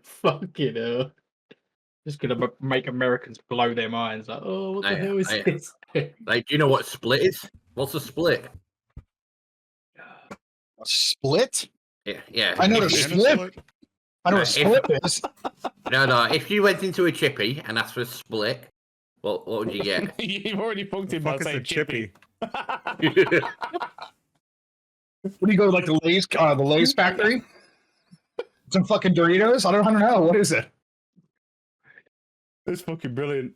Fucking hell. Just gonna make Americans blow their minds. Like, oh, what the hell is this? Like, do you know what split is? What's a split? A split? Yeah. I know what a split. I know what a split is. No. If you went into a chippy and asked for a split, what would you get? You've already fucked him by saying chippy. What do you go to, like the Lay's factory? Some fucking Doritos? I don't know. What is it? It's fucking brilliant.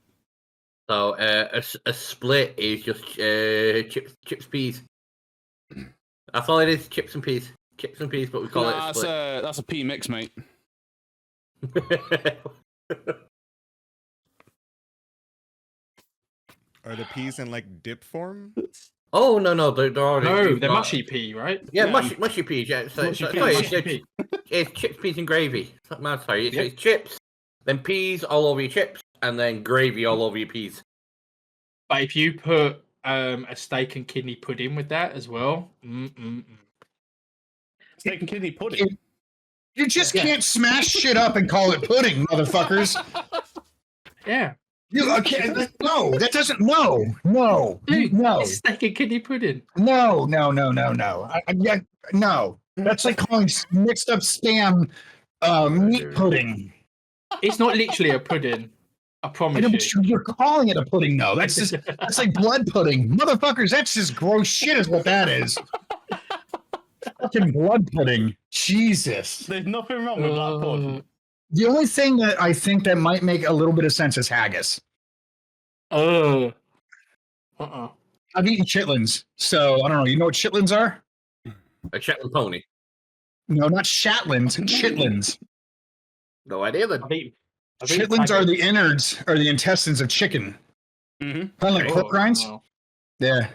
So a split is just chips, peas. That's all it is. Chips and peas. Chips and peas, but we call it a split. That's a pea mix, mate. Are the peas in like dip form? Oh no, they're already. No, they're mushy pea, right? Yeah, mushy peas. Yeah, it's chips, peas, and gravy. I'm sorry, it's chips, then peas all over your chips, and then gravy all over your peas. But if you put a steak and kidney pudding with that as well, steak and kidney pudding. You just can't smash shit up and call it pudding, motherfuckers. Yeah. No, that doesn't. No. Dude, No. It's steak and kidney pudding. No. No. That's like calling mixed up spam meat pudding. It's not literally a pudding. I promise you. You're calling it a pudding, though. That's like blood pudding. Motherfuckers, that's just gross shit is what that is. Fucking blood pudding. Jesus. There's nothing wrong with that pudding. The only thing that I think that might make a little bit of sense is haggis. I've eaten chitlins, so I don't know. You know what chitlins are? A Shetland pony. No, not Shetlands. Chitlins. No idea then. Chitlins are the innards or the intestines of chicken. Mm-hmm. Kind of like pork rinds. Wow. Yeah.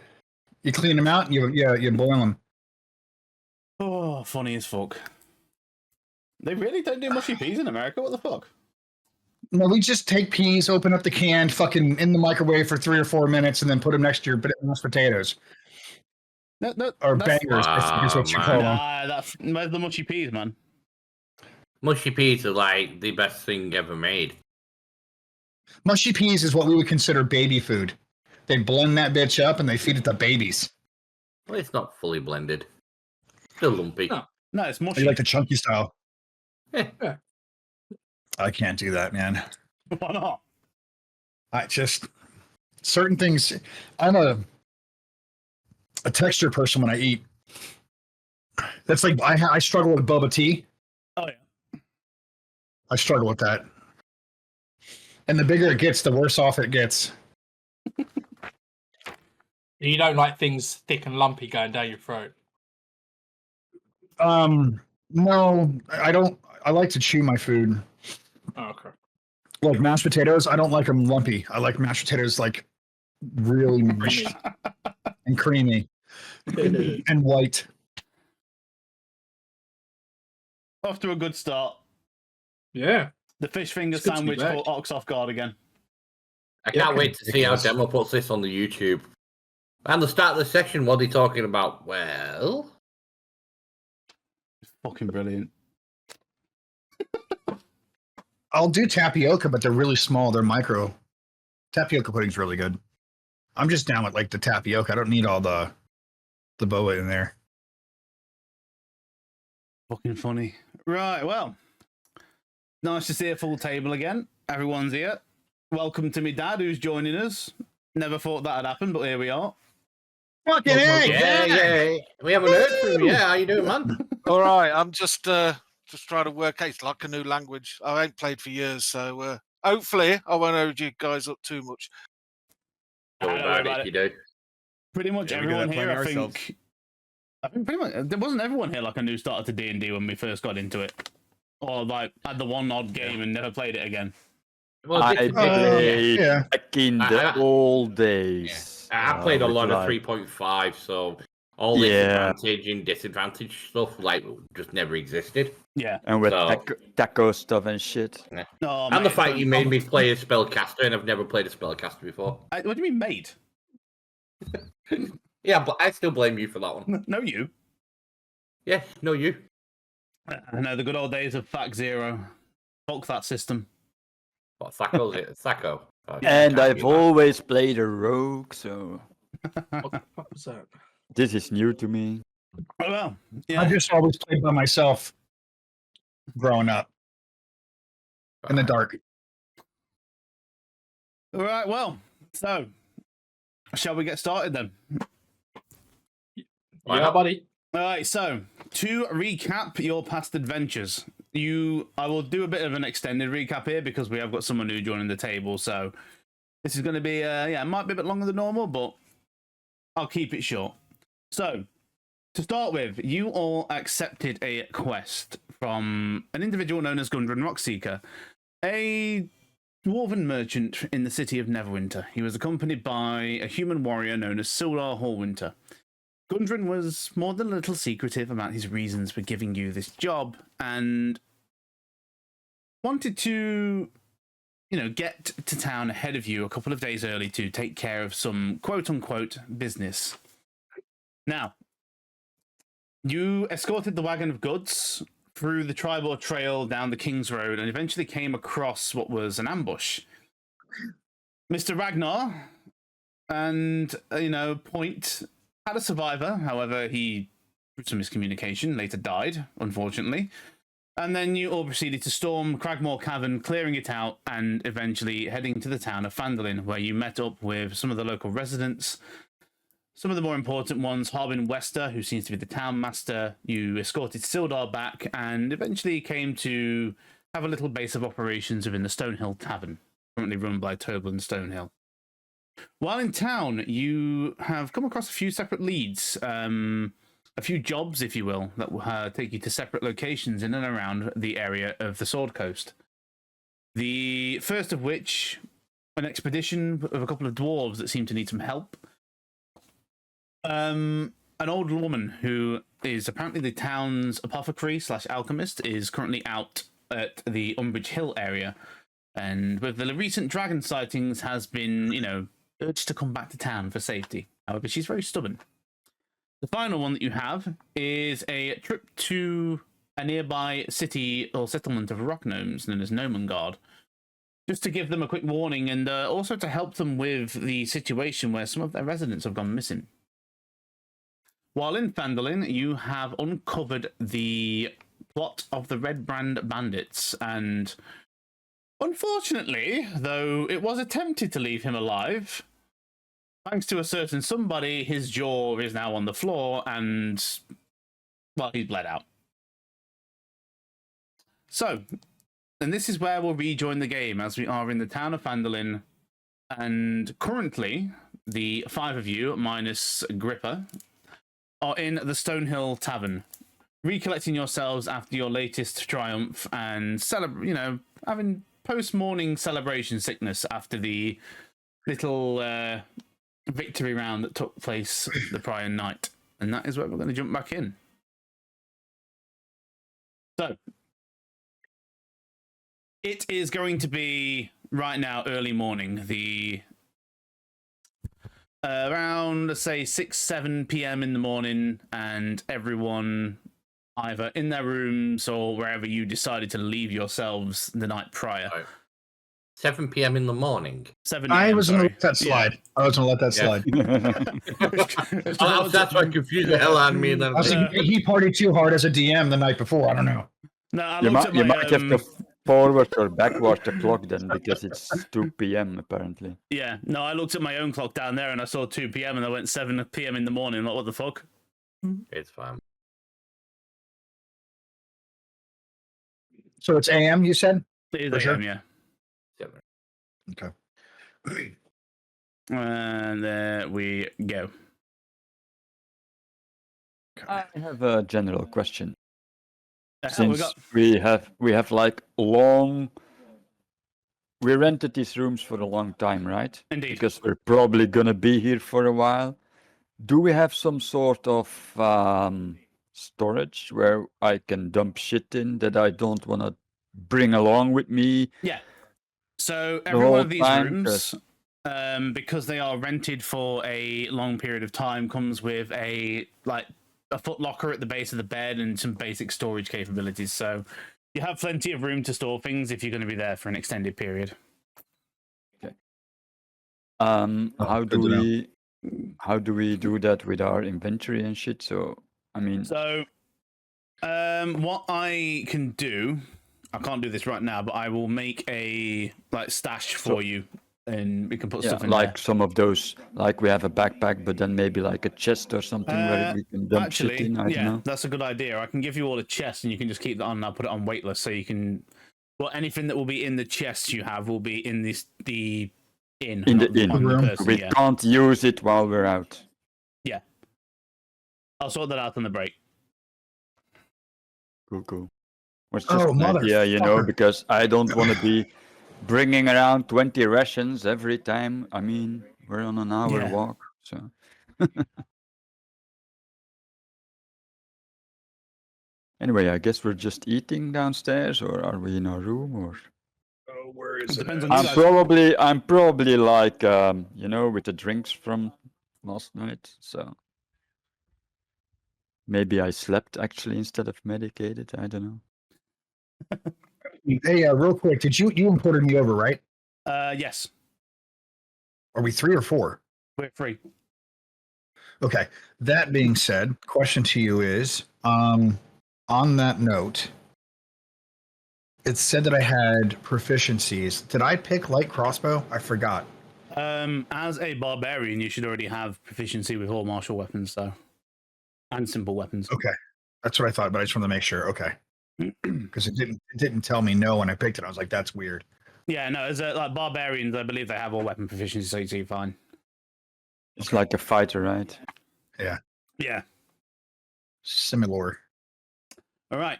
You clean them out and you boil them. Oh, funny as fuck. They really don't do mushy peas in America? What the fuck? No, we just take peas, open up the can, fucking in the microwave for 3 or 4 minutes, and then put them next to your mashed potatoes. No, or bangers, I think is what you call them. Where's the mushy peas, man? Mushy peas are like the best thing ever made. Mushy peas is what we would consider baby food. They blend that bitch up and they feed it to babies. Well, it's not fully blended. Still lumpy. No, it's mushy. You like the chunky style? Yeah. I can't do that, man. Why not? I just certain things. I'm a texture person when I eat. That's like I struggle with boba tea. Oh yeah. I struggle with that. And the bigger it gets, the worse off it gets. You don't like things thick and lumpy going down your throat? No, I don't. I like to chew my food. Oh, okay. Like mashed potatoes, I don't like them lumpy. I like mashed potatoes like really mushy and creamy and white. Off to a good start. Yeah. The fish finger sandwich caught Ox off guard again. I can't wait to see how Demo puts this on the YouTube. And the start of the session, what are they talking about? Well, it's fucking brilliant. I'll do tapioca, but they're really small. They're micro. Tapioca pudding's really good. I'm just down with like the tapioca. I don't need all the boba in there. Fucking funny. Right, well. Nice to see a full table again. Everyone's here. Welcome to me dad, who's joining us. Never thought that'd happen, but here we are. Fucking egg! Yeah. We haven't heard from you. Yeah, how you doing, man? All right, I'm just trying to work out. It's like a new language. I ain't played for years, so hopefully I won't hold you guys up too much. Don't worry about it, you do. Pretty much everyone here, I think pretty much there wasn't everyone here like a new starter to D&D when we first got into it, or like had the one odd game and never played it again. Well, I played back in the old days. I played a lot of 3.5, so all this advantage and disadvantage stuff like just never existed. Yeah, and with taco stuff and shit. Yeah. Oh, and the fact you made me play a spellcaster, and I've never played a spellcaster before. What do you mean, mate? Yeah, but I still blame you for that one. No, you. Yes, no, you. I know the good old days of Fact Zero. Fuck that system. What, Thaco's it? Thaco. Oh, And can't I've be that. always played a rogue, so What the fuck was that? this is new to me. Well, I yeah. just always played by myself growing up in the dark. All right, well, so shall we get started then? Why Yeah, not? buddy. All right, so to recap your past adventures, I will do a bit of an extended recap here because we have got someone new joining the table. So this is going to be, it might be a bit longer than normal, but I'll keep it short. So to start with, you all accepted a quest from an individual known as Gundren Rockseeker, a dwarven merchant in the city of Neverwinter. He was accompanied by a human warrior known as Sildar Hallwinter. Gundren was more than a little secretive about his reasons for giving you this job and wanted to, get to town ahead of you a couple of days early to take care of some quote-unquote business. Now, you escorted the wagon of goods through the Tribor Trail down the King's Road and eventually came across what was an ambush. Mr. Ragnar and, Point had a survivor. However, he, through some miscommunication, later died, unfortunately. And then you all proceeded to storm Cragmore Cavern, clearing it out, and eventually heading to the town of Phandelver, where you met up with some of the local residents. Some of the more important ones, Harbin Wester, who seems to be the town master. You escorted Sildar back and eventually came to have a little base of operations within the Stonehill Tavern, currently run by Toblin Stonehill. While in town, you have come across a few separate leads, a few jobs, if you will, that will take you to separate locations in and around the area of the Sword Coast. The first of which, an expedition of a couple of dwarves that seem to need some help. An old woman who is apparently the town's apothecary / alchemist is currently out at the Umbridge Hill area, and with the recent dragon sightings has been, urged to come back to town for safety. However, she's very stubborn. The final one that you have is a trip to a nearby city or settlement of rock gnomes known as Gnomengard, just to give them a quick warning and also to help them with the situation where some of their residents have gone missing. While in Phandelver, you have uncovered the plot of the Red Brand bandits, and unfortunately, though it was attempted to leave him alive, thanks to a certain somebody, his jaw is now on the floor and, well, he's bled out. So, and this is where we'll rejoin the game, as we are in the town of Phandelver, and currently, the 5 of you, minus Gripper, are in the Stonehill Tavern, recollecting yourselves after your latest triumph and having post-morning celebration sickness after the little victory round that took place the prior night. And that is where we're going to jump back in. So, it is going to be right now early morning, around, let's say, 6-7 p.m. in the morning, and everyone either in their rooms or wherever you decided to leave yourselves the night prior. Right. 7 p.m. in the morning. 7 I a.m., was going to sorry. let that slide. Yeah. I was going to let that slide. That's what confused the hell out of me. And then I was thinking he partied too hard as a DM the night before. I don't know. No, I You looked might, at my, have to forward or backward the clock then, because it's 2 p.m. apparently. Yeah, no, I looked at my own clock down there and I saw 2 p.m. and I went 7 p.m. in the morning. Like, what the fuck? it's fine. So it's AM, you said? It is For sure. AM, yeah. 7. Okay. And there we go. I have a general question. We Since got we have like we rented these rooms for a long time, right? indeed. Because we're probably gonna be here for a while. Do we have some sort of storage where I can dump shit in that I don't want to bring along with me? Yeah. So The every one whole of these time, rooms, because they are rented for a long period of time, comes with a a foot locker at the base of the bed and some basic storage capabilities. So you have plenty of room to store things if you're going to be there for an extended period. How good to know. do we do that with our inventory and shit? So I mean, So what I can do, I can't do this right now, but I will make a stash for you, and we can put yeah, stuff in like there. some of those, like we have a backpack, but then maybe like a chest or something where we can dump shit Actually, in. I don't know. that's a good idea. I can give you all a chest, and you can just keep that on. And I'll put it on weightless, so you can. Well, anything that will be in the chest you have will be in the inn. In the not inn. on the Room. person, We yeah. can't use it while we're out. I'll sort that out on the break. Cool. Was just Oh, an idea, you know, motherfucker. because I don't want to be bringing around 20 rations every time. I mean, we're on an hour Yeah. walk, so. Anyway, I guess we're just eating downstairs, or are we in our room, or? Oh, where is It it? depends at? on you I'm guys. probably like, you know, with the drinks from last night, so. Maybe I slept actually instead of medicated. I don't know. Hey, real quick, you imported me over, right? Yes, Are we 3 or 4? we're free. Okay. That being said, question to you is, on that note, it said that I had proficiencies. Did I pick light crossbow? I forgot. As a barbarian, you should already have proficiency with all martial weapons, though, and simple weapons. Okay. That's what I thought, but I just wanted to make sure. Okay. Because it didn't tell me no when I picked it. I was like, that's weird. Yeah, no, as like barbarians, I believe they have all weapon proficiency, so you're fine. It's like a fighter, right? Yeah. Similar. All right.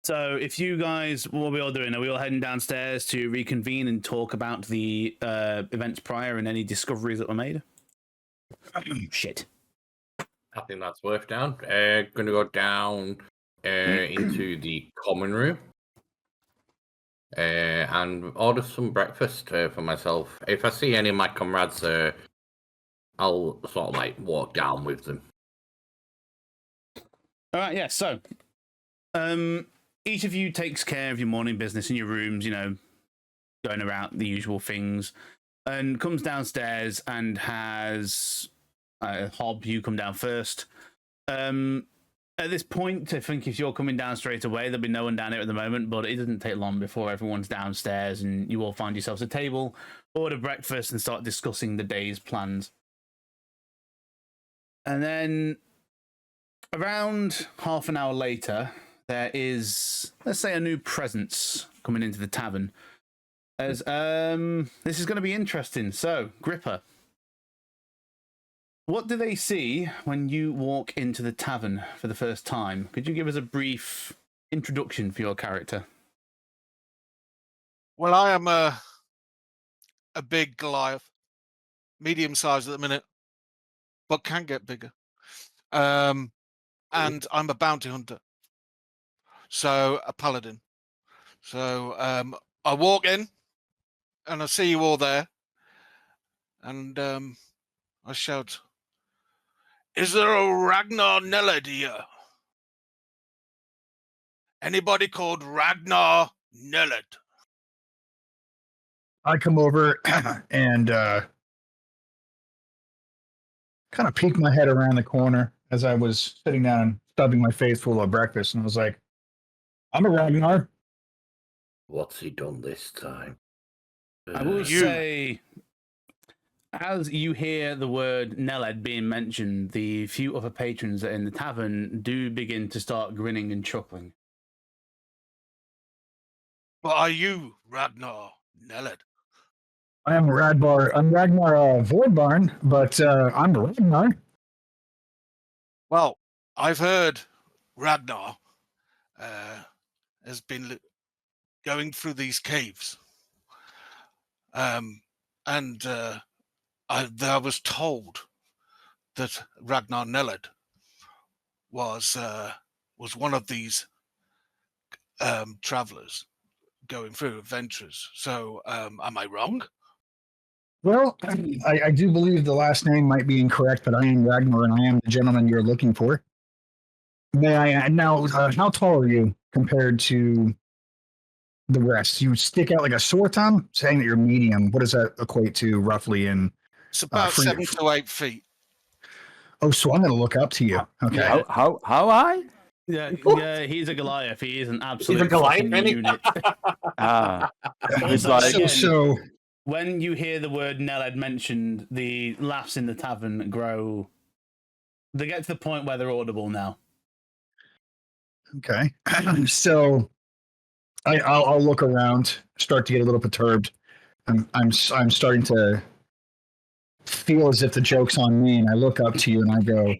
So, if you guys, what are we all doing? Are we all heading downstairs to reconvene and talk about the events prior and any discoveries that were made? Shit. I think that's worth down. Gonna go down into the common room and order some breakfast for myself. If I see any of my comrades, I'll sort of like walk down with them. All right, yeah. So, each of you takes care of your morning business in your rooms, you know, going around the usual things, and comes downstairs and has Hob, you come down first. At this point, I think if you're coming down straight away, there'll be no one down here at the moment, but it doesn't take long before everyone's downstairs and you all find yourselves a table, order breakfast, and start discussing the day's plans. And then around half an hour later, there is, let's say, a new presence coming into the tavern. As this is going to be interesting. So, Gripper, what do they see when you walk into the tavern for the first time? Could you give us a brief introduction for your character? Well, I am a big Goliath, medium sized at the minute, but can get bigger. And I'm a bounty hunter, so a paladin. So I walk in, and I see you all there, and I shout, "Is there a Ragnar Nelled here? Anybody called Ragnar Nelled?" I come over and kind of peek my head around the corner as I was sitting down and stubbing my face full of breakfast. And I was like, I'm a Ragnar. What's he done this time? I will say, as you hear the word Nelled being mentioned, the few other patrons that are in the tavern do begin to start grinning and chuckling. But are you Ragnar Nelled? I am Ragnar Voidbarn, but I'm Ragnar. Well, I've heard Ragnar has been going through these caves, and I was told that Ragnar Nelled was one of these travelers going through adventures. So, am I wrong? Well, I do believe the last name might be incorrect, but I am Ragnar and I am the gentleman you're looking for. May I now? How tall are you compared to the rest? You stick out like a sore thumb. Saying that you're medium. What does that equate to roughly in? It's about for your- 7 to 8 feet. Oh, so I'm going to look up to you. Okay. Yeah. How high? Yeah, he's a Goliath. He is an absolute Goliath, fucking isn't he? unit. Ah, it's Also, like again, So when you hear the word Neled mentioned, the laughs in the tavern grow. They get to the point where they're audible now. okay. So I'll look around, start to get a little perturbed. I'm starting to feel as if the joke's on me, and I look up to you and I go,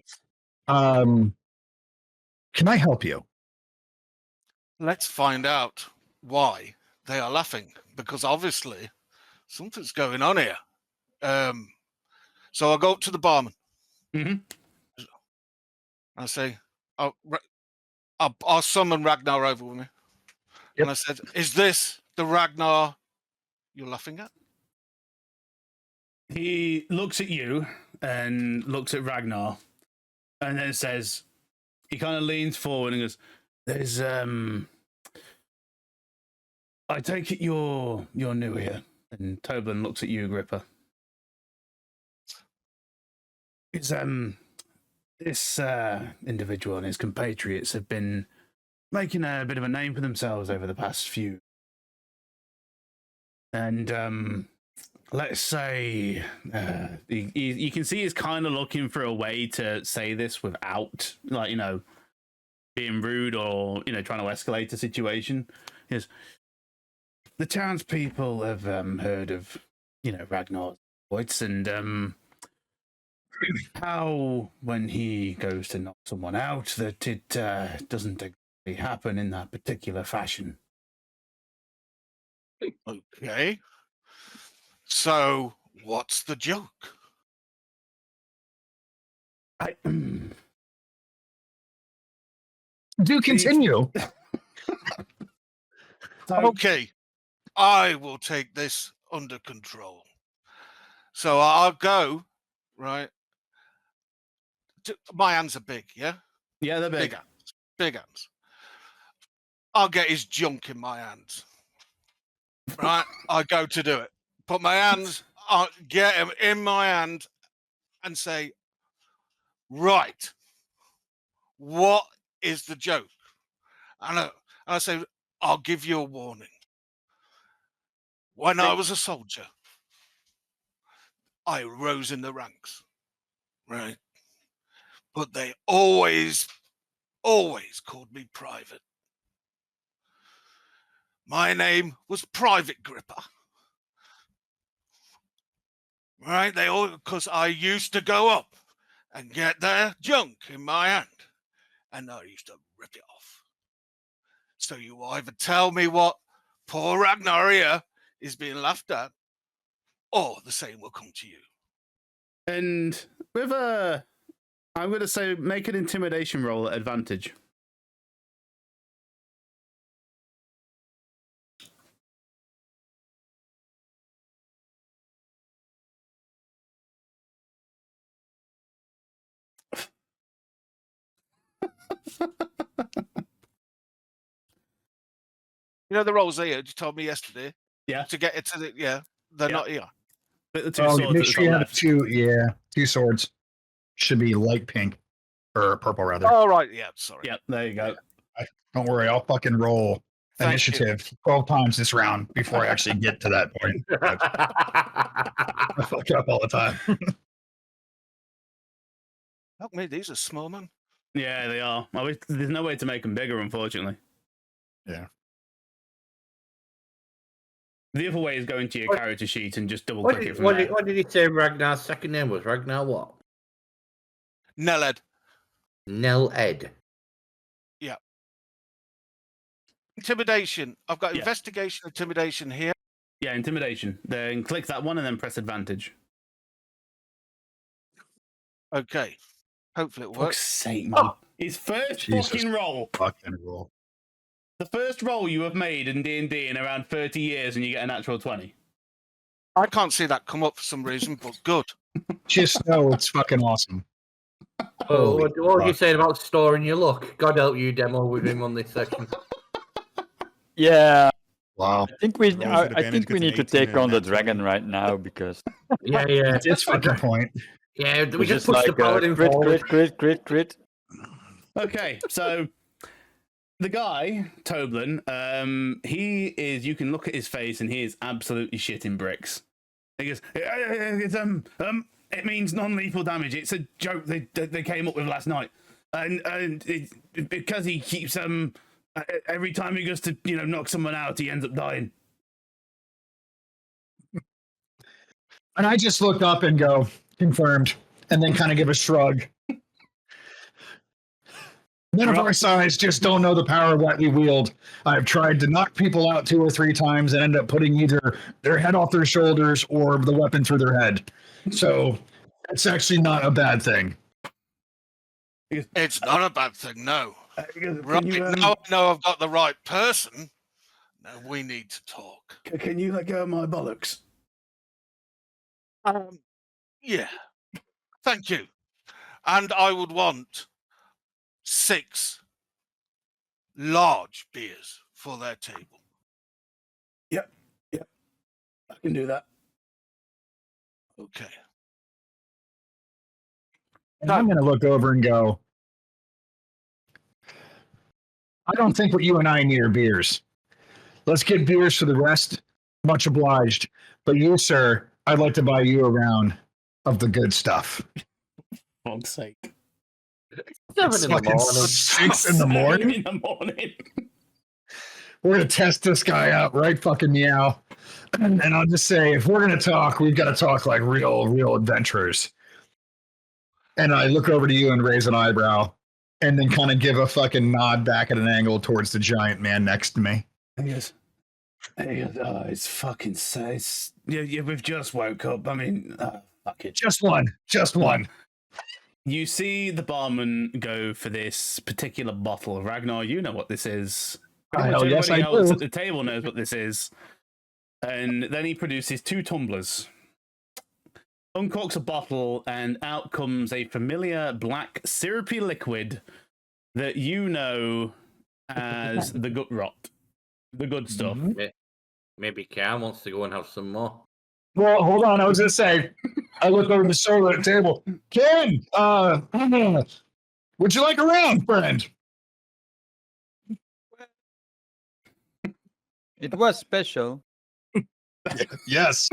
"Can I help you?" Let's find out why they are laughing, because obviously something's going on here. So I go up to the barman. Mhm. I say, I'll summon Ragnar over with me. Yep. And I said, is this the Ragnar you're laughing at? He looks at you and looks at Ragnar, and then says, he kind of leans forward and goes, "There's I take it you're new here." And Toblin looks at you, Agrippa. Is this individual and his compatriots have been making a bit of a name for themselves over the past few. And let's say you can see he's kind of looking for a way to say this without, like, you know, being rude or, you know, trying to escalate a situation. Is the townspeople have heard of, you know, Ragnar's voice and how when he goes to knock someone out that it doesn't exactly happen in that particular fashion. Okay. So what's the joke? I Do continue. so, Okay. I will take this under control. So I'll go, right? My hands are big, yeah? yeah, they're big. Big hands. Big hands. I'll get his junk in my hands. Right? I go to do it. Put my hands, I'll get him in my hand and say, right, what is the joke? And I say, I'll give you a warning. When I was a soldier, I rose in the ranks, right? But they always called me Private. My name was Private Gripper. Right? They all, because I used to go up and get their junk in my hand, and I used to rip it off. So you either tell me what poor Ragnar here is being laughed at, or the same will come to you. And with I'm going to say make an intimidation roll at advantage. You know the rolls here you told me yesterday? Yeah. To get it to the, yeah, they're Yeah. not here. The two Oh, swords make at the sure you top have left. two swords. Should be light pink or purple rather. Oh, right. Yeah. Sorry. Yeah, there you go. Don't worry, I'll fucking roll Thank initiative 12 times this round before I actually get to that point. I fuck up all the time. Help me. These are small, man. Yeah, they are. There's no way to make them bigger, unfortunately. Yeah. The other way is going to your What- character sheet and just double What click it did, from what, there. did, what did he say Ragnar's second name was? Ragnar what? Neled. Nell Ed. Intimidation. I've got Yeah. investigation, intimidation here. Yeah, intimidation. Then click that one and then press advantage. Okay. Hopefully it Fuck's works. sake, man. His first Jesus. fucking roll. Fucking roll. The first roll you have made in D&D in around 30 years and you get a natural 20. I can't see that come up for some reason, but good. Just know it's fucking awesome. Oh, Holy what are you fuck. saying about storing your luck? God help you, demo with him on this section. Yeah, Wow. I think we Rolls with I advantage think we gets an need to 18 take and a on the nat 20. dragon right now because Yeah. It's its fucking point. Yeah, we it's just push the like paladin crit, forward. crit. Okay, so the guy, Toblin, he is. You can look at his face, and he is absolutely shitting bricks. He goes, it means non-lethal damage. It's a joke they came up with last night, and because he keeps every time he goes to knock someone out, he ends up dying. And I just look up and go, confirmed, and then kind of give a shrug. Men of our size just don't know the power that we wield. I've tried to knock people out 2 or 3 times and end up putting either their head off their shoulders or the weapon through their head. So it's actually not a bad thing. It's not a bad thing, no. Right, You, now I know I've got the right person. Now we need to talk. can you let go of my bollocks? Yeah, thank you. And I would want 6 large beers for their table. Yep, I can do that. Okay. And I'm going to look over and go, I don't think what you and I need are beers. Let's get beers for the rest. Much obliged. But you, sir, I'd like to buy you a round of the good stuff. For fuck's sake. 7 in the Fucking morning. 6 in the morning. In the morning. We're going to test this guy out, right? Fucking meow. And I'll just say, if we're going to talk, we've got to talk like real adventurers. And I look over to you and raise an eyebrow and then kind of give a fucking nod back at an angle towards the giant man next to me. He goes, oh, it's fucking says. Yeah, we've just woke up. I mean, fuck it. Just one. You see the barman go for this particular bottle. Ragnar, you know what this is. Pretty much Hell yes, I everybody else do. at the table knows what this is. And then he produces 2 tumblers. Uncorks a bottle, and out comes a familiar black syrupy liquid that you know as the gut rot. The good stuff. Maybe Cam wants to go and have some more. Well, hold on. I was going to say, I look over the soda at the table. Ken, would you like a round, friend? It was special. Yes.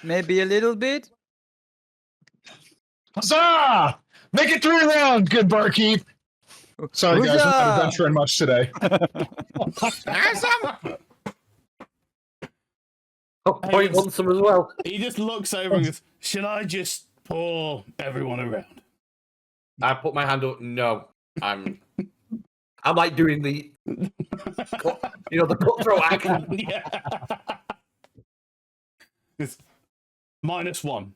Maybe a little bit. Huzzah! Make it 3 rounds, good barkeep. Sorry, guys, I'm not Huzzah! adventuring much today. Oh, point wants some as well. He just looks over and goes, should I just pour everyone around? I put my hand up. No, I'm like doing the, the cutthroat action. Yeah. It's -1.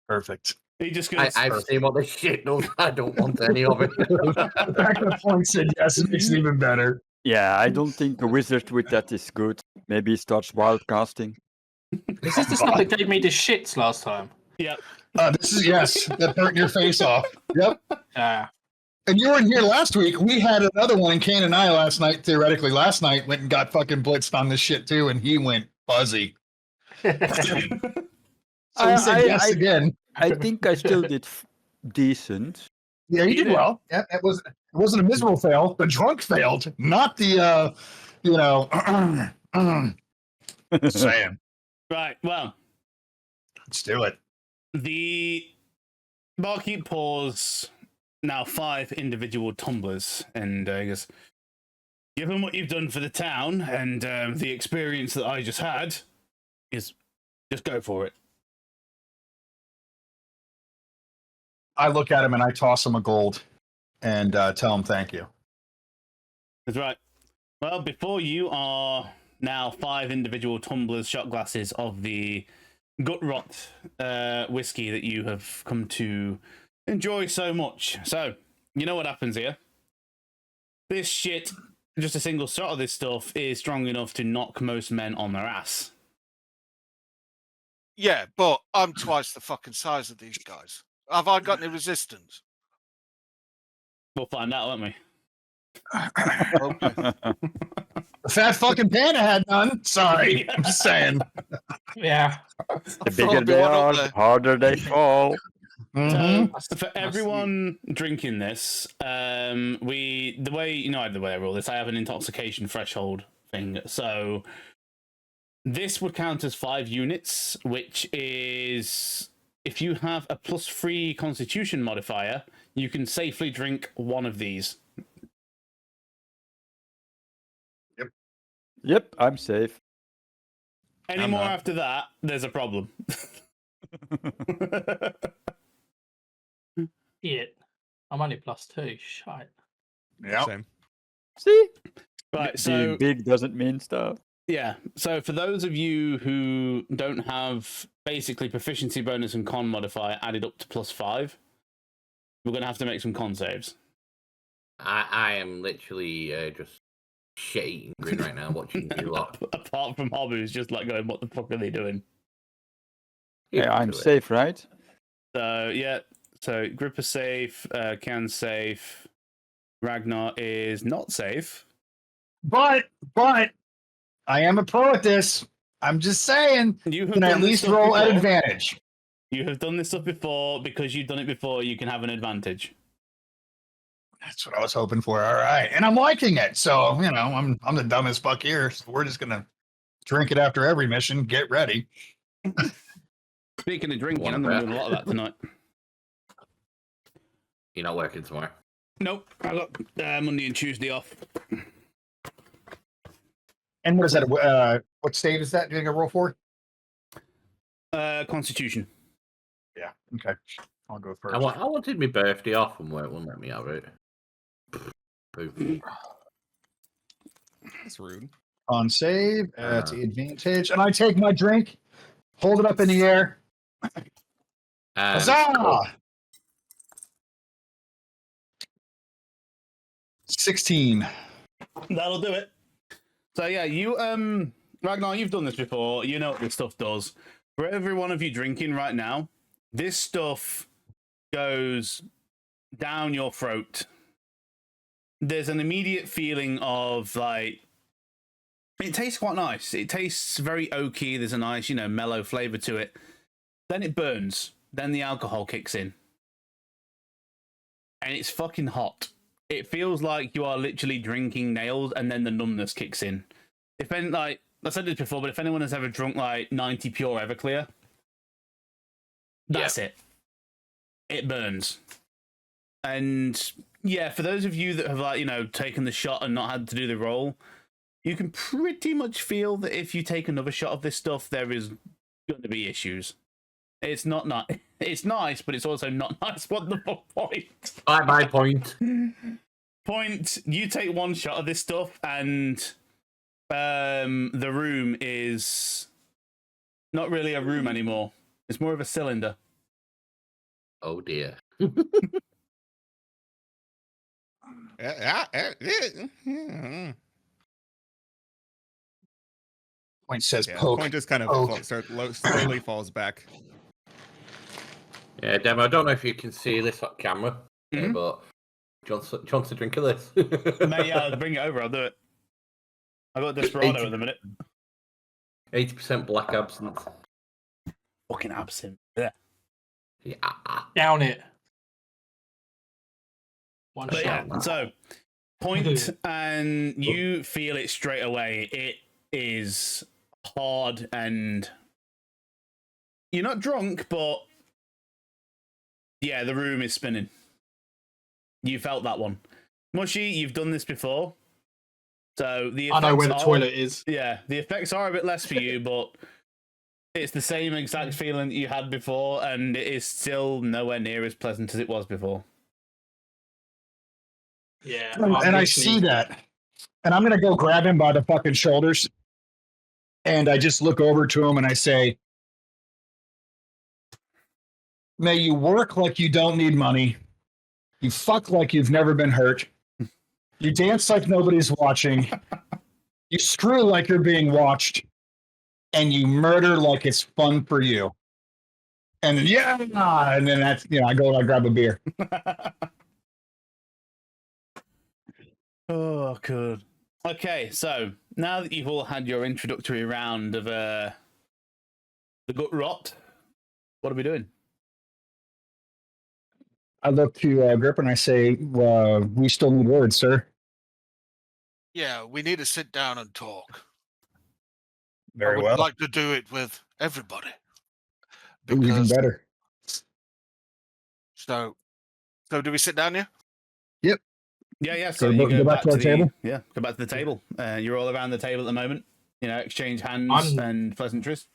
Perfect. He just goes, I've seen what this shit does. I don't want any of it. Back to the point said yes, it makes it even better. Yeah, I don't think a wizard with that is good. Maybe he starts wildcasting. Is this the stuff that gave me the shits last time? yep. This is, yes, that burnt your face off. Yep. Ah. And you weren't here last week. We had another one, and Kane and I last night, theoretically last night, went and got fucking blitzed on this shit too, and he went fuzzy. So we said yes again. I think I still did decent. Yeah, you did well. Yeah, it wasn't a miserable fail. The drunk failed, not the saying. Right, well, Let's do it. the barkeep pours now 5 individual tumblers, and he goes, given what you've done for the town and the experience that I just had, is just go for it. I look at him and I toss him a gold and tell him thank you. That's right. Well, before you are now 5 individual tumblers, shot glasses of the gut rot whiskey that you have come to enjoy so much. So, you know what happens here. This shit, just a single shot of this stuff, is strong enough to knock most men on their ass. Yeah, but I'm twice the fucking size of these guys. Have I got any resistance? We'll find out, won't we? Okay. The fat fucking panda had none. Sorry, I'm just saying. Yeah. The thought bigger there'd be they one up are, there. the harder they fall. Mhm. So for everyone drinking this, the way I roll this, I have an intoxication threshold thing. So this would count as 5 units, which is if you have a +3 Constitution modifier, you can safely drink one of these. Yep, I'm safe. Any I'm more not. after that, there's a problem. Shit. I'm only +2. Shite. Yeah. Same. See? Right, Being so big doesn't mean stuff. yeah, so for those of you who don't have basically proficiency bonus and con modifier added up to +5, we're going to have to make some con saves. I am literally just shit-eating grin right now watching you lot. Apart from Hob, who's just like going, what the fuck are they doing? Yeah, I'm Into it. safe, right? So, yeah, so Gripper safe, Can safe, Ragnar is not safe. But I am a pro at this. I'm just saying. You have Can I done at this least stuff roll at before. advantage? You have done this stuff before. Because you've done it before, you can have an advantage. That's what I was hoping for. All right, and I'm liking it. So I'm the dumbest fuck here. So we're just gonna drink it after every mission. Get ready. Speaking of drinking, Wanna I'm going to bet? do a lot of that tonight. You're not working tomorrow. Nope, I got Monday and Tuesday off. And what is that? What state is that doing a roll for? Constitution. Yeah. Okay. I'll go first. I wanted my birthday off and work wouldn't let me have it. Boo. That's rude. On save, it's the advantage, and I take my drink, hold it up in the air. Huzzah! 16. That'll do it. So yeah, you Ragnar, you've done this before. You know what this stuff does. For every one of you drinking right now, this stuff goes down your throat. There's an immediate feeling of like it tastes quite nice. It tastes very oaky. There's a nice, mellow flavor to it. Then it burns. Then the alcohol kicks in. And it's fucking hot. It feels like you are literally drinking nails, and then the numbness kicks in. I said this before, but if anyone has ever drunk like 90 pure Everclear, that's it. It burns. And yeah, for those of you that have taken the shot and not had to do the roll, you can pretty much feel that if you take another shot of this stuff, there is going to be issues. It's not nice. It's nice, but it's also not nice. What the fuck point? My point. Point. You take one shot of this stuff, and the room is not really a room anymore. It's more of a cylinder. Oh dear. Point says Yeah, poke. point just kind of Poke. slowly falls back. Yeah, Demo, I don't know if you can see this on camera, but do you want to drink of this? Mate, yeah, I'll bring it over. I'll do it. I got Desperado at the minute. 80% black absinthe. Fucking absinthe. Yeah. Yeah. Down it. One But shot. yeah, so point, and you feel it straight away. It is hard, and you're not drunk, but yeah, the room is spinning. You felt that one. Mushy, you've done this before. So the I know where the effects toilet is. Yeah, the effects are a bit less for you, but it's the same exact feeling that you had before, and it is still nowhere near as pleasant as it was before. Yeah. And I see that. And I'm going to go grab him by the fucking shoulders. And I just look over to him and I say, may you work like you don't need money. You fuck like you've never been hurt. You dance like nobody's watching. You screw like you're being watched. and you murder like it's fun for you. And then, yeah, and then that's, I go and I grab a beer. Oh, good. Okay, so now that you've all had your introductory round of the gut rot, what are we doing? I look to Grip and I say, we still need words, sir. Yeah, we need to sit down and talk. Very I would well. like to do it with everybody. Ooh, even better. So do we sit down here? Yep. Yeah. So Go you go back to our table? Yeah, go back to the table. You're all around the table at the moment. Exchange hands and pleasantries.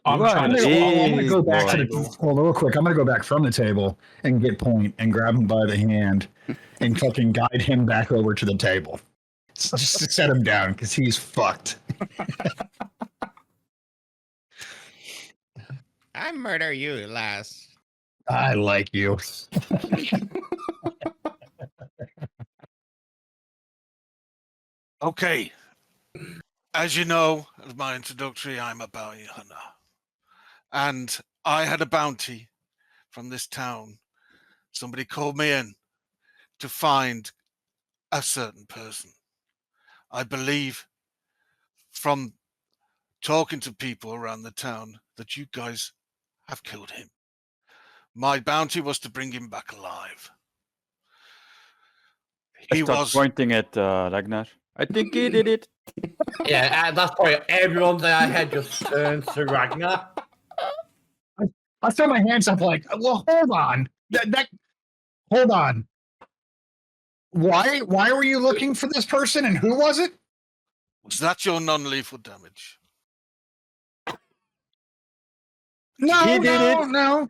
I'm You are trying to I'm gonna go back to the table. well, real quick. I'm gonna go back from the table and get Point and grab him by the hand and fucking guide him back over to the table. Just to set him down because he's fucked. I murder you, lass. I like you. Okay. As you know, as my introductory, I'm a bounty hunter. And I had a bounty from this town. Somebody called me in to find a certain person. I believe from talking to people around the town that you guys have killed him. My bounty was to bring him back alive. I He start was pointing at Ragnar. I think he did it. Yeah, at that point, everyone's head just turns to Ragnar. I throw my hands up like, well, hold on. Hold on. Why were you looking for this person and who was it? Was that your non-lethal damage? No.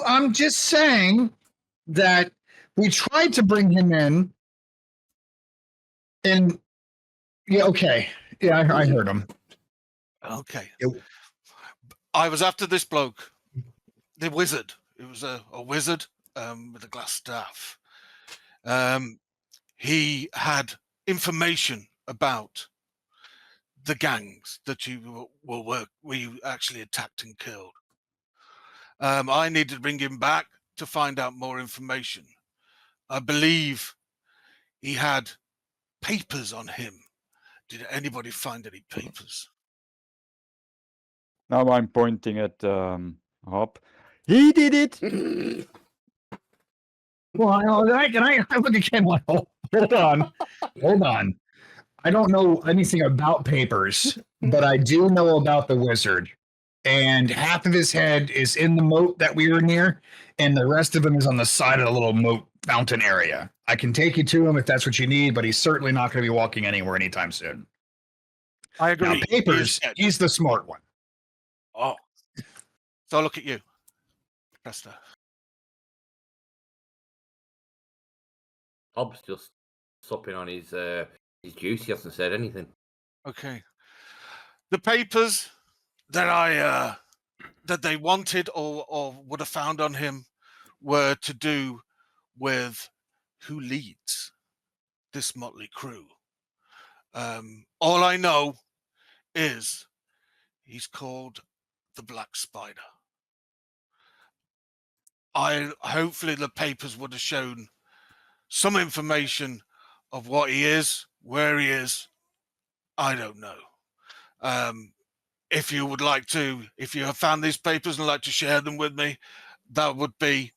I'm just saying that we tried to bring him in. And yeah, okay. Yeah, I heard him. Okay. It- I was after this bloke, the wizard. It was a wizard with a glass staff. He had information about the gangs that you actually attacked and killed. I needed to bring him back to find out more information. I believe he had papers on him. Did anybody find any papers? Now I'm pointing at Hop. He did it. Well, I look again like, hold on. I don't know anything about papers, but I do know about the wizard. And half of his head is in the moat that we were near, and the rest of him is on the side of the little moat fountain area. I can take you to him if that's what you need, but he's certainly not going to be walking anywhere anytime soon. I agree. Now, papers, he's the smart one. Oh. So look at you, Presta. Hobbs just supping on his juice. He hasn't said anything. Okay. The papers that that they wanted or would have found on him were to do with who leads this motley crew. All I know is he's called the Black Spider. Hopefully the papers would have shown some information of what he is, where he is. I don't know. If you would like to, if you have found these papers and like to share them with me, that would be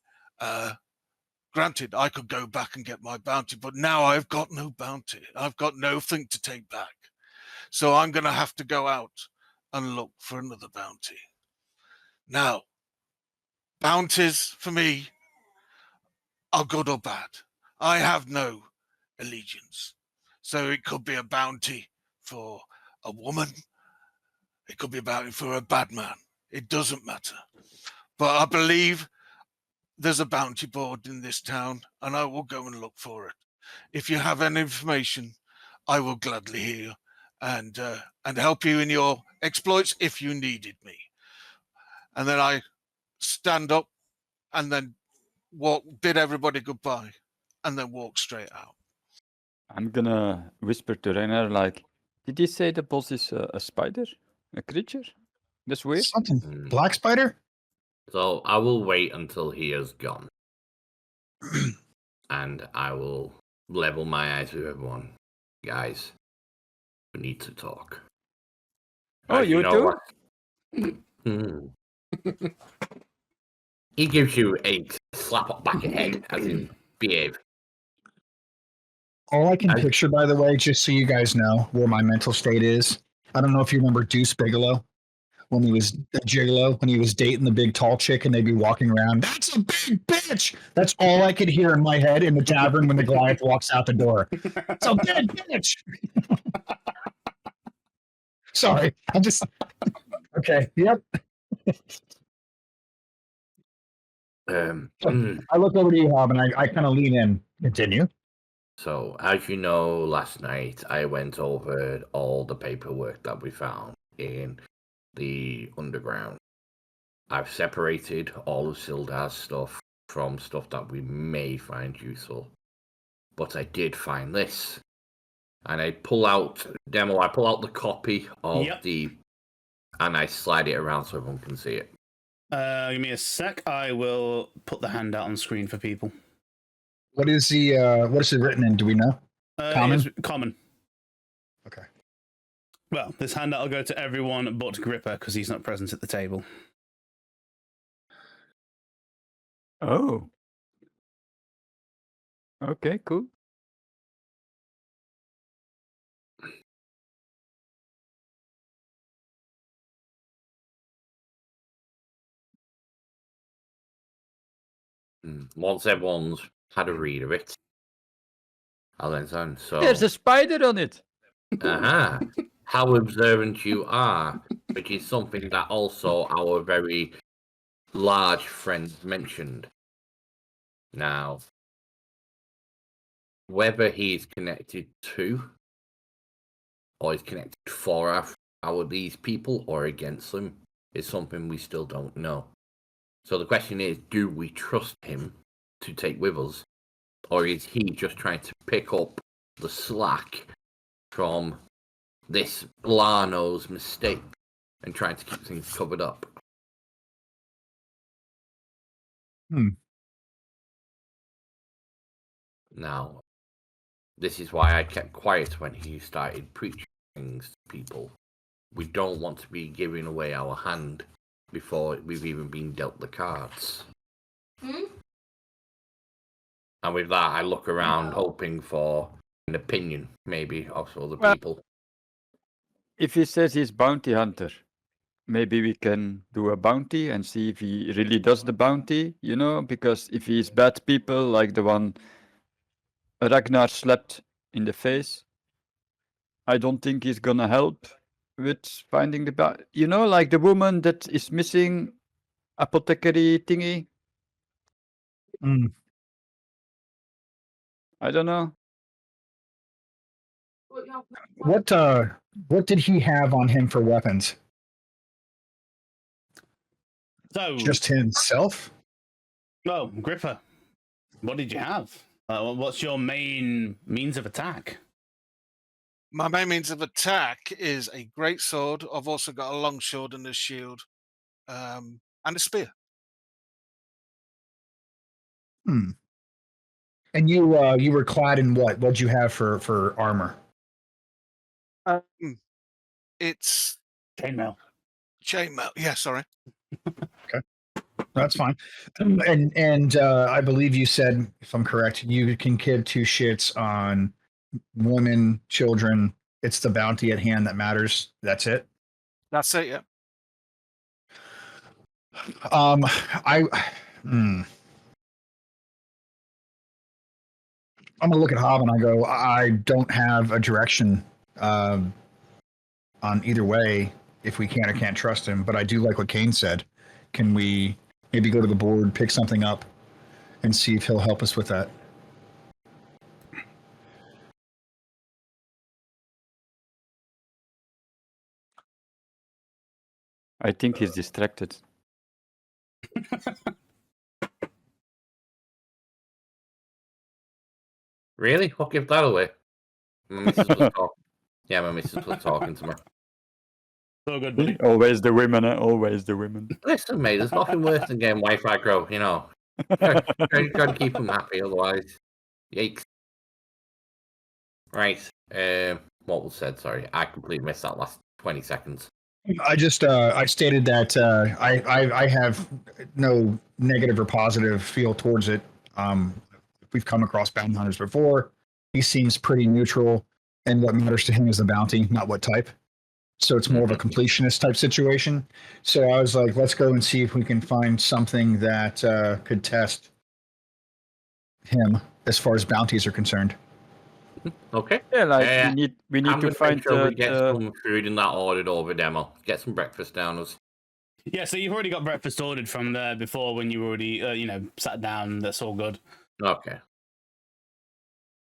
granted. I could go back and get my bounty, but now I've got no bounty. I've got nothing to take back. So I'm going to have to go out and look for another bounty. Now, bounties for me are good or bad. I have no allegiance. So it could be a bounty for a woman. It could be a bounty for a bad man. It doesn't matter. But I believe there's a bounty board in this town, and I will go and look for it. If you have any information, I will gladly hear you and help you in your exploits if you needed me. And then I stand up and then bid everybody goodbye, and then walk straight out. I'm gonna whisper to Ragnar like, did he say the boss is a spider? A creature? That's weird. Something. Hmm. Black spider? So I will wait until he has gone. And I will level my eyes with everyone. Guys, we need to talk. Oh, As you know, too? he gives you a slap up back of head, as in behave. All I can picture, by the way, just so you guys know where my mental state is. I don't know if you remember Deuce Bigelow when he was a gigolo, when he was dating the big tall chick and they'd be walking around. That's a big bitch. That's all I could hear in my head in the tavern when the Goliath walks out the door. It's a big bitch. Sorry. I'm just okay. Yep. I look over to you, Hob, and I kind of lean in. Continue. So, as you know, last night I went over all the paperwork that we found in the underground. I've separated all of Sildar's stuff from stuff that we may find useful. But I did find this. And I pull out the copy of and I slide it around so everyone can see it. Give me a sec. I will put the handout on screen for people. What is it written in? Do we know? Common? Common. Okay. Well, this handout will go to everyone but Gripper because he's not present at the table. Oh. Okay, cool. Once everyone's had a read of it, I'll then turn. So There's a spider on it. How observant you are, which is something that also our very large friend mentioned. Now, whether he's connected to or is connected for these people or against them is something we still don't know. So the question is, do we trust him to take with us, or is he just trying to pick up the slack from this Lano's mistake and trying to keep things covered up? Now, this is why I kept quiet when he started preaching things to people. We don't want to be giving away our hand before we've even been dealt the cards. And with that, I look around hoping for an opinion, maybe, of other people. If he says he's bounty hunter, maybe we can do a bounty and see if he really does the bounty, you know, because if he's bad people like the one Ragnar slapped in the face, I don't think he's gonna help with finding the you know, like the woman that is missing apothecary thingy. I don't know. What did he have on him for weapons? So just himself? Well, Gripper, what did you have? What's your main means of attack? My main means of attack is a great sword. I've also got a long sword and a shield, and a spear. And you were clad in what? What'd you have for armor? It's chainmail. Chainmail. Yeah, sorry. Okay, that's fine. And I believe you said, if I'm correct, you can give two shits on women, children. It's the bounty at hand that matters. That's it. That's it. Yeah. I'm gonna look at Hob and I go, I don't have a direction on either way if we can or can't trust him, but I do like what Kane said. Can we maybe go to the board, pick something up, and see if he'll help us with that? I think he's distracted. Really? What give that away? My missus was talking. Yeah, my missus was talking to me. So good, buddy. Always the women, always the women. Listen, mate, there's nothing worse than getting Wi-Fi grow. You know, try to keep them happy. Otherwise, yikes. Right. What was said? Sorry, I completely missed that last 20 seconds. I just I stated that I have no negative or positive feel towards it. We've come across bounty hunters before. He seems pretty neutral, and what matters to him is the bounty, not what type. So it's more of a completionist type situation. So I was like, let's go and see if we can find something that could test him as far as bounties are concerned. Okay. Yeah, like we need I'm to gonna find make sure we get the some food in that ordered over demo. Get some breakfast down us. Yeah, so you've already got breakfast ordered from there before when you already, sat down. That's all good. Okay.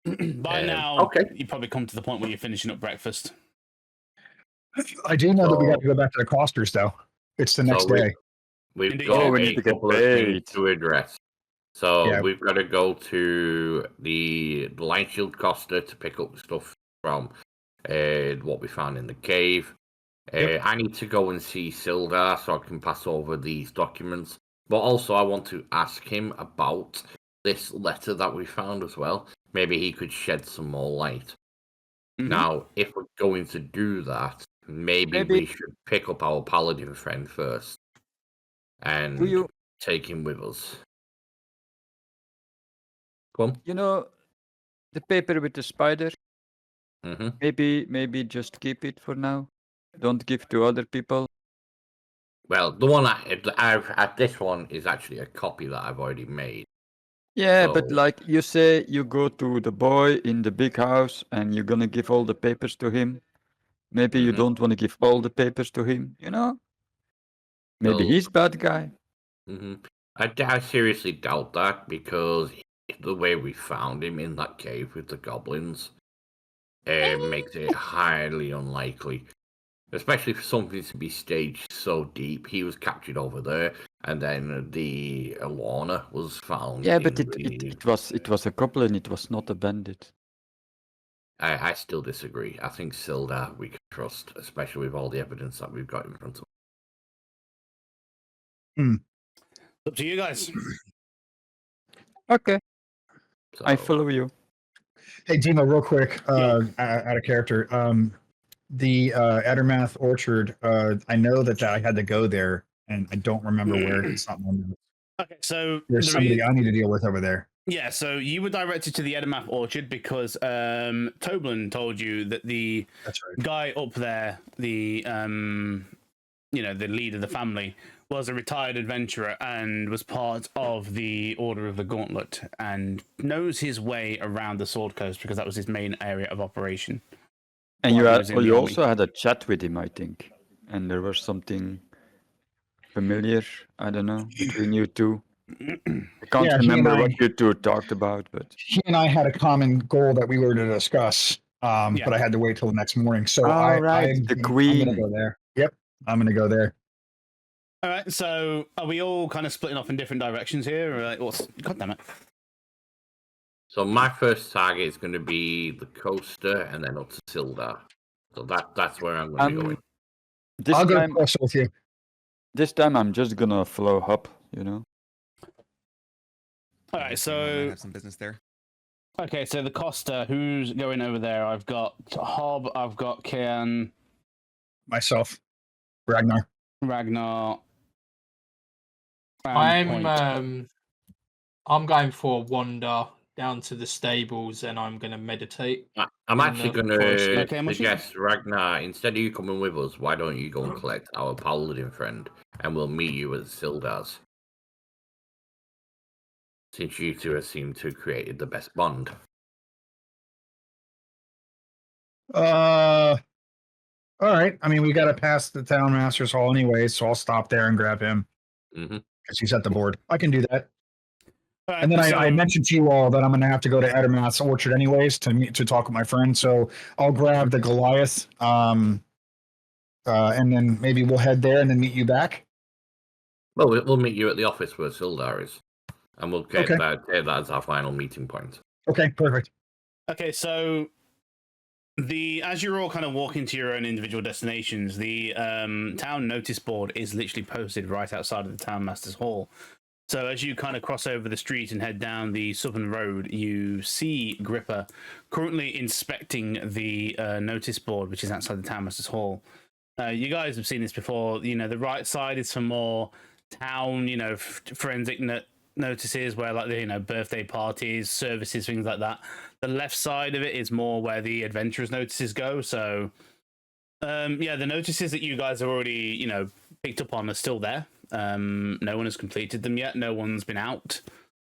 By now, okay. you probably come to the point where you're finishing up breakfast. I do know that we So- got to go back to the costers, though. It's the next So day. We've Indeed. got we a need to get couple of things paid. to address. So Yeah. we've got to go to the Line Shield Costa to pick up stuff from what we found in the cave. Yep. I need to go and see Sildar so I can pass over these documents. But also I want to ask him about this letter that we found as well. Maybe he could shed some more light. Mhm. Now, if we're going to do that, maybe we should pick up our paladin friend first and Do you take him with us. Come you know the paper with the spider? on. Mm-hmm. Maybe just keep it for now. Don't give to other people. Well, the one I've at this one is actually a copy that I've already made. Yeah, but So- like you say, you go to the boy in the big house and you're gonna give all the papers to him. Maybe you Mhm. don't want to give all the papers to him, you know? Maybe Well- he's bad guy. Mm-hmm. I seriously doubt that because the way we found him in that cave with the goblins makes it highly unlikely. Especially for something to be staged so deep. He was captured over there, and then the Alana was found. Yeah, in but the... it was a goblin, it was not a bandit. I still disagree. I think Sildar we can trust, especially with all the evidence that we've got in front of Up to you guys. Okay, us. I So, follow you. Hey, Demo, real quick, Yeah. out of character. The Edermath Orchard, I know that I had to go there, and I don't remember where. It's not my notes. Okay, so There's somebody I need to deal with over there. Yeah, so you were directed to the Edamath Orchard because Toblin told you that the That's right. guy up there, the the lead of the family, was a retired adventurer and was part of the Order of the Gauntlet and knows his way around the Sword Coast because that was his main area of operation. And While you he had, was in the you army. also had a chat with him, I think. And there was something familiar, I don't know, between you two. I can't Yeah, he and remember I- what you two talked about, but He and I had a common goal that we were to discuss, Yeah. but I had to wait till the next morning. So All right, I'm the gonna queen. go there. Yep, I'm going to go there. All right, so are we all kind of splitting off in different directions here? Or like, God damn it. so my first target is going to be the coaster and then up to Sildar. So that's where I'm going to be going. this I'll go time, close with you. this time I'm just gonna flow up, you know. All right, so have some business there. okay, so the Costa, who's going over there? I've got Hob, I've got Kian, Myself, Ragnar. Ragnar. and Point. I'm going for a wander down to the stables and I'm going to meditate. I'm in actually the going forest. to Okay, I'm with you. suggest, Ragnar, instead of you coming with us, why don't you go and collect our paladin friend and we'll meet you at Sildar's? Since you two have seemed to have created the best bond. All right. I mean, we got to pass the town master's hall anyway, so I'll stop there and grab him Mm-hmm. because he's at the board. I can do that. All right, And then so- I mentioned to you all that I'm going to have to go to Edermath's Orchard anyways to talk with my friend. So I'll grab the Goliath, and then maybe we'll head there and then meet you back. Well, we'll meet you at the office where Sildar is. And we'll get Okay. that as our final meeting point. Okay, perfect. Okay, so As you're all kind of walking to your own individual destinations, the town notice board is literally posted right outside of the town master's hall. So as you kind of cross over the street and head down the southern road, you see Gripper currently inspecting the notice board, which is outside the town master's hall. You guys have seen this before. You know, the right side is for more town, forensic notices where, like, birthday parties, services, things like that. The left side of it is more where the adventurers' notices go. So, the notices that you guys have already, picked up on are still there. No one has completed them yet. No one's been out.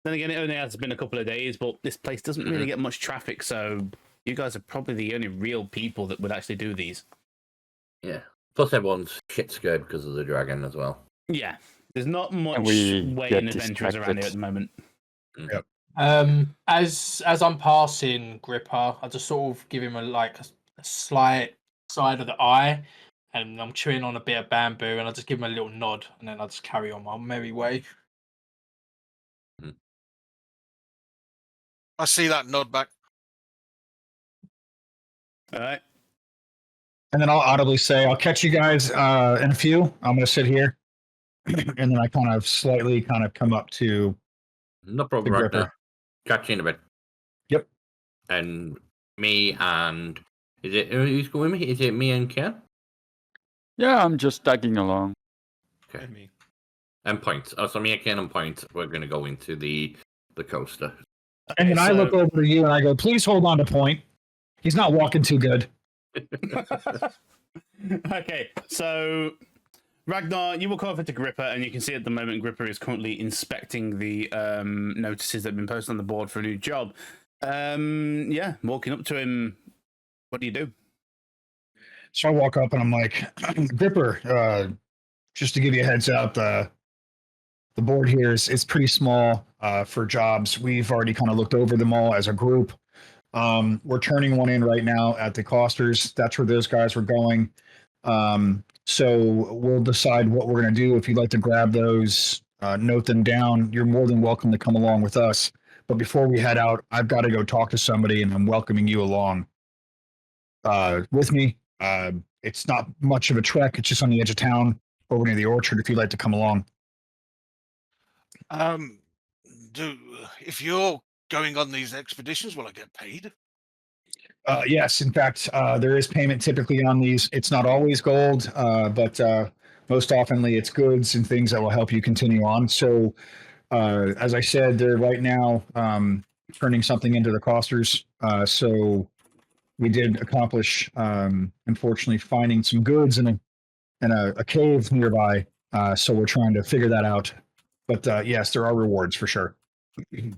Then again, it only has been a couple of days, but this place doesn't really get much traffic, so you guys are probably the only real people that would actually do these. Yeah. Plus, everyone's shit scared because of the dragon as well. Yeah. There's not much we way get in adventurers around here at the moment. Yep. As I'm passing Gripper, I just sort of give him a slight side of the eye, and I'm chewing on a bit of bamboo, and I just give him a little nod, and then I just carry on my merry way. I see that nod back. All right. And then I'll audibly say, I'll catch you guys in a few. I'm going to sit here. And then I kind of slightly come up to No the problem, right now. Gripper. Catch you in a bit. Yep. And me and... who's going with me? Is it me and Ken? Yeah, I'm just tagging along. Okay. And me. And Point. Oh, so me and Ken and Point, we're going to go into the coaster. And then I look over to you and I go, please hold on to Point. He's not walking too good. Okay, so Ragnar, you walk over to Gripper, and you can see at the moment Gripper is currently inspecting the notices that have been posted on the board for a new job. Walking up to him, what do you do? So I walk up and I'm like, Gripper, just to give you a heads up, the board here is pretty small for jobs. We've already kind of looked over them all as a group. We're turning one in right now at the Costers. That's where those guys were going. So we'll decide what we're going to do. If you'd like to grab those, note them down, you're more than welcome to come along with us. But before we head out, I've got to go talk to somebody, and I'm welcoming you along with me. It's not much of a trek. It's just on the edge of town over near the orchard if you'd like to come along. If you're going on these expeditions, will I get paid? Yes, in fact, there is payment typically on these. It's not always gold, but most oftenly it's goods and things that will help you continue on. So, as I said, they're right now turning something into the Costers. So we did accomplish, unfortunately, finding some goods in a cave nearby. So we're trying to figure that out. But yes, there are rewards for sure.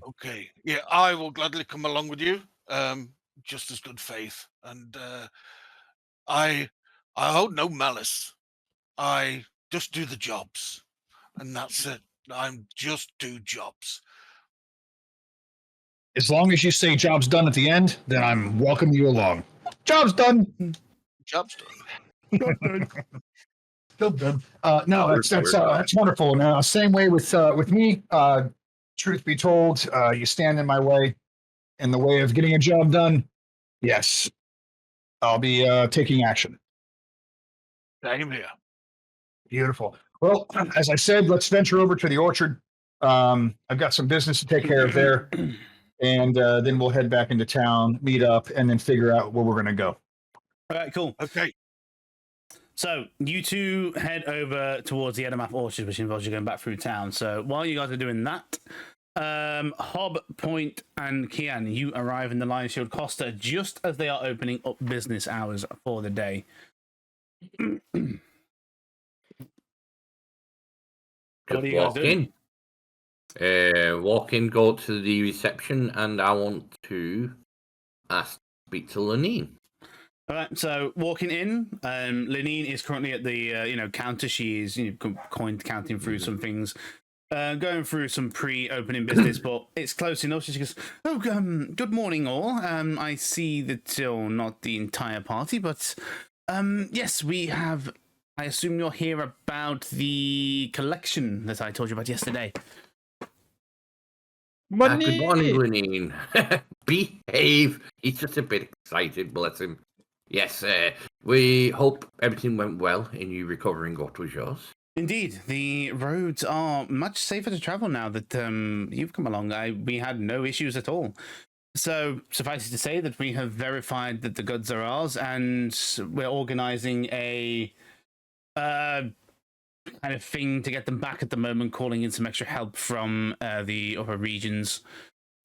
Okay. Yeah, I will gladly come along with you. Just as good faith. And I hold no malice. I just do the jobs. And that's it. I'm just do jobs. As long as you say job's done at the end, then I'm welcoming you along. Job's done. Job's done. Still good. No, that's wonderful. And same way with me. Truth be told, you stand in my way, in the way of getting a job done. Yes, I'll be taking action. Same here. Beautiful. Well, as I said, let's venture over to the orchard. I've got some business to take care of there, and then we'll head back into town, meet up, and then figure out where we're going to go. All right, cool. Okay. So you two head over towards the Edamap Orchard, which involves you going back through town. So while you guys are doing that, Hob, Point, and Kian, you arrive in the Lion Shield Costa just as they are opening up business hours for the day. What are you guys doing? Walk in, go to the reception, and I want to speak to Lenine. All right, so walking in, Lenine is currently at the counter. She is counting through some things, going through some pre-opening business, but it's close enough. She goes, "Oh, good morning, all. I see that not the entire party, but yes, we have. I assume you're here about the collection that I told you about yesterday." Good morning, Lenine. Behave. He's just a bit excited, bless him. Yes, we hope everything went well in you recovering what was yours. Indeed, the roads are much safer to travel now that you've come along. We had no issues at all. So, suffice it to say that we have verified that the goods are ours, and we're organizing a kind of thing to get them back at the moment, calling in some extra help from the other regions.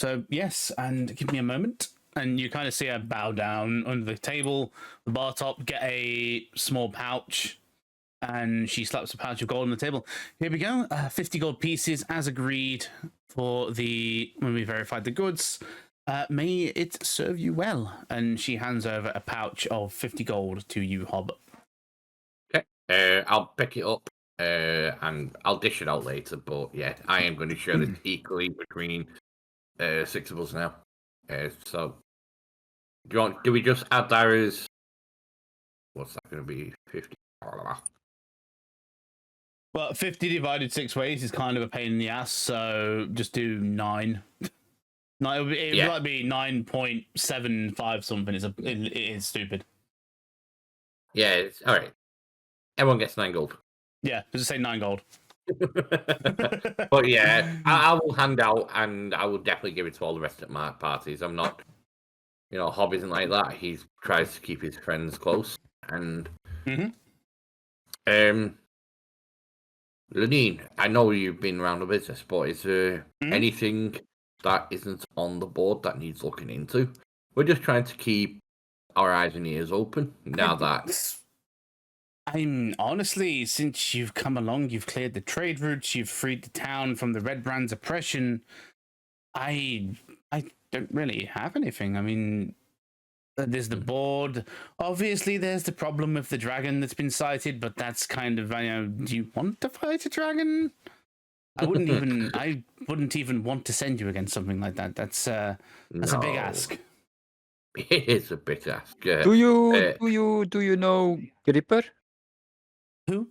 So, yes, and give me a moment. And you kind of see her bow down under the table, the bar top, get a small pouch, and she slaps a pouch of gold on the table. Here we go, 50 gold pieces as agreed for when we verified the goods. May it serve you well. And she hands over a pouch of 50 gold to you, Hob. Okay, I'll pick it up and I'll dish it out later. But yeah, I am going to share it equally between 6 of us now. So, do we just add Dara's? What's that going to be? 50. Well, 50 divided 6 ways is kind of a pain in the ass, so just do 9. No, it Yeah. might be 9.75 something. It is stupid. Yeah, it's all right. Everyone gets 9 gold. Yeah, just say 9 gold. But yeah, I will hand out, and I will definitely give it to all the rest of my parties. I'm not, Hob isn't like that. He tries to keep his friends close. And Lenine, I know you've been around the business, but is there anything that isn't on the board that needs looking into? We're just trying to keep our eyes and ears open now that. I'm honestly, since you've come along, you've cleared the trade routes, you've freed the town from the Red Brand's oppression. I don't really have anything. I mean, there's the board. Obviously, there's the problem with the dragon that's been sighted, but that's kind of, do you want to fight a dragon? I wouldn't even want to send you against something like that. That's a big ask. It is a big ask. Do you know Gripper? Who?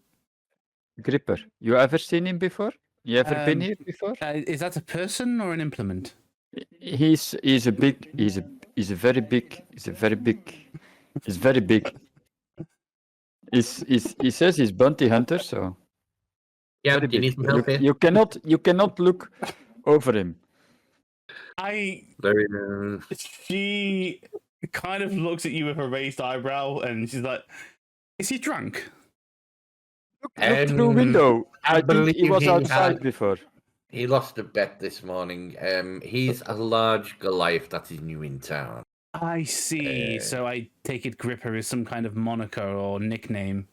Gripper. You ever seen him before? You ever been here before? Is that a person or an implement? He's very big. He says he's bounty hunter, so Yeah, very do you need big. some help here? You cannot look over him. She kind of looks at you with a raised eyebrow, and she's like, "Is he drunk?" Look through window. I think he was outside before. He lost a bet this morning. He's a large Goliath that is new in town. I see. So I take it Gripper is some kind of moniker or nickname.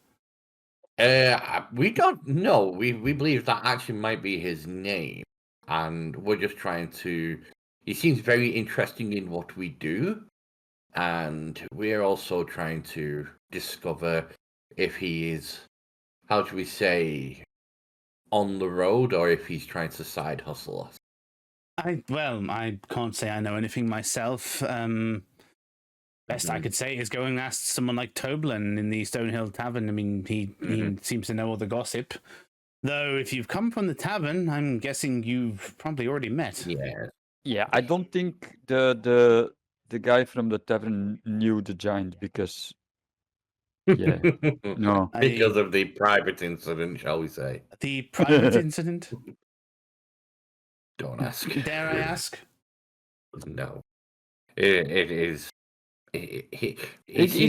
We don't know. We believe that actually might be his name, and we're just trying to. He seems very interesting in what we do, and we're also trying to discover if he is, how should we say, on the road, or if he's trying to side hustle us. I can't say I know anything myself. Best I could say is go and ask someone like Toblin in the Stonehill Tavern. I mean, he seems to know all the gossip. Though, if you've come from the tavern, I'm guessing you've probably already met. Yeah, I don't think the guy from the tavern knew the giant because no. Because of the private incident, shall we say. The private incident? Don't ask. Dare I ask? No. It is. He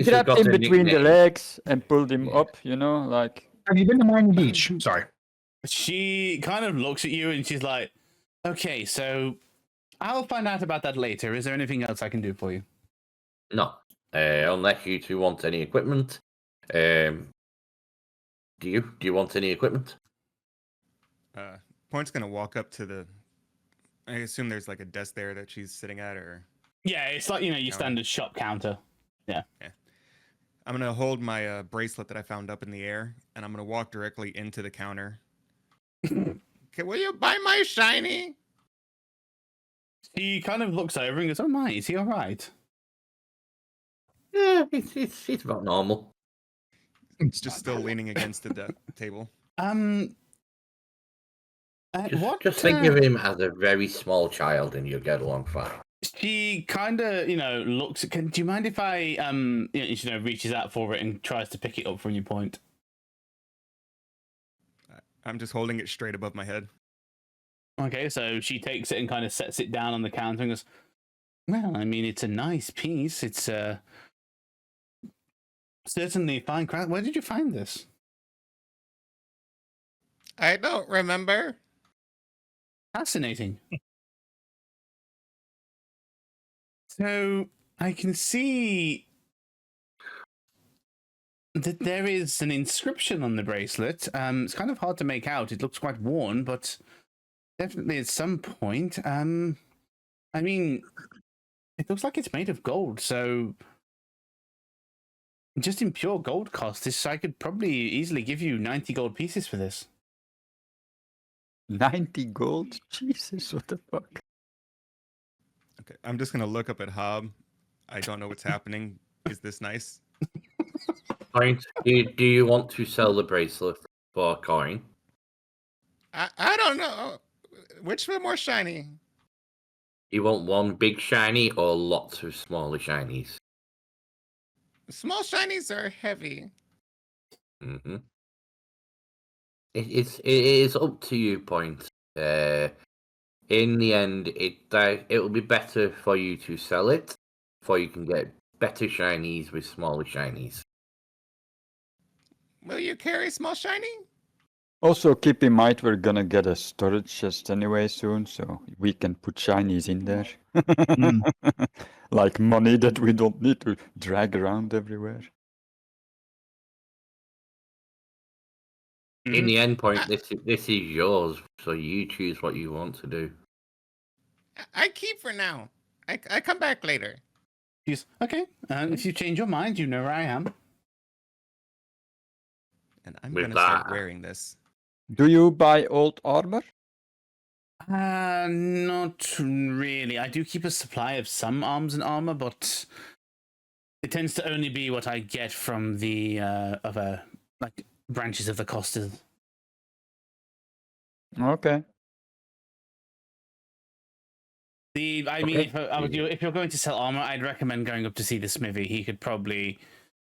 grabbed him between the legs and pulled him up, like. Have you been to Miami Beach? Sorry. She kind of looks at you and she's like, "Okay, so I'll find out about that later. Is there anything else I can do for you?" No. Unless you two want any equipment. Do you want any equipment? Point's gonna walk up to the. I assume there's like a desk there that she's sitting at, or. Yeah, it's like your standard shop counter. Yeah. I'm gonna hold my bracelet that I found up in the air, and I'm gonna walk directly into the counter. Okay, will you buy my shiny? He kind of looks over and goes, "Oh my, is he all right?" Yeah, it's about normal. It's just still leaning against the table. Just think of him as a very small child, and you'll get along fine. She kind of, looks. Do you mind if I, reaches out for it and tries to pick it up from your point? I'm just holding it straight above my head. Okay, so she takes it and kind of sets it down on the counter and goes, well, I mean, it's a nice piece. It's certainly fine craft. Where did you find this? I don't remember. Fascinating. So I can see that there is an inscription on the bracelet. It's kind of hard to make out. It looks quite worn, but definitely at some point. I mean, it looks like it's made of gold, so just in pure gold cost, I could probably easily give you 90 gold pieces for this. 90 gold? Jesus, what the fuck? Okay, I'm just gonna look up at Hob. I don't know what's happening. Is this nice? Point. Do you want to sell the bracelet for a coin? I don't know. Which one more shiny? You want one big shiny or lots of smaller shinies? Small shinies are heavy. Mm-hmm. It is up to you, Point. In the end, it will be better for you to sell it, for you can get better shinies with smaller shinies. Will you carry small shiny? Also, keep in mind we're gonna get a storage chest anyway soon, so we can put shinies in there. Like money that we don't need to drag around everywhere. In the end, Point, this is yours, so you choose what you want to do. I keep for now. I come back later. She's okay. If you change your mind, you know where I am. And I'm With gonna start that- wearing this. Do you buy old armor? Not really. I do keep a supply of some arms and armor, but it tends to only be what I get from the other branches of the costas. Okay. I mean, if you're going to sell armor, I'd recommend going up to see the smithy. He could probably,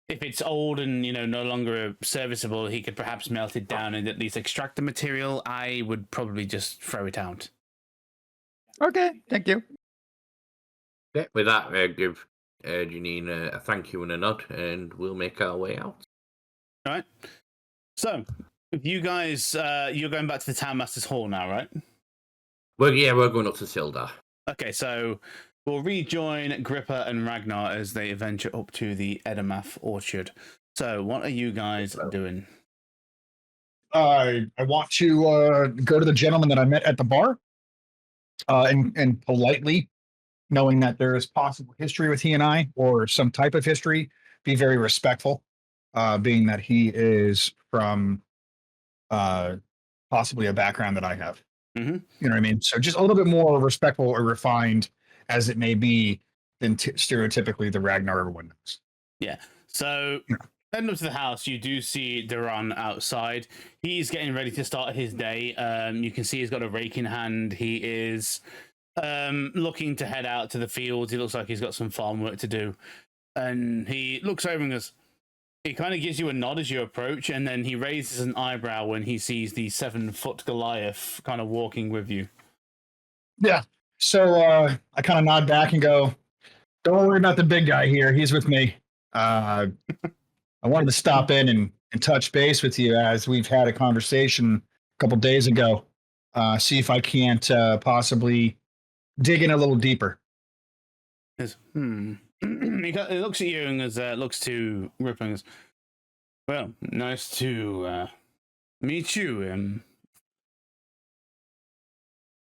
if it's old and no longer serviceable, he could perhaps melt it down and at least extract the material. I would probably just throw it out. Okay, thank you. Yeah, with that, give Janine a thank you and a nod, and we'll make our way out. All right. So, if you guys, you're going back to the Town Master's Hall now, right? Well, yeah, we're going up to Sildar. Okay, so we'll rejoin Gripper and Ragnar as they venture up to the Edamath Orchard. So, what are you guys doing? I want to go to the gentleman that I met at the bar, and politely, knowing that there is possible history with he and I, or some type of history, be very respectful, being that he is from possibly a background that I have. Mm-hmm. You know what I mean? So just a little bit more respectful or refined as it may be than stereotypically the Ragnar everyone knows. Yeah. So, heading up to the house, you do see Duran outside. He's getting ready to start his day. You can see he's got a rake in hand. He is looking to head out to the fields. He looks like he's got some farm work to do. And he looks over and goes, he kind of gives you a nod as you approach, and then he raises an eyebrow when he sees the 7-foot Goliath kind of walking with you. Yeah. So I kind of nod back and go, don't worry about the big guy here. He's with me. I wanted to stop in and touch base with you as we've had a conversation a couple days ago. See if I can't possibly dig in a little deeper. He looks at you and looks to Rip and goes, well, nice to meet you.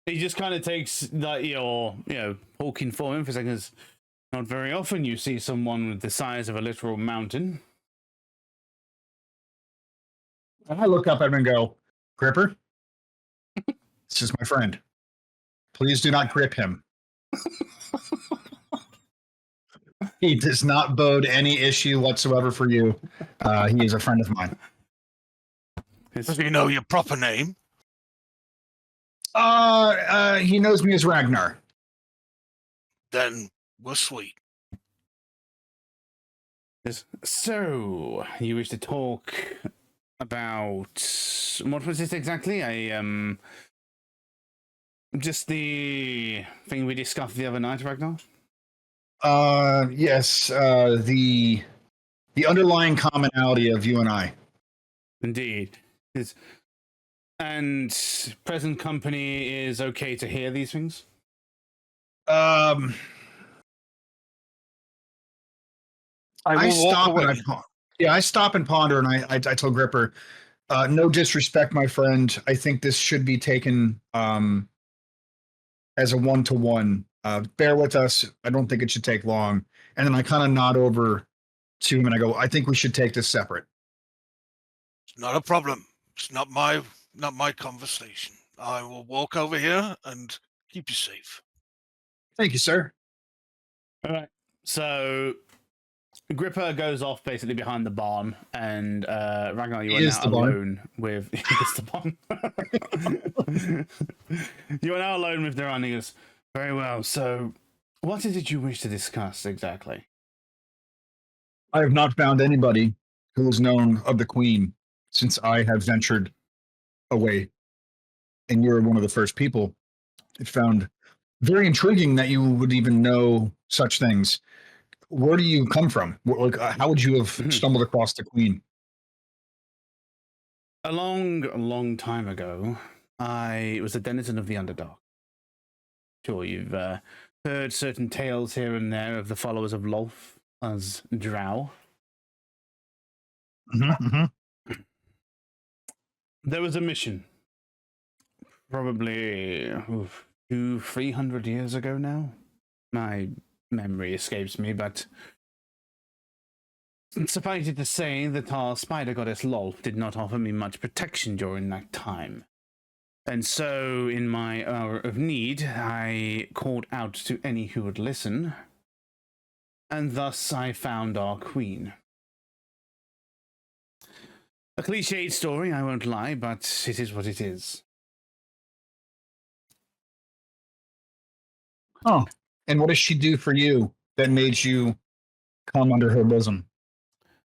He just kind of takes your hulking form in for a second. Not very often you see someone with the size of a literal mountain. And I look up at him and go, Gripper, this is my friend. Please do not grip him. He does not bode any issue whatsoever for you. He is a friend of mine. Does he know your proper name? He knows me as Ragnar. Then we're sweet. Yes. So, you wish to talk about what was it exactly? Just the thing we discussed the other night, Ragnar? Yes, the underlying commonality of you and I. Indeed. And present company is okay to hear these things? Um, I I will walk stop and away. I stop and ponder, and I tell Gripper, no disrespect, my friend. I think this should be taken as a 1-to-1. Bear with us. I don't think it should take long. And then I kind of nod over to him and I go, I think we should take this separate. It's not a problem. It's not my conversation. I will walk over here and keep you safe. Thank you, sir. All right. So Gripper goes off basically behind the barn, and Ragnar, you are now alone with it's the barn. You are now alone with Duran. He goes, very well. So, what is it you wish to discuss exactly? I have not found anybody who has known of the Queen since I have ventured away, and you're one of the first people. It found very intriguing that you would even know such things. Where do you come from? How would you have stumbled across the Queen? A long time ago, I was a denizen of the Underdark. Sure, you've heard certain tales here and there of the followers of Lolth as drow. There was a mission, probably 200-300 years ago now. My memory escapes me, but suffice it to say that our spider goddess Lolth did not offer me much protection during that time. And so, in my hour of need, I called out to any who would listen, and thus I found our queen. A cliched story, I won't lie, but it is what it is. Oh, and what does she do for you that made you come under her bosom?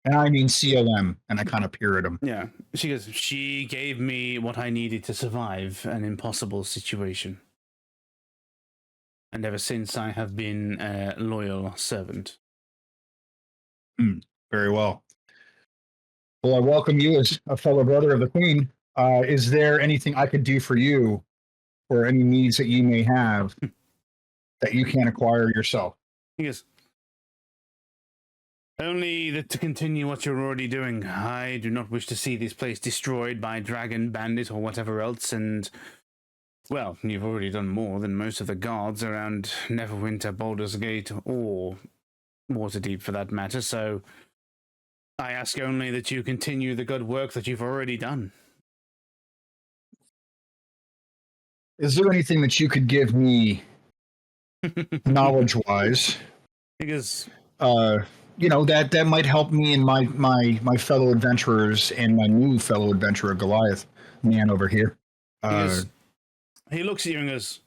And I mean CLM, and I kind of peer at him. Yeah, she gave me what I needed to survive an impossible situation. And ever since, I have been a loyal servant. Very well. Well, I welcome you as a fellow brother of the Queen. Is there anything I could do for you, or any needs that you may have that you can't acquire yourself? Yes. Only to continue what you're already doing. I do not wish to see this place destroyed by dragon, bandit, or whatever else, and, well, you've already done more than most of the guards around Neverwinter, Baldur's Gate, or Waterdeep for that matter, so I ask only that you continue the good work that you've already done. Is there anything that you could give me knowledge-wise? Because that might help me and my fellow adventurers and my new fellow adventurer Goliath man over here. He looks at you and goes,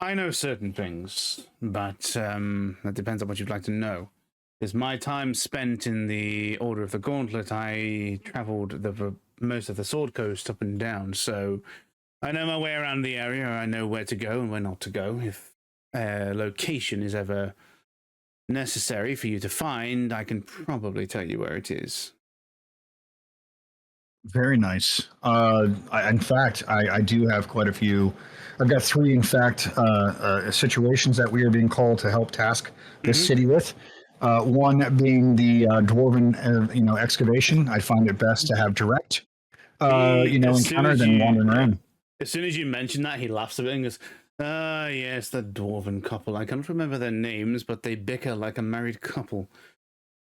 I know certain things, but that depends on what you'd like to know. Because my time spent in the Order of the Gauntlet, I traveled most of the Sword Coast up and down, so I know my way around the area. I know where to go and where not to go. If location is ever necessary for you to find, I can probably tell you where it is. Very nice. In fact, I do have quite a few. I've got 3, in fact, situations that we are being called to help task this city with. One being the dwarven, excavation. I find it best to have direct, encounter than wandering around. As soon as you mention that, he laughs a bit and goes, yes, the dwarven couple. I can't remember their names, but they bicker like a married couple.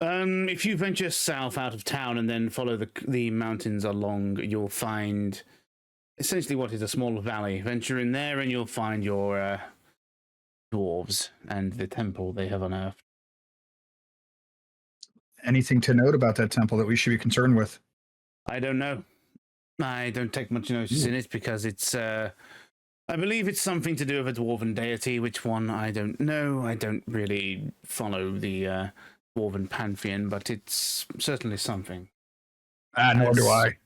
If you venture south out of town and then follow the mountains along, you'll find essentially what is a small valley. Venture in there and you'll find your dwarves and the temple they have unearthed. Anything to note about that temple that we should be concerned with? I don't know. I don't take much notice in it because it's I believe it's something to do with a dwarven deity. Which one, I don't know. I don't really follow the dwarven pantheon, but it's certainly something. Nor do I.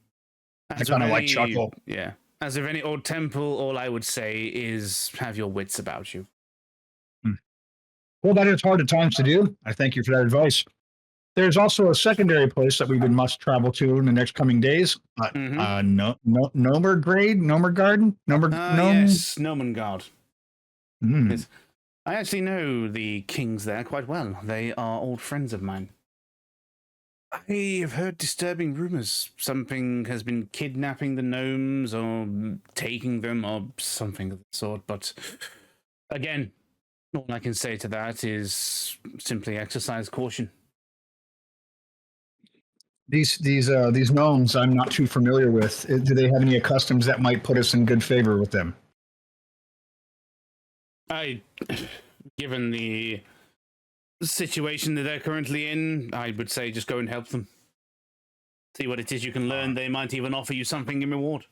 I As kind of of like any- chuckle. Yeah. As of any old temple, all I would say is have your wits about you. Well, that is hard at times to do. I thank you for that advice. There's also a secondary place that we would must travel to in the next coming days. Nomer Garden? Yes, Nomengard. Hmm. Yes. I actually know the kings there quite well. They are old friends of mine. I have heard disturbing rumors. Something has been kidnapping the gnomes or taking them or something of the sort. But again, all I can say to that is simply exercise caution. These gnomes I'm not too familiar with. Do they have any customs that might put us in good favor with them? Given the situation that they're currently in, I would say just go and help them. See what it is you can learn. They might even offer you something in reward.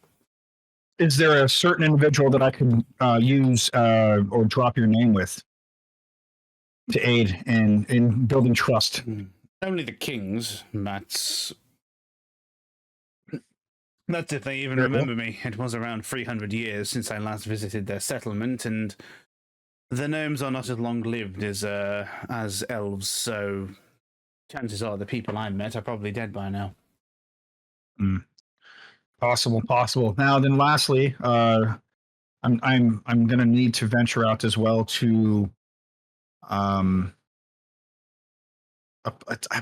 Is there a certain individual that I can use or drop your name with to aid in building trust? Only the kings. That's if they even Very well. remember me. It was around 300 years since I last visited their settlement, and the gnomes are not as long-lived as elves, so chances are the people I met are probably dead by now. Possible. Now then, lastly, I'm going to need to venture out as well to I'm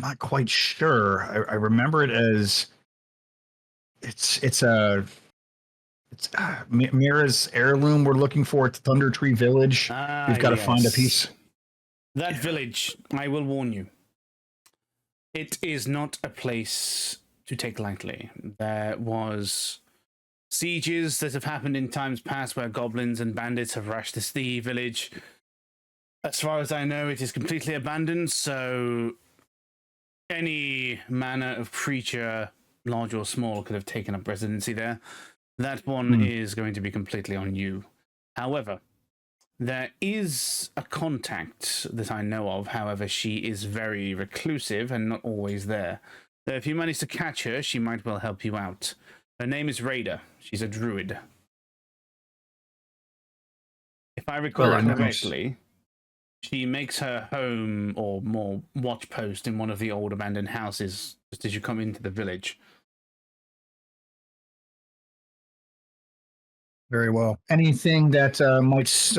not quite sure. I remember it as it's Mira's heirloom we're looking for at Thunder Tree Village. We've got to find a piece. That village, I will warn you. It is not a place to take lightly. There was sieges that have happened in times past where goblins and bandits have rushed the village. As far as I know, it is completely abandoned, so any manner of creature, large or small, could have taken up residency there. That one is going to be completely on you. However, there is a contact that I know of. However, she is very reclusive and not always there. So if you manage to catch her, she might well help you out. Her name is Raider. She's a druid. If I recall correctly, she makes her home or more watch post in one of the old abandoned houses just as you come into the village. Very well. Anything that might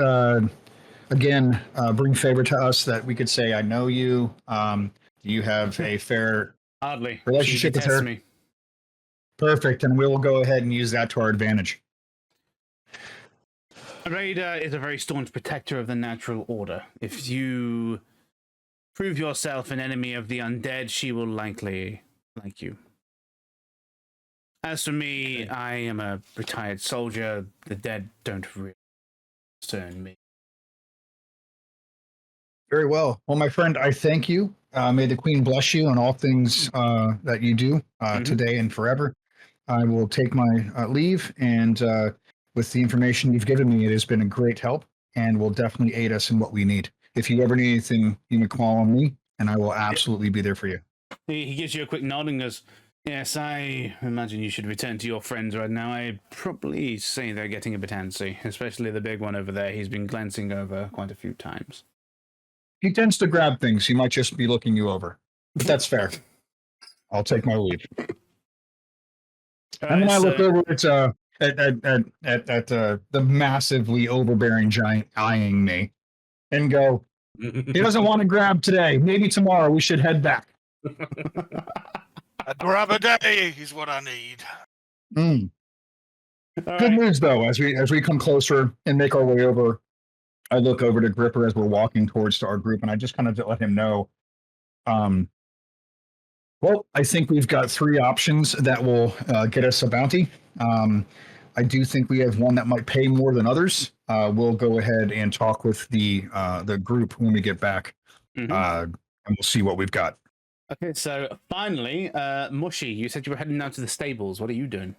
again bring favor to us that we could say, I know you. Do you have a fair Hardly. relationship She with her? detests me. Perfect, and we'll go ahead and use that to our advantage. Raider is a very staunch protector of the natural order. If you prove yourself an enemy of the undead, she will likely like you. As for me, I am a retired soldier. The dead don't really concern me. Very well. Well, my friend, I thank you. May the Queen bless you on all things that you do today and forever. I will take my leave, and with the information you've given me, it has been a great help and will definitely aid us in what we need. If you ever need anything, you can call on me, and I will absolutely be there for you. He gives you a quick nod and goes, yes, I imagine you should return to your friends right now. I'd probably say they're getting a bit antsy, especially the big one over there. He's been glancing over quite a few times. He tends to grab things. He might just be looking you over, but that's fair. I'll take my leave. And then I look over at the massively overbearing giant eyeing me, and go, "He doesn't want to grab today. Maybe tomorrow we should head back." A grab a day is what I need. Good news, though. As we come closer and make our way over, I look over to Gripper as we're walking towards our group, and I just kind of let him know. Well, I think we've got 3 options that will get us a bounty. I do think we have one that might pay more than others. We'll go ahead and talk with the group when we get back, and we'll see what we've got. Okay, so finally, Mushy, you said you were heading down to the stables. What are you doing?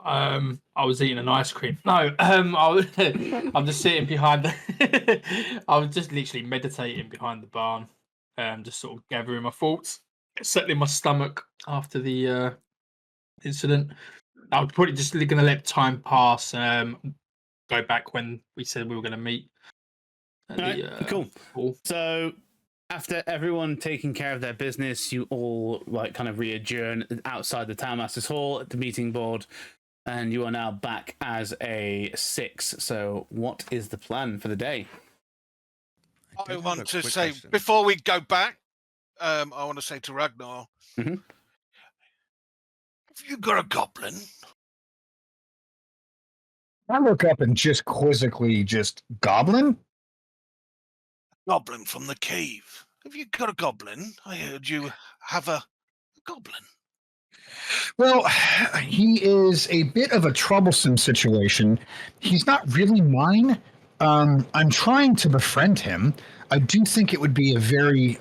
I was eating an ice cream. No, I'm just sitting behind the. I was just literally meditating behind the barn, just sort of gathering my thoughts, settling my stomach after the incident. I was probably just going to let time pass. Go back when we said we were going to meet. At Right, cool. Hall. So after everyone taking care of their business, you all like kind of re-adjourn outside the Townmaster's Hall at the meeting board, and you are now back as a 6. So what is the plan for the day? I want to say, before we go back, I want to say to Ragnar, Mhm. have you got a goblin? I look up and just quizzically just goblin? Goblin from the cave. Have you got a goblin? I heard you have a goblin. Well, he is a bit of a troublesome situation. He's not really mine. I'm trying to befriend him. I do think it would be a very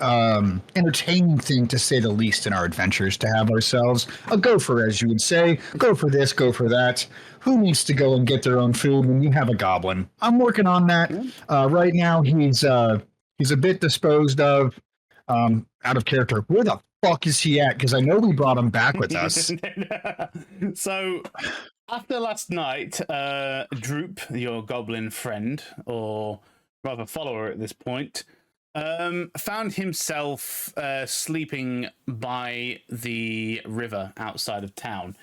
entertaining thing, to say the least, in our adventures to have ourselves a gopher, as you would say. Go for this, go for that. Who needs to go and get their own food when you have a goblin? I'm working on that. Right now, he's a bit disposed of, out of character. Where the fuck is he at? Because I know we brought him back with us. So after last night, Droop, your goblin friend, or rather follower at this point, found himself sleeping by the river outside of town.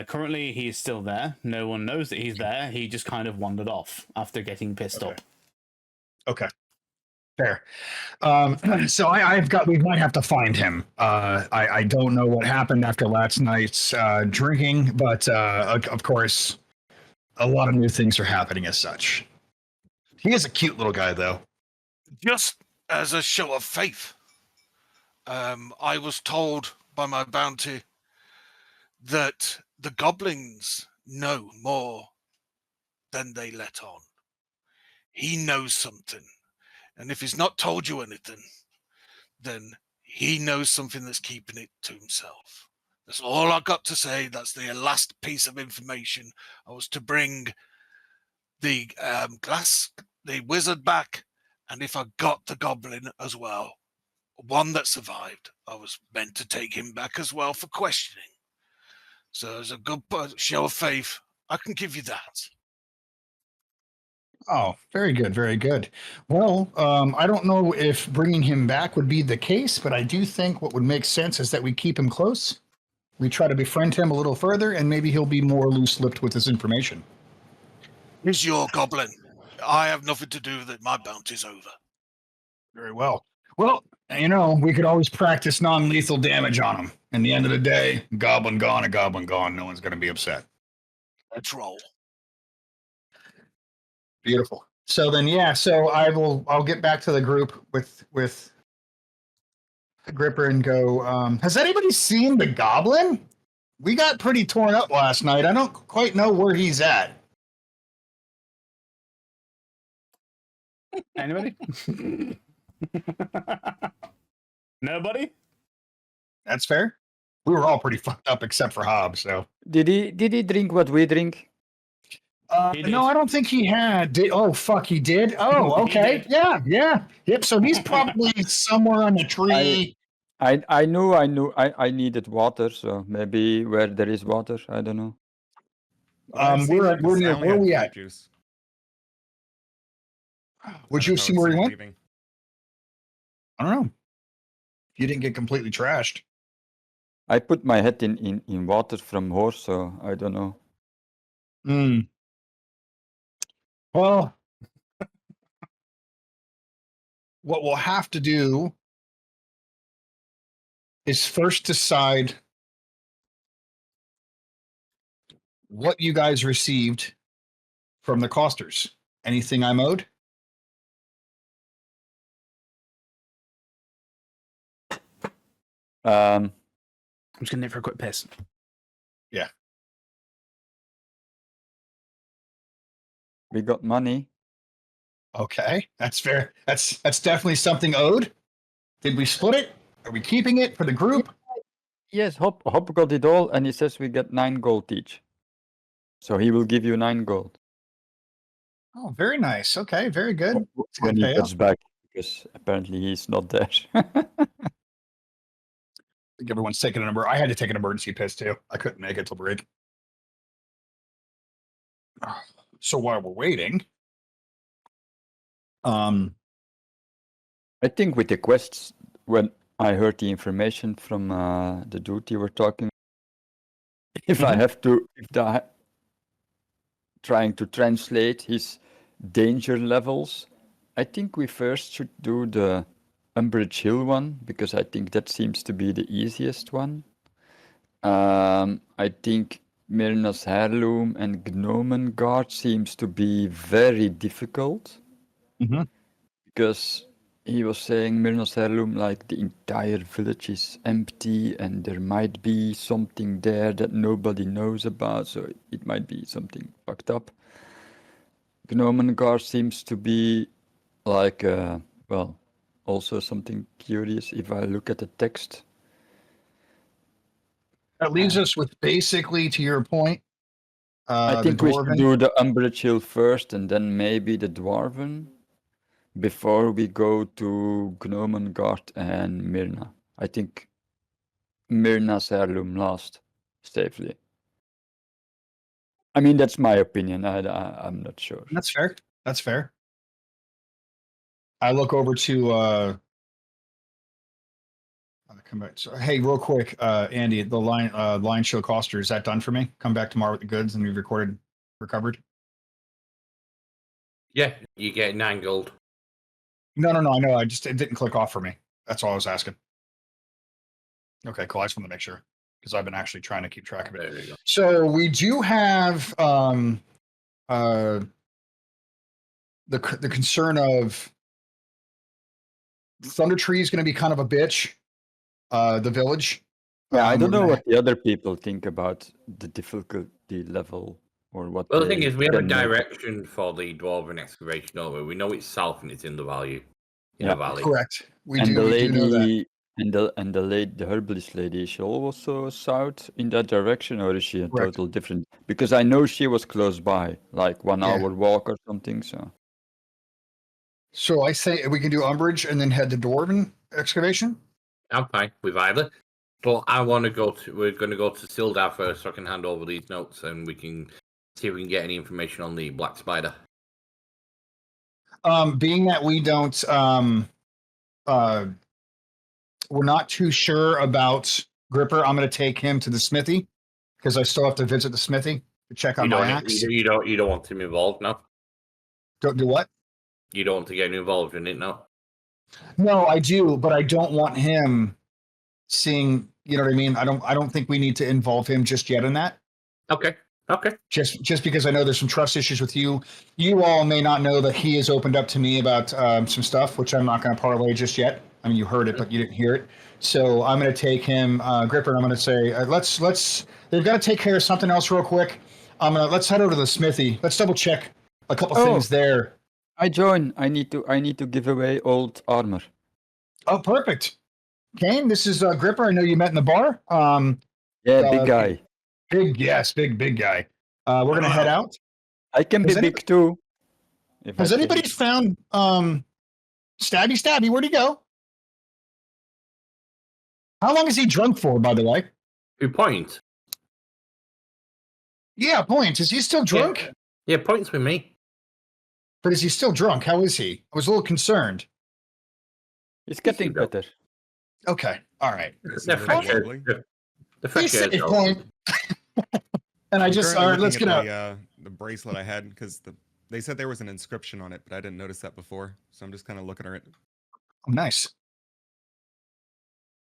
Currently, he's still there. No one knows that he's there. He just kind of wandered off after getting pissed off. Okay. Fair. So we might have to find him. I don't know what happened after last night's drinking, but of course, a lot of new things are happening as such. He is a cute little guy, though. Just as a show of faith, I was told by my bounty that the goblins know more than they let on. He knows something. And if he's not told you anything, then he knows something that's keeping it to himself. That's all I got to say. That's the last piece of information. I was to bring the the wizard back, and if I got the goblin as well, one that survived, I was meant to take him back as well for questioning. So as a good show of faith, I can give you that. Oh, very good, very good. Well, I don't know if bringing him back would be the case, but I do think what would make sense is that we keep him close. We try to befriend him a little further, and maybe he'll be more loose-lipped with his information. He's your goblin. I have nothing to do with it. My bounty's over. Very well. Well, we could always practice non-lethal damage on him. In the end of the day, goblin gone, a goblin gone. No one's going to be upset. Let's roll. Beautiful. So then, yeah. So I'll get back to the group with Gripper and go. Has anybody seen the goblin? We got pretty torn up last night. I don't quite know where he's at. Anybody? Nobody? That's fair. We were all pretty fucked up except for Hobbs. So Did he drink what we drink? no, I don't think he had. Oh fuck, he did. Oh, okay, yeah, yep. So he's probably somewhere on the tree. I knew I needed water, so maybe where there is water, I don't know. We're near. Where are we at? Juice. Would you see where he went? I don't know. You didn't get completely trashed. I put my head in water from horse, so I don't know. Well, what we'll have to do is first decide what you guys received from the costers. Anything I'm owed? I'm just gonna nip for a quick piss. Yeah. We got money. Okay, that's fair. That's definitely something owed. Did we split it? Are we keeping it for the group? Yes, Hop got it all, and he says we get 9 gold each. So he will give you 9 gold Oh, very nice. Okay, very good. It's a when good he payout. gets back, because apparently he's not there. I think everyone's taking a number. I had to take an emergency piss too. I couldn't make it till break. So while we're waiting, I think with the quests, when I heard the information from the dude you were talking, if I have to, trying to translate his danger levels, I think we first should do the Umbrage Hill one, because I think that seems to be the easiest one. I think Myrna's Heirloom and Gnomengard seems to be very difficult. Mhm. Because he was saying Myrna's Heirloom, like the entire village is empty and there might be something there that nobody knows about, so it might be something fucked up. Gnomengard seems to be like, well, also something curious if I look at the text. that leaves us with basically, to your point, I the think we should Dwarven. do the Umbrage Hill first and then maybe the Dwarven before we go to Gnomengard and Myrna. I think Myrna's Heirloom last, safely. I mean, that's my opinion. I'm not sure. That's fair. That's fair. I look over to come back. So, hey, real quick, Andy, the line show coster, is that done for me? Come back tomorrow with the goods and we've recovered. Yeah, you get 9 gold. No, I know. It didn't click off for me. That's all I was asking. Okay, cool. I just want to make sure because I've been actually trying to keep track of it. There you go. So we do have the concern of Thunder Tree is going to be kind of a bitch. The village. Yeah, I don't we're know gonna what the other people think about the difficulty level or what. Well, the thing is, we have a can make it. direction for the Dwarven excavation over. We know it's south and it's in the valley. In Yeah. the valley. Correct. We And do. the We do know that. lady the herbalist lady, is she also south in that direction, or is she a Correct. total different? Because I know she was close by, like 1 Yeah. hour walk or something. So I say we can do Umbrage and then head to Dwarven excavation. I'm fine with either. But I want to go to. We're going to go to Sildar first, so I can hand over these notes, and we can see if we can get any information on the Black Spider. Being that we don't, we're not too sure about Gripper. I'm going to take him to the smithy because I still have to visit the smithy to check on You my don't. axe. You don't want him involved, no. Don't do what? You don't want to get involved in it, no. No, I do, but I don't want him seeing. You know what I mean? I don't think we need to involve him just yet in that. Okay. Just because I know there's some trust issues with you. You all may not know that he has opened up to me about some stuff, which I'm not going to parlay just yet. I mean, you heard it, but you didn't hear it. So I'm going to take him, Gripper, and I'm going to say, let's. They've got to take care of something else real quick. Let's head over to the smithy. Let's double check a couple things there. I join. I need to give away old armor. Oh, perfect. Kane, this is Gripper. I know you met in the bar. Yeah, big guy. Big guy. We're gonna head out. I can be big too. Has anybody found Stabby? Where'd he go? How long is he drunk for, by the way? Who Point? Yeah, Point. Is he still drunk? Yeah, Point's with me. But is he still drunk? How is he? I was a little concerned. It's getting better. Okay. All right. The fresh air. The fresh He's air. safe, Point. And I just, all right, let's get out. The bracelet I had, because they said there was an inscription on it, but I didn't notice that before. So I'm just kind of looking at it. Oh, nice.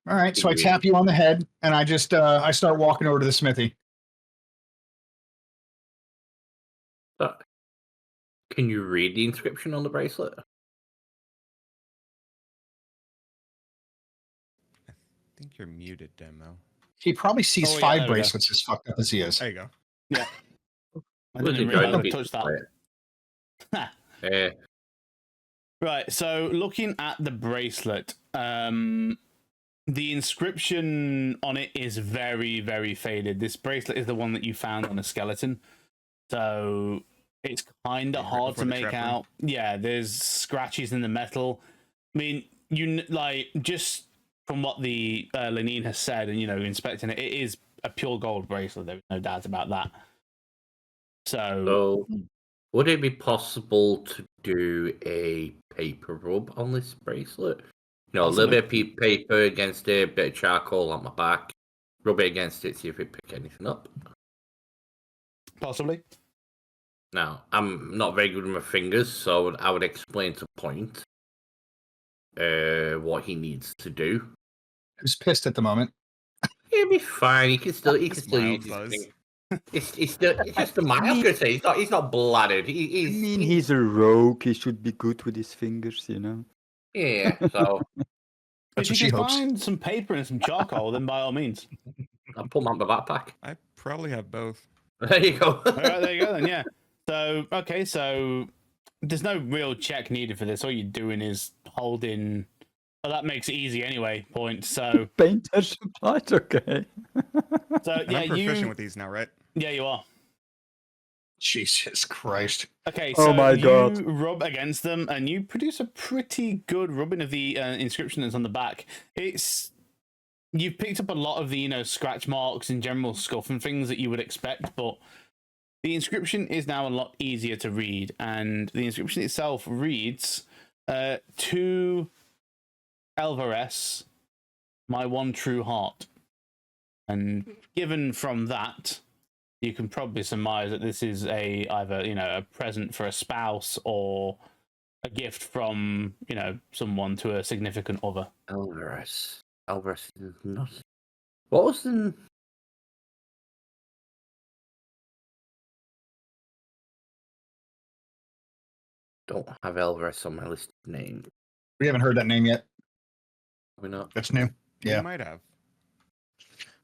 All right. So I tap you on the head and I just, I start walking over to the smithy. Can you read the inscription on the bracelet? I think you're muted, Demo. He probably sees Oh, yeah, 5 there we go. bracelets as fucked up as he is. There you go. Yeah. I We'll didn't enjoy realize the I touched that. Yeah. Right, so looking at the bracelet, the inscription on it is very, very faded. This bracelet is the one that you found on a skeleton. So it's kind of Right hard before to the make trap room. out. Yeah, there's scratches in the metal. I mean, like just from what the Lenine has said, and inspecting it, it is a pure gold bracelet. There's no doubt about that. So, So, would it be possible to do a paper rub on this bracelet? A little bit of paper against it, a bit of charcoal on my back, rub it against it, see if it pick anything up. possibly. Now, I'm not very good with my fingers, so I would explain to Point what he needs to do. Who's pissed at the moment? He'll be fine. He can still Just use mild his buzz. thing. It's just a mind. I was gonna say he's not bladdered. He's a rogue. He should be good with his fingers, Yeah. So That's If what you she can hopes. find some paper and some charcoal, then by all means. I'll pull him out my backpack. I probably have both. There you go. All right, there you go then. Yeah. So okay, so there's no real check needed for this. All you're doing is holding. Well, that makes it easy anyway. Point. So Painter supplies, okay. so And yeah, I'm proficient with these now, right? Yeah, you are. Jesus Christ. Okay, Oh so my you God. rub against them, and you produce a pretty good rubbing of the inscription that's on the back. You've picked up a lot of the scratch marks and general scuff and things that you would expect, but the inscription is now a lot easier to read, and the inscription itself reads, "To Elvaress, my one true heart." And given from that, you can probably surmise that this is either a present for a spouse or a gift from someone to a significant other. Alvarez is not. What was the? Don't have Alvarez on my list of names. We haven't heard that name yet. We're not. That's new. Yeah. You might have.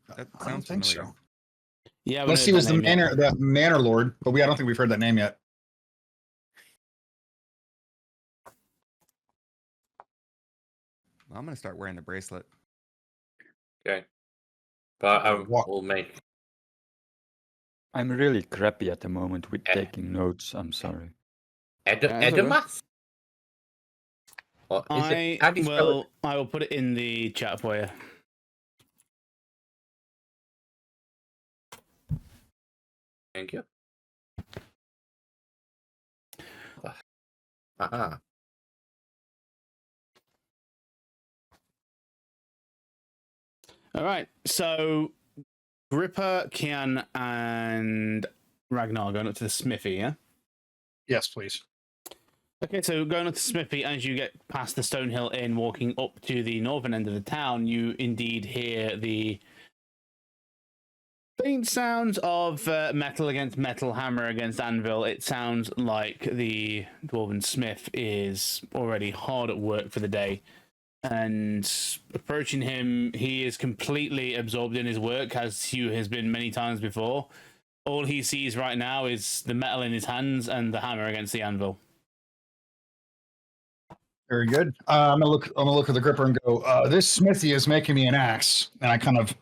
That I don't sounds think familiar. so. Yeah, Unless he was the manor lord, but I don't think we've heard that name yet. I'm gonna start wearing the bracelet. Okay. But I What- will make. I'm really crappy at the moment with taking notes. I'm sorry. that's okay. Edamas? What is it? How do you spell it? I will put it in the chat for you. Thank you. Aha. All right, so Gripper, Kian, and Ragnar going up to the smithy, yeah? Yes, please. Okay, so going up to Smithy, as you get past the Stonehill Inn, walking up to the northern end of the town, you indeed hear the faint sounds of metal against metal, hammer against anvil. It sounds like the Dwarven Smith is already hard at work for the day. And approaching him, he is completely absorbed in his work, as Hugh has been many times before. All he sees right now is the metal in his hands and the hammer against the anvil. Very good. I'm gonna look at the gripper and go, this smithy is making me an axe. And I kind of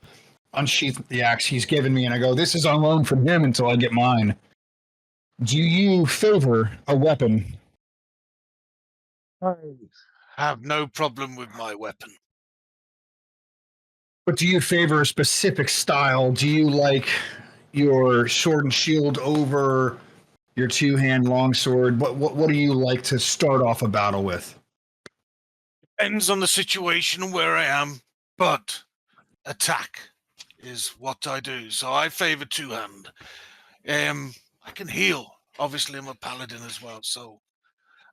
unsheath the axe he's given me and I go, this is on loan from him until I get mine. Do you favor a weapon? I have no problem with my weapon. But do you favor a specific style? Do you like your sword and shield over your two-hand longsword? What do you like to start off a battle with? Depends on the situation and where I am, but attack is what I do. So I favor two-hand. I can heal. Obviously, I'm a paladin as well, so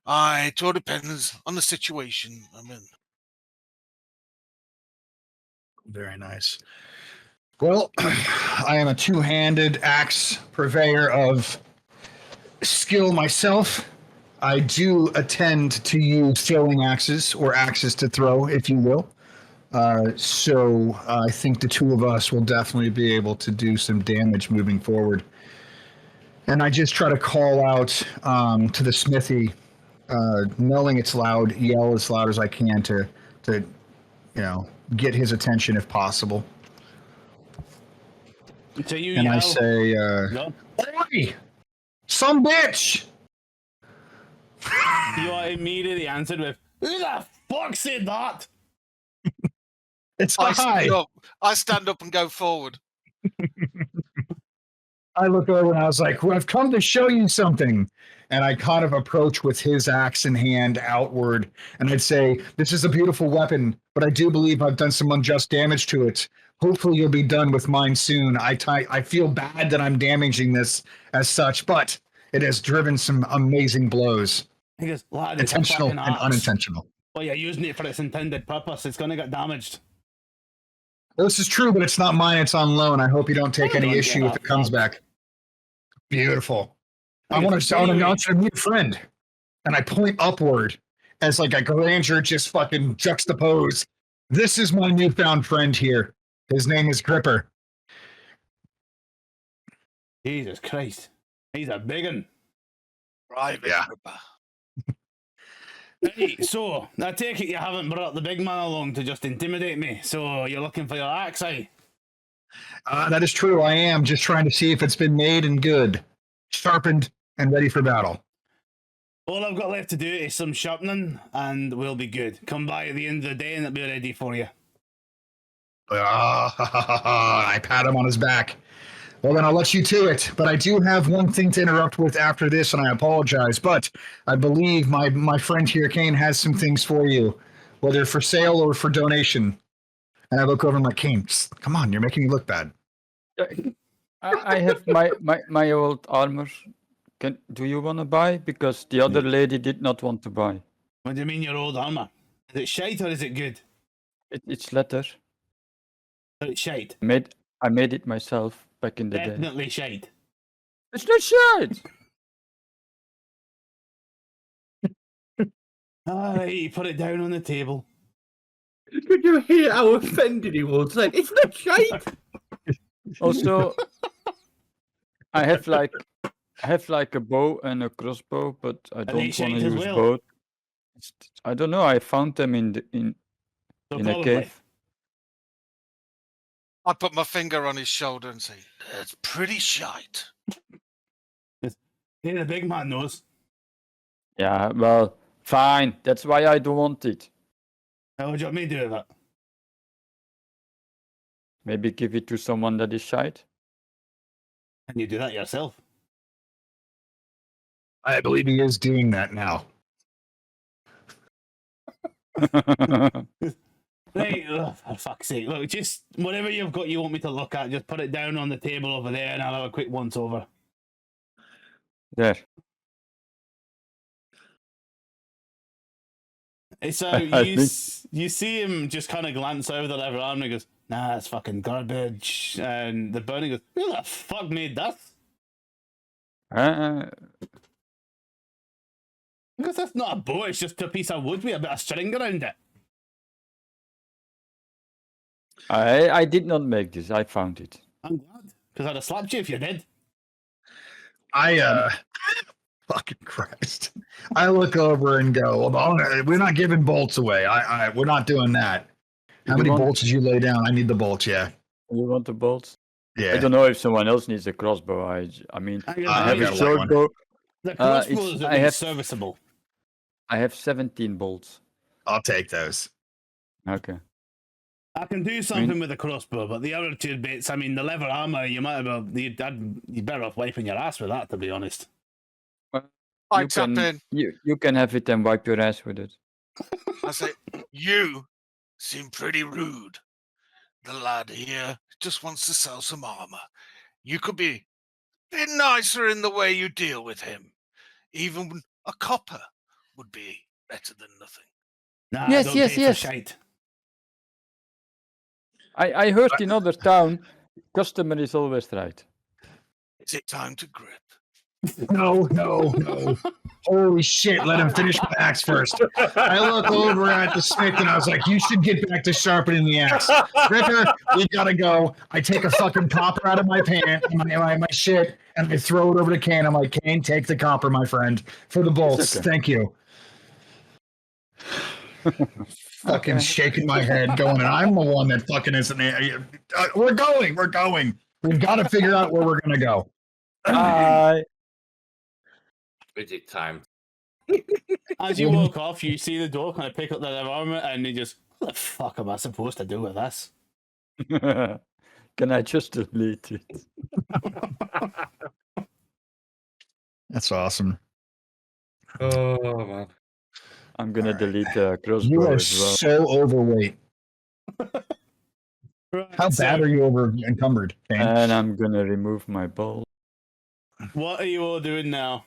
it all depends on the situation I'm in. Very nice. Well, I am a two-handed axe purveyor of skill myself. I do attend to use throwing axes or axes to throw, if you will. So I think the two of us will definitely be able to do some damage moving forward. And I just try to call out to the smithy, knowing it's loud, yell as loud as I can to get his attention if possible. So you And yell, I say, Go. Oi! Some bitch! You are immediately answered with, "Who the fuck said that?" It's I I. stand up. I stand up and go forward. I look over and I was like, well, I've come to show you something. And I kind of approach with his axe in hand outward. And I'd say, this is a beautiful weapon, but I do believe I've done some unjust damage to it. Hopefully you'll be done with mine soon. I feel bad that I'm damaging this as such, but it has driven some amazing blows. He goes, "Lad, it's a Intentional fucking and axe. unintentional. Well, you're using it for its intended purpose. It's going to get damaged." Well, this is true, but it's not mine. It's on loan. I hope you don't take I any don't issue give if a it comes fuck. back. Beautiful. I Okay, want to anyway. a new friend. And I point upward as like a grandeur just fucking juxtapose. This is my newfound friend here. His name is Gripper. Jesus Christ. He's a big one. Private Yeah. Ripper. Hey, so, I take it you haven't brought the big man along to just intimidate me. So, you're looking for your axe, eh? That is true. I am just trying to see if it's been made and good, sharpened and ready for battle. All I've got left to do is some sharpening, and we'll be good. Come by at the end of the day, and it'll be ready for you. I pat him on his back. Well, then I'll let you to it. But I do have one thing to interrupt with after this, and I apologize. But I believe my friend here, Kane, has some things for you, whether for sale or for donation. And I look over and I'm like, Kane, psst, come on, you're making me look bad. I have my old armor. Do you want to buy? Because the other lady did not want to buy. What do you mean your old armour? Is it shite or is it good? It's leather. It's shite. I made it myself back in the day. Definitely shite. It's not shite. Alright, put it down on the table. Could you hear how offended he was then? It's not shite. Also, I have like a bow and a crossbow, but I don't want to shite as use well? both. I don't know. I found them in So a probably. cave. I put my finger on his shoulder and say, "That's pretty shite." Hey, the big man knows. Yeah, well, fine. That's why I don't want it. How would you want me to do with it? Maybe give it to someone that is shite. Can you do that yourself? I believe he is doing that now. Right, for fuck's sake. Look, just whatever you've got you want me to look at, just put it down on the table over there and I'll have a quick once over. There. So I you, think- you see him just kind of glance over the lever arm and he goes, "Nah, that's fucking garbage." And the Bernie goes, "Who the fuck made that?" Because that's not a bow, it's just a piece of wood with a bit of string around it. I did not make this. I found it. I'm glad, because I'd have slapped you if you did. Fucking Christ. I look over and go, we're not giving bolts away. We're not doing that. How many bolts did you lay down? I need the bolts, yeah. You want the bolts? Yeah. I don't know if someone else needs a crossbow. I mean, I have got a a short light bow. The crossbow is I have serviceable. I have 17 bolts. I'll take those. Okay. I can do something with the crossbow, but the other two bits, I mean, the leather armor, you might have you're better off wiping your ass with that, to be honest. I You tap can, in. you can have it and wipe your ass with it. I say, "You seem pretty rude. The lad here just wants to sell some armor. You could be a bit nicer in the way you deal with him. Even a copper would be better than nothing." Nah, Yes, I don't yes, pay yes. for shite. I heard in other town, customer is always right. Is it time to grip? No. Holy shit, let him finish my axe first. I look over at the smith and I was like, you should get back to sharpening the axe. Ripper, we gotta go. I take a fucking copper out of my pant, my shit, and I throw it over to Kane. I'm like, Kane, take the copper, my friend, for the bolts. Okay. Thank you. Fucking shaking my head, going, and I'm the one that fucking isn't. We're going. We've got to figure out where we're gonna go. Bye. Is it time? As you walk off, you see the door kind of pick up their armor, and you just, what the fuck am I supposed to do with this? Can I just delete it? That's awesome. Oh man. I'm gonna All right. delete the You crossbow are as well. so overweight. Right, How bad are you over encumbered, Kane? And I'm gonna remove my ball. What are you all doing now?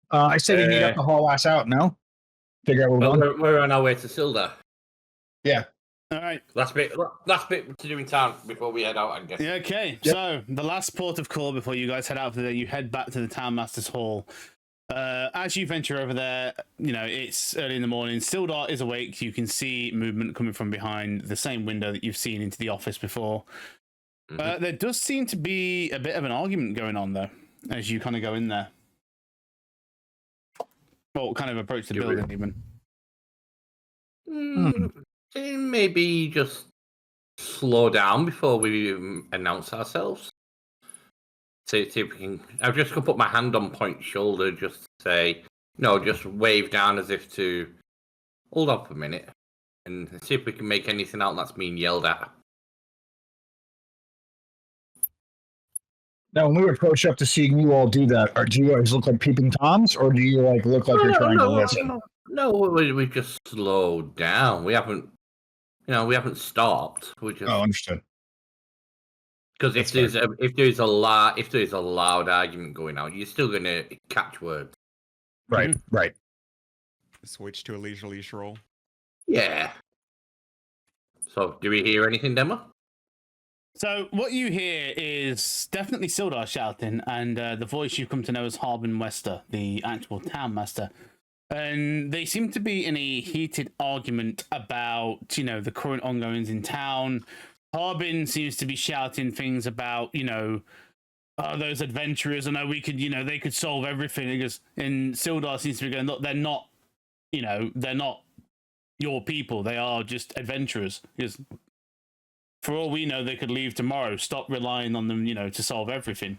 I say we meet up to haul ass out, no? Figure out what Well, we're going. we're on our way to Silda. Yeah. All right. Last bit to do in town before we head out, I guess. Yeah, okay. Yep. So, the last port of call before you guys head out for the day, you head back to the Townmaster's Hall. As you venture over there, you know, it's early in the morning. Sildar is awake. You can see movement coming from behind the same window that you've seen into the office before. Mhm. There does seem to be a bit of an argument going on, though, as you kind of go in there. Well, kind of approach the You building, even. Maybe just slow down before we announce ourselves. See if we can. I've just gonna put my hand on Point's shoulder, just to say, no, just wave down as if to hold up a minute, and see if we can make anything out that's being yelled at. Now, when we approach up to seeing you all do that, do you guys look like peeping toms, or do you like look like you're trying to listen? No, we just slowed down. We haven't stopped. We just Oh, understood. because if That's there's a loud argument going on, you're still gonna catch words. Right, right. Switch to a leisurely roll. Yeah. So, do we hear anything, Demo? So what you hear is definitely Sildar shouting, and the voice you've come to know as Harbin Wester, the actual townmaster. And they seem to be in a heated argument about, you know, the current ongoings in town. Harbin seems to be shouting things about, you know, those adventurers. I know we could, you know, they could solve everything. And Sildar seems to be going, look, they're not, you know, they're not your people. They are just adventurers. Because for all we know, they could leave tomorrow. Stop relying on them, you know, to solve everything.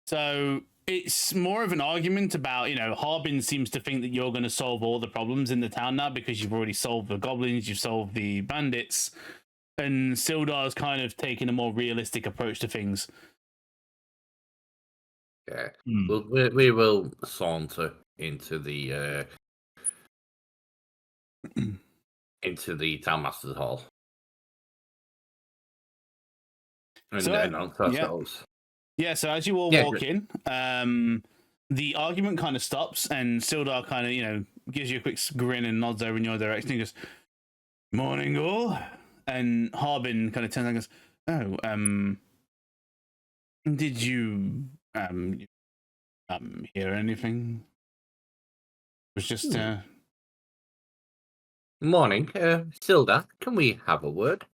So it's more of an argument about, you know, Harbin seems to think that you're going to solve all the problems in the town now because you've already solved the goblins, you've solved the bandits, and Sildar's kind of taking a more realistic approach to things. Yeah. We will saunter into the Townmaster's Hall. And So, announce ourselves. Yeah, so as you all Yeah, walk in, the argument kind of stops, and Sildar kind of, you know, gives you a quick grin and nods over in your direction. He goes, "Morning, all." And Harbin kind of turns and goes, "Oh, did you hear anything? It was just Morning, Silda. Can we have a word?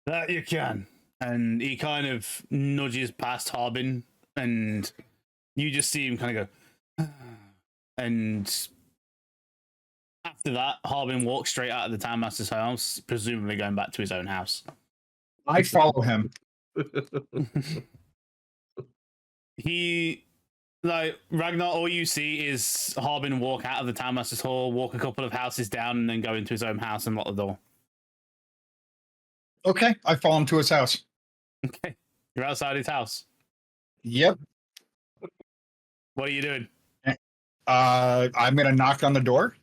that you can." And he kind of nudges past Harbin, and you just see him kind of go, and after that, Harbin walks straight out of the Townmaster's house, presumably going back to his own house. I follow him. He, like, Ragnar, all you see is Harbin walk out of the Townmaster's hall, walk a couple of houses down, and then go into his own house and lock the door. Okay, I follow him to his house. Okay, you're outside his house. Yep. What are you doing? I'm gonna knock on the door.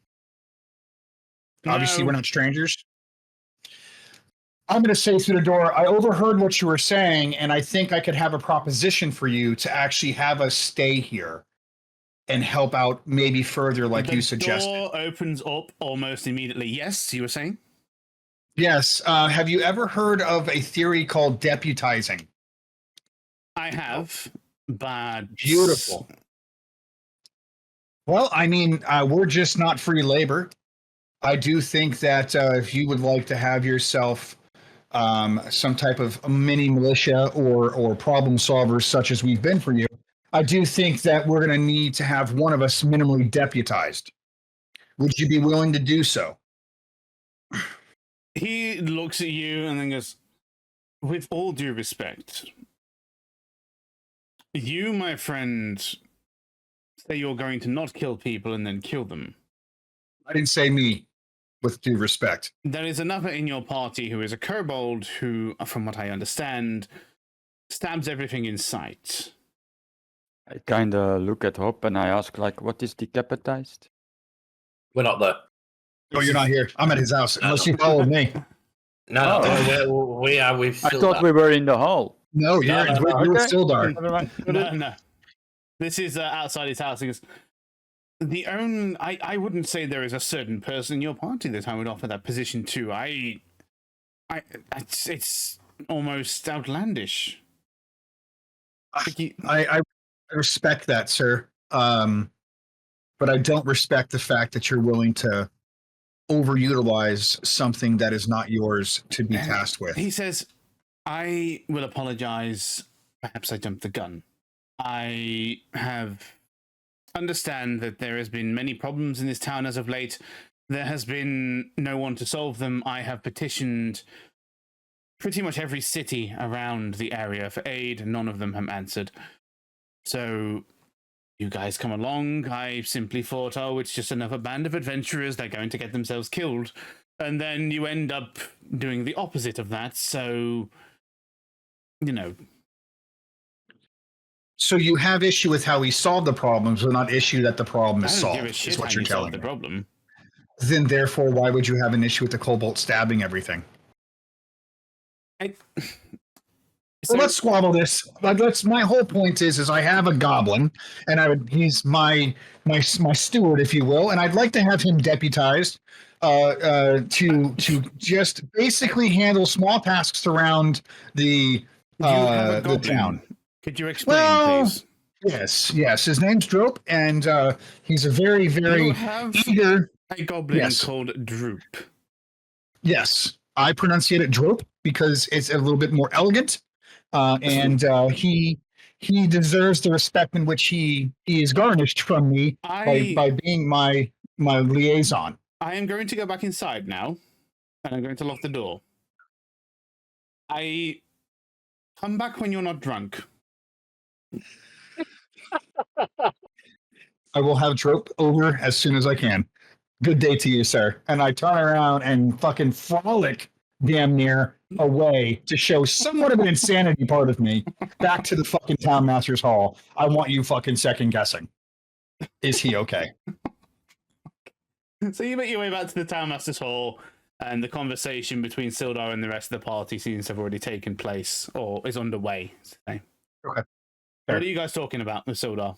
Obviously, No. we're not strangers. I'm gonna say through the door, I overheard what you were saying, and I think I could have a proposition for you to actually have us stay here and help out maybe further, like you suggested. The door opens up almost immediately. Yes, you were saying? Yes. Have you ever heard of a theory called deputizing? I have, but... Beautiful. Well, I mean, we're just not free labor. I do think that if you would like to have yourself some type of mini militia or problem solvers such as we've been for you, I do think that we're going to need to have one of us minimally deputized. Would you be willing to do so? He looks at you and then goes, with all due respect, you, my friend, that you're going to not kill people and then kill them. I didn't say me, with due respect. There is another in your party who is a kobold who, from what I understand, stabs everything in sight. I kind of look at Hop and I ask, like, what is decapitized? We're not there. Oh, you're not here. I'm at his house, unless you followed me. No, Oh. we are with I thought we were in the hall. No, you're no, with okay. Sildar. Never mind. No. This is outside his house. He goes, I wouldn't say there is a certain person in your party that I would offer that position to. It's almost outlandish. I respect that, sir. But I don't respect the fact that you're willing to overutilize something that is not yours to be tasked with. He says, I will apologize. Perhaps I jumped the gun. I understand that there has been many problems in this town as of late. There has been no one to solve them. I have petitioned pretty much every city around the area for aid. None of them have answered. So you guys come along. I simply thought, oh, it's just another band of adventurers. They're going to get themselves killed. And then you end up doing the opposite of that. So, you know. So you have issue with how he solved the problems, but not issue that the problem is I don't solved, give a shit is what how you're you solve telling the me. problem. Then therefore, why would you have an issue with the kobold stabbing everything? So, Well, let's squabble this. My whole point is I have a goblin, and he's my steward, if you will, and I'd like to have him deputized to just basically handle small tasks around the you have a the goblin. town. Could you explain, Well, please? Yes. His name's Drope, and he's a very, very You have eager. a goblin Yes. called Droop. Yes, I pronunciate it Drope because it's a little bit more elegant, and he deserves the respect in which he is garnished from me by being my liaison. I am going to go back inside now, and I'm going to lock the door. I come back when you're not drunk. I will have Drope over as soon as I can. Good day to you, sir. And I turn around and fucking frolic damn near away to show somewhat of an insanity part of me back to the fucking town master's hall. I want you fucking second guessing. Is he okay? So you make your way back to the town master's hall, and the conversation between Sildar and the rest of the party seems to have already taken place, or is underway. Okay. What are you guys talking about with Sildar?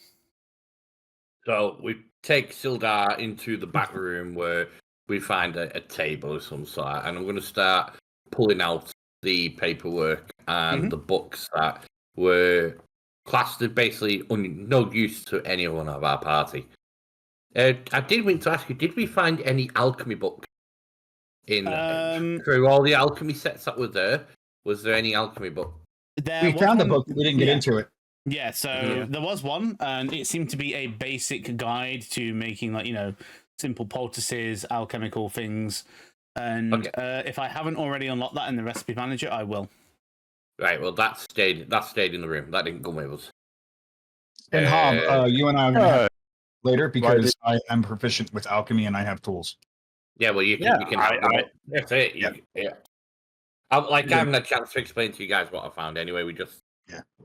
So we take Sildar into the back room where we find a table of some sort, and I'm going to start pulling out the paperwork and the books that were classed as basically no use to anyone of our party. I did want to ask you, did we find any alchemy book in through all the alchemy sets that were there? Was there any alchemy book? We found the book, but we didn't get into it. Yeah, so there was one, and it seemed to be a basic guide to making, like, simple poultices, alchemical things. And if I haven't already unlocked that in the recipe manager, I will. Right, well, that stayed in the room. That didn't come with us. And Hob, you and I are going to have later because I am proficient with alchemy and I have tools. Yeah, well, you can that's it. Yeah. I haven't had a chance to explain to you guys what I found anyway. We just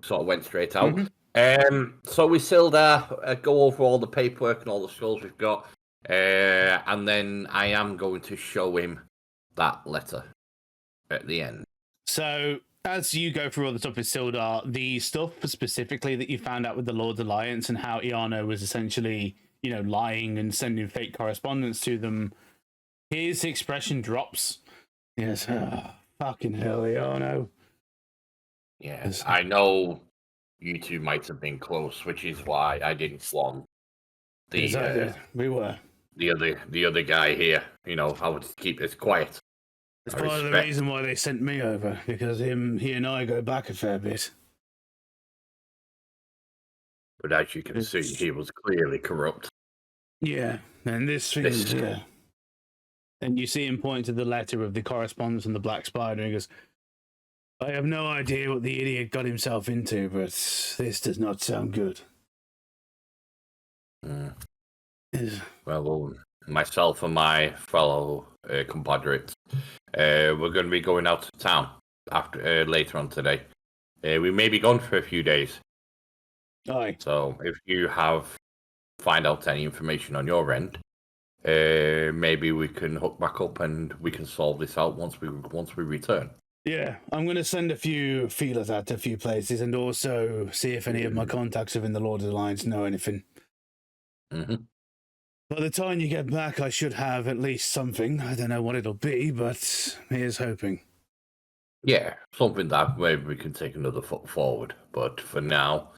sort of went straight out. So we Sildar go over all the paperwork and all the skulls we've got. And then I am going to show him that letter at the end. So as you go through all the stuff with Sildar, the stuff specifically that you found out with the Lord's Alliance and how Iano was essentially, lying and sending fake correspondence to them, his expression drops. Yes, fucking hell, Iano. Yes, I know you two might have been close, which is why I didn't want we were. The other guy here. I would keep this quiet. It's part of the reason why they sent me over, because he and I go back a fair bit. But as you can see, he was clearly corrupt. Yeah, and this thing is here. And you see him point to the letter of the correspondence and the Black Spider, and he goes, I have no idea what the idiot got himself into, but this does not sound good. Mm. Is- Well, myself and my fellow compadres, we're going to be going out of town after later on today. We may be gone for a few days. Aye. So if you find out any information on your end, maybe we can hook back up and we can solve this out once we return. Yeah, I'm going to send a few feelers out to a few places and also see if any of my contacts within the Lord Alliance know anything. Mm-hmm. By the time you get back, I should have at least something. I don't know what it'll be, but here's hoping. Yeah, something that maybe we can take another foot forward. But for now,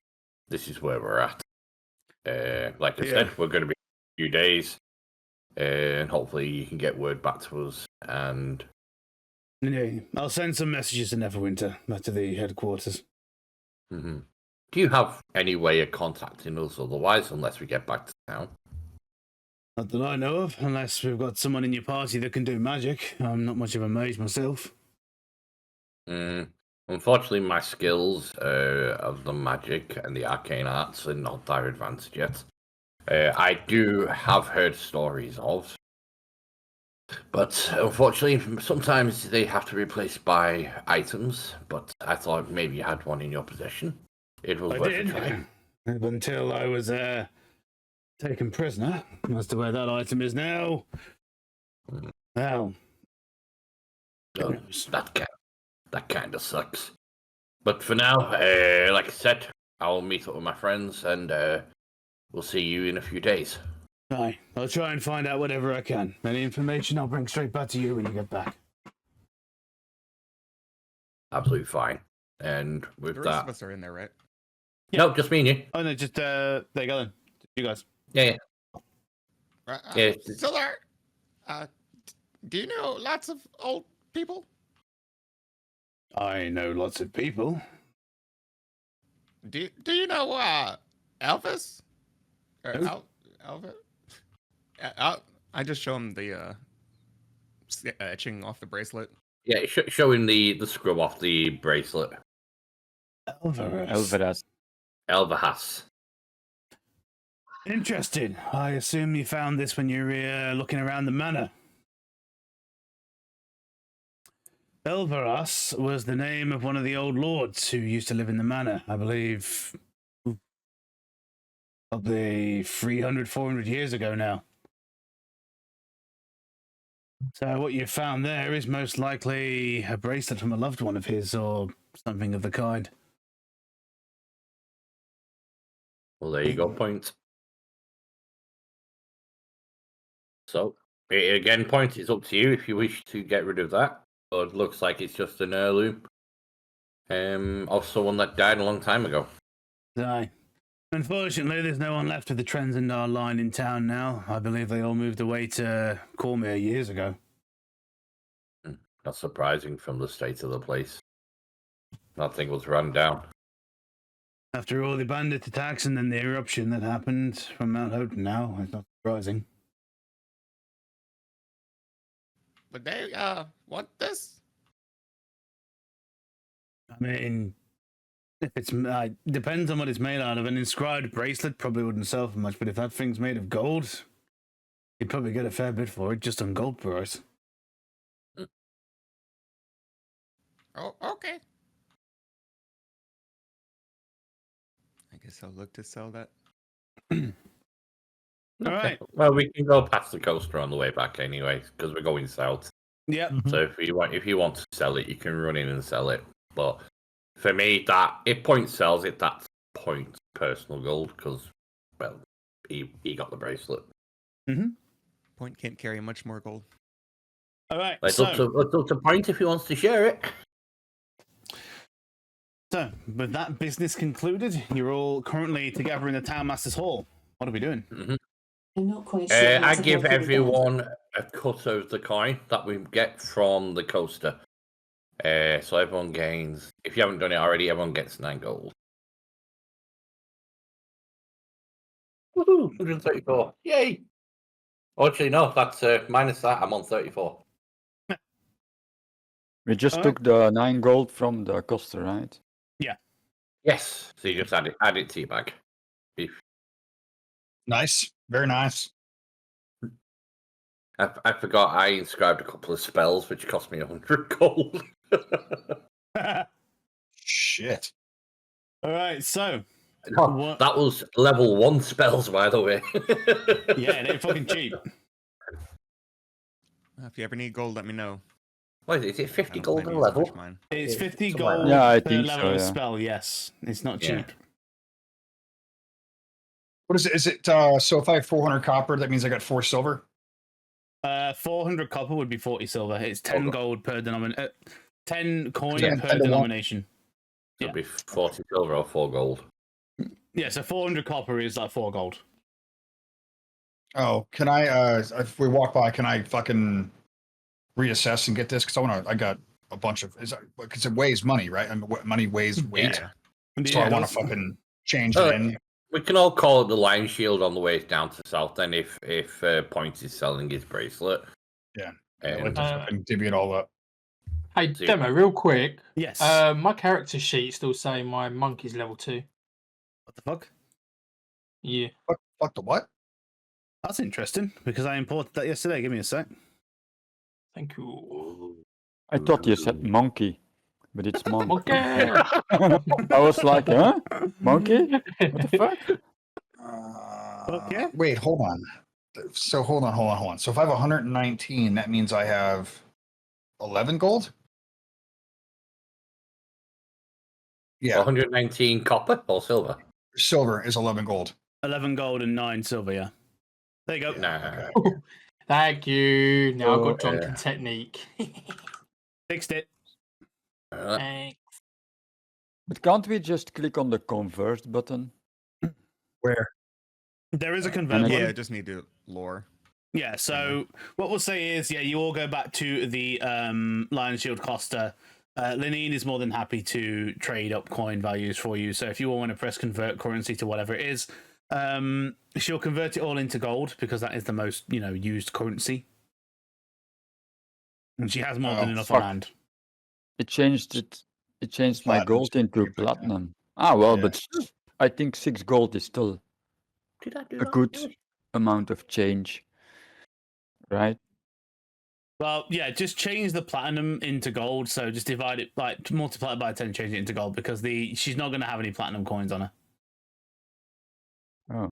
this is where we're at. Like I said, we're going to be a few days, and hopefully you can get word back to us. And Yeah, I'll send some messages to Neverwinter, back to the headquarters. do you have any way of contacting us otherwise, unless we get back to town? Not that I know of, unless we've got someone in your party that can do magic. I'm not much of a mage myself. Unfortunately, my skills of the magic and the arcane arts are not that advanced yet. I do have heard stories of, but unfortunately, sometimes they have to be replaced by items. But I thought maybe you had one in your possession. It was worth a try. Until I was taken prisoner. As to where that item is now. Well, So that kind of sucks. But for now, like I said, I'll meet up with my friends and we'll see you in a few days. aye, I'll try and find out whatever I can. Any information I'll bring straight back to you when you get back. Absolutely fine. And with The rest that, of us are in there, right? no, just me and you. Oh no, just there you go then. You guys. Yeah. Yeah. So there. Do you know lots of old people? I know lots of people. Do you know Elvis? Or Who? Elvis? I just show him the etching off the bracelet. Yeah, showing the scrub off the bracelet. Elveras. Elvahas. Interesting. I assume you found this when you were looking around the manor. Elveras was the name of one of the old lords who used to live in the manor, I believe, probably 300, 400 years ago now. So what you found there is most likely a bracelet from a loved one of his or something of the kind. Well, there you go, point. So, again, point is up to you if you wish to get rid of that. But it looks like it's just an heirloom of someone that died a long time ago. Aye. Unfortunately, there's no one left of the Trenzendar line in town now. I believe they all moved away to Cormier years ago. Not surprising from the state of the place. Nothing was run down. After all the bandit attacks and then the eruption that happened from Mount Houghton now, it's not surprising. But they want this? I mean, if it's depends on what it's made out of. An inscribed bracelet probably wouldn't sell for much, but if that thing's made of gold, you'd probably get a fair bit for it just on gold price. Oh, okay. I guess I'll look to sell that. All right. Well, we can go past the coaster on the way back anyway, because we're going south. Yeah. So if you want to sell it, you can run in and sell it. But for me, if Point sells it, that's Point's personal gold because, well, he got the bracelet. Point can't carry much more gold. All right. It's up to Point if he wants to share it. So, with that business concluded, you're all currently together in the Townmaster's Hall. What are we doing? I'm not quite sure. I give everyone a cut of the coin that we get from the coaster. So everyone gains. If you haven't done it already, everyone gets 9 gold. Woohoo! 134. Yay! Actually, no, that's minus that. I'm on 34. We just All took the 9 gold from the coaster, right? Yes. So you just add it to your bag. Nice. Very nice. I forgot I inscribed a couple of spells which cost me 100 gold. Shit. All right, so what- That was level 1 spells, by the way. yeah, they're fucking cheap. If you ever need gold, let me know. What is it? I 50 don't gold plan a to use much level? of mine. It's 50 Something like gold that. Yeah, I per think level so, of yeah. spell. Yes, it's not Yeah. cheap. What is it? Is it so if I have 400 copper, that means I got 4 silver? 400 copper would be 40 silver. It's 10 Okay. gold per denomination. 10 coin Yeah, per 10 to 1. denomination. So it'd be 40 silver or 4 gold. Yeah, so 400 copper is like 4 gold. Oh, can I if we walk by, can I fucking reassess and get this? Because I got a bunch of because it weighs money, right? I mean, money weighs weight. Yeah. So I want to that's- fucking change it in. We can all call it the Lion Shield on the way down to south then if Point is selling his bracelet. Yeah. And Let's fucking divvy it all up. Hey, See. Demo, real quick. Yes. My character sheet still saying my monkey's level 2. What the fuck? Yeah. Fuck the what? That's interesting because I imported that yesterday. Give me a sec. Thank you. I thought you said monkey, but it's monk. Monkey! I was like, huh? Monkey? What the fuck? Okay. Wait, hold on. So hold on. So if I have 119, that means I have 11 gold? Yeah, 119 copper or silver? silver is 11 gold. 11 gold and 9 silver, yeah. There you go. Nah. Okay. Thank you. Now I've Oh, got drunken technique. Fixed it. Thanks. But can't we just click on the convert button? Where? There is a And convert. I- Yeah, button. I just need to lore. Yeah, so what we'll say is, yeah, you all go back to the Lion Shield Costa. Linene is more than happy to trade up coin values for you. So if you all want to press convert currency to whatever it is, she'll convert it all into gold because that is the most, used currency. And she has more than Oh, enough fuck. on hand. It changed my Platinum, gold so into you put that. platinum. Ah, well, Yeah. but I think 6 gold is still Did I do a that? good amount of change, right? Well, yeah, just change the platinum into gold. So just divide it, multiply it by 10, change it into gold because she's not going to have any platinum coins on her. Oh.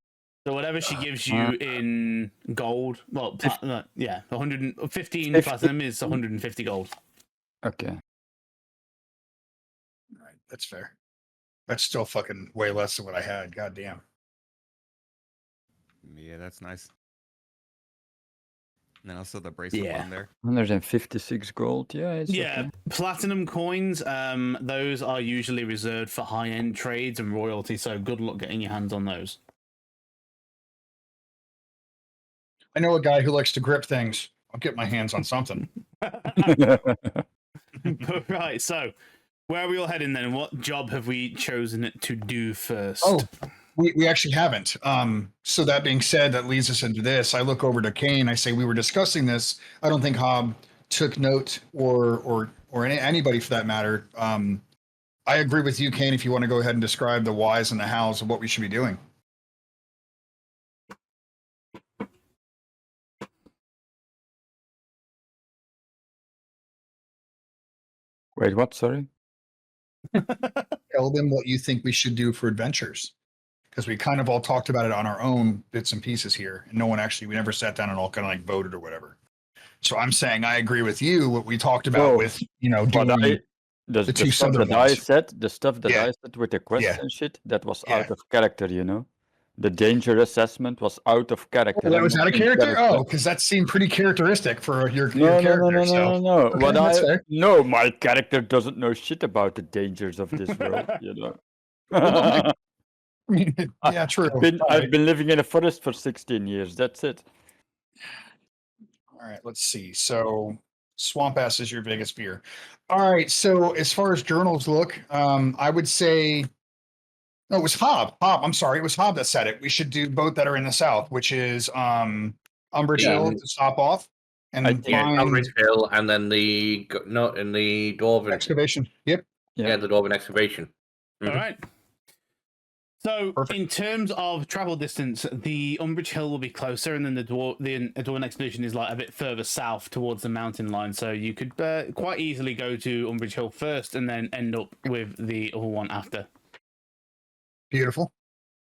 So whatever she gives you in gold, well, 115 50. platinum is 150 gold. Okay. Right, that's fair. That's still fucking way less than what I had. God damn. Yeah, that's nice. And then also the bracelet Yeah. on there. 156 gold. Yeah, it's Yeah, okay. platinum coins, those are usually reserved for high-end trades and royalty, so good luck getting your hands on those. I know a guy who likes to grip things. I'll get my hands on something. Right, so where are we all heading then? What job have we chosen to do first? Oh, we actually haven't. So that being said, that leads us into this. I look over to Kane. I say, we were discussing this. I don't think Hob took note or anybody for that matter. I agree with you, Kane, if you want to go ahead and describe the whys and the hows of what we should be doing. Wait, what? Sorry? Tell them what you think we should do for adventures. Because we kind of all talked about it on our own bits and pieces here. And no one actually, we never sat down and all kind of like voted or whatever. So I'm saying I agree with you, what we talked about So, with, What doing the two stuff southern that I ones. said, the stuff that Yeah. I said with the quest Yeah. and shit, that was Yeah. out of character, The danger assessment was out of character. Oh, that and was not out of in character? Oh, because that seemed pretty characteristic for your No, character. no. so. Okay, that's fair. No, my character doesn't know shit about the dangers of this world, Well, I mean, yeah, true. I've been living in a forest for 16 years. That's it. All right, let's see. So swamp ass is your biggest fear. All right, so as far as journals look, I would say no, it was Hob. I'm sorry, it was Hob that said it. We should do both that are in the south, which is Umbridge Yeah. Hill to stop off and I then think- Yeah, find Umbridge Hill, and then the Dwarven. excavation. Yep. Yeah, the Dwarven excavation. All right. So, Perfect. in terms of travel distance, the Umbridge Hill will be closer, and then the Dwarven Expedition is like a bit further south towards the mountain line. So you could quite easily go to Umbridge Hill first, and then end up with the other one after. Beautiful.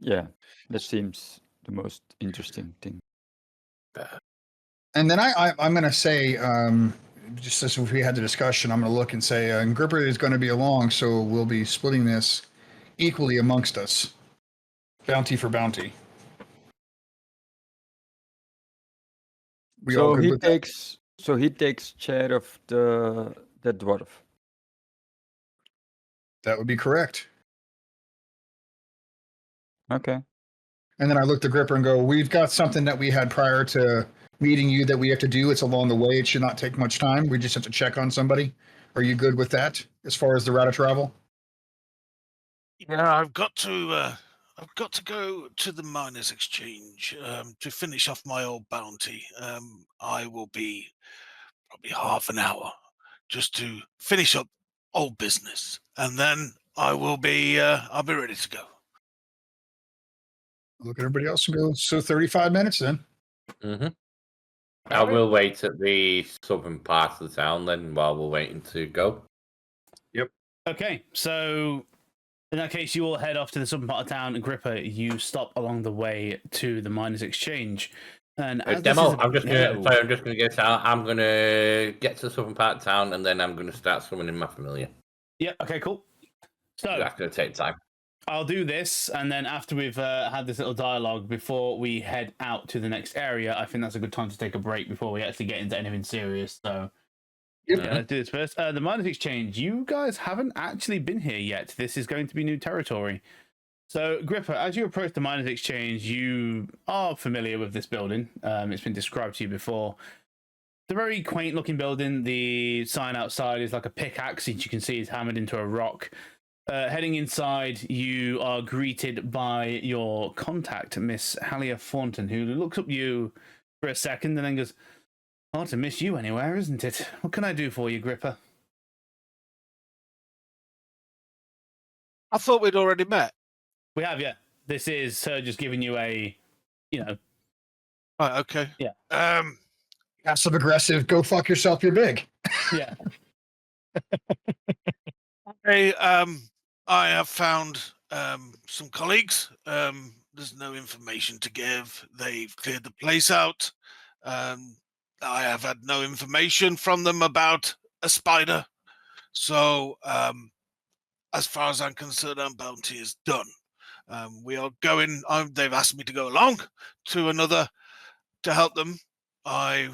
Yeah, that seems the most interesting thing. And then I'm going to say, just as if we had the discussion, I'm going to look and say, Gripper is going to be along, so we'll be splitting this equally amongst us. Bounty for bounty. We all So good he with that? takes. So he takes chair of the dwarf. That would be correct. Okay. And then I look to Gripper and go, we've got something that we had prior to meeting you that we have to do. It's along the way. It should not take much time. We just have to check on somebody. Are you good with that as far as the route of travel? Yeah, I've got to go to the Miners Exchange to finish off my old bounty. I will be probably half an hour just to finish up old business, and then I'll be ready to go. Look at everybody else and go, so 35 minutes then. Mm-hmm. I will wait at the southern part of the town then while we're waiting to go. Yep. Okay, so in that case, you all head off to the southern part of town. And Gripper, you stop along the way to the Miners Exchange. And as Demo, I'm just gonna get out. I'm gonna get to the southern part of town, and then I'm gonna start summoning my familiar. Yeah. Okay. Cool. So That's gonna take time. I'll do this, and then after we've had this little dialogue before we head out to the next area, I think that's a good time to take a break before we actually get into anything serious. So, Yep. yeah, let's do this first. The Miners Exchange. You guys haven't actually been here yet. This is going to be new territory. So, Gripper, as you approach the Miners Exchange, you are familiar with this building. It's been described to you before. It's a very quaint-looking building. The sign outside is like a pickaxe, which you can see is hammered into a rock. Heading inside, you are greeted by your contact, Miss Halia Thornton, who looks up you for a second and then goes, "Hard to miss you anywhere, isn't it? What can I do for you, Gripper?" I thought we'd already met. We have, yeah. This is her just giving you a, Right, okay. Yeah. Passive aggressive, go fuck yourself, you're big. Yeah. Hey, I have found some colleagues. There's no information to give. They've cleared the place out. I have had no information from them about a spider. So, as far as I'm concerned, our bounty is done. We are going. They've asked me to go along to another to help them. I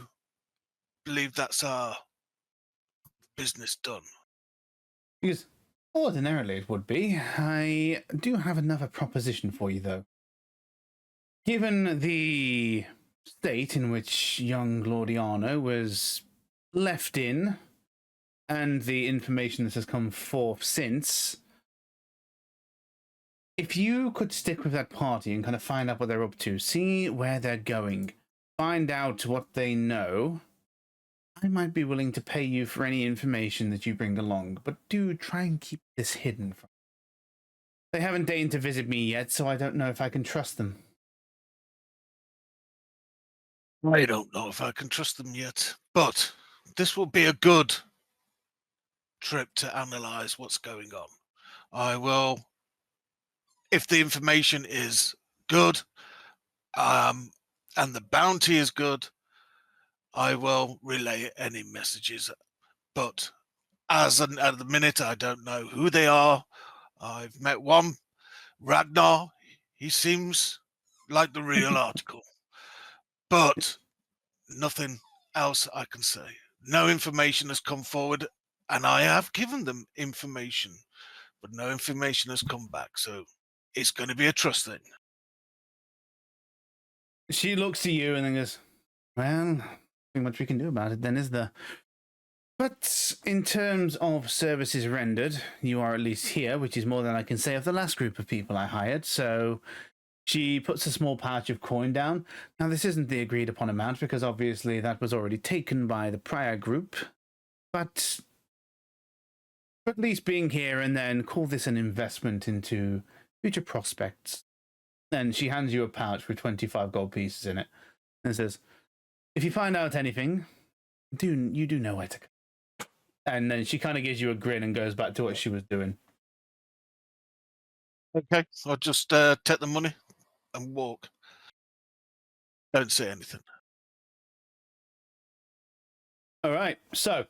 believe that's our business done. Because ordinarily it would be. I do have another proposition for you, though. Given the state in which young Glordiano was left in, and the information that has come forth since, if you could stick with that party and kind of find out what they're up to, see where they're going, find out what they know, I might be willing to pay you for any information that you bring along, but do try and keep this hidden from me. They haven't deigned to visit me yet, so I don't know if I can trust them. I don't know if I can trust them yet, but this will be a good trip to analyze what's going on. I will, if the information is good, and the bounty is good, I will relay any messages. But at the minute, I don't know who they are. I've met one, Ragnar. He seems like the real article, but nothing else I can say. No information has come forward, and I have given them information, but no information has come back. So it's going to be a trust thing. She looks to you and then goes, "Well, nothing much we can do about it then, is there? But in terms of services rendered, you are at least here, which is more than I can say of the last group of people I hired." So she puts a small pouch of coin down. Now, this isn't the agreed upon amount because obviously that was already taken by the prior group. But at least being here and then call this an investment into future prospects. And she hands you a pouch with 25 gold pieces in it and says, if you find out anything, you do know where to go. And then she kind of gives you a grin and goes back to what she was doing. Okay, I'll just take the money and walk. Don't say anything. All right, so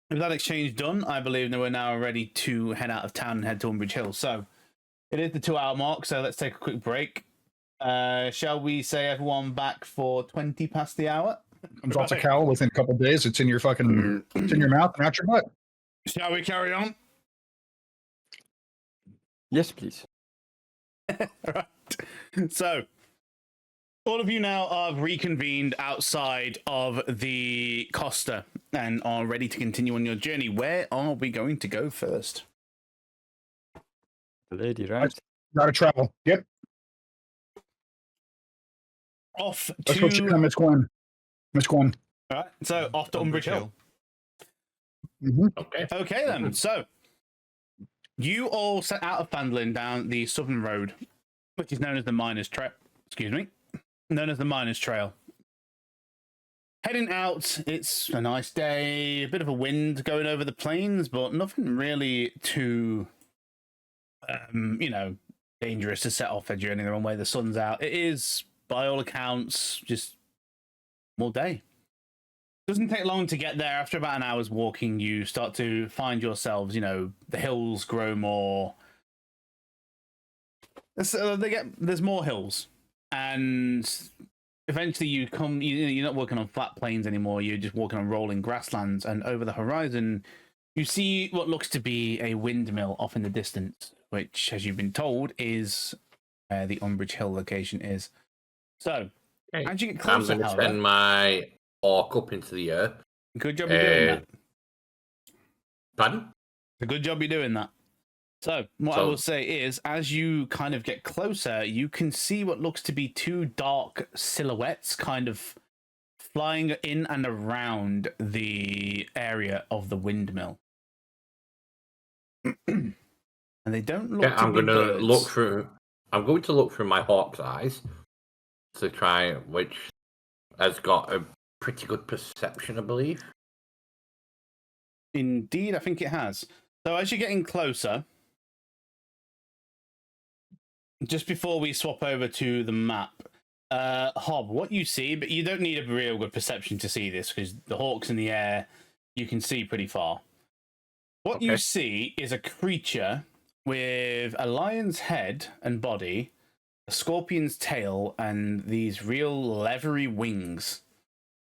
with that exchange done, I believe that we're now ready to head out of town and head to Umbridge Hill. So it is the 2-hour mark, so let's take a quick break. Shall we say everyone back for 20 past the hour? Comes off the cowl within a couple of days. It's in your fucking, it's in your mouth and out your butt. Shall we carry on? Yes, please. Right. So, all of you now are reconvened outside of the Costa and are ready to continue on your journey. Where are we going to go first? The lady, right? Gotta travel. Yep. Off Let's go check on Miss Gwen. Miss Gwen. All right, so off to Umbridge Hill. Mm-hmm. Okay then. So you all set out of Phandalin down the southern road, which is known as the Miners Trail. Excuse me, known as the Miners Trail. Heading out, it's a nice day. A bit of a wind going over the plains, but nothing really too, dangerous to set off a journey the wrong way. The sun's out. It is, by all accounts, just all day. Doesn't take long to get there. After about an hour's walking, you start to find yourselves, the hills grow more. There's more hills. And eventually you're not walking on flat plains anymore. You're just walking on rolling grasslands. And over the horizon, you see what looks to be a windmill off in the distance, which, as you've been told, is where the Umbridge Hill location is. So, as you get closer, I'm going to send my orc up into the air. Good job you're doing that. Pardon? It's a good job you're doing that. So, what I will say is, as you kind of get closer, you can see what looks to be two dark silhouettes kind of flying in and around the area of the windmill. And they don't look I'm going to birds. look through. I'm going to look through my hawk's eyes to try which has got a pretty good perception, I believe. Indeed, I think it has. So as you're getting closer, just before we swap over to the map, Hob, what you see, but you don't need a real good perception to see this because the hawk's in the air, you can see pretty far. What you see is a creature with a lion's head and body, a scorpion's tail, and these real leathery wings.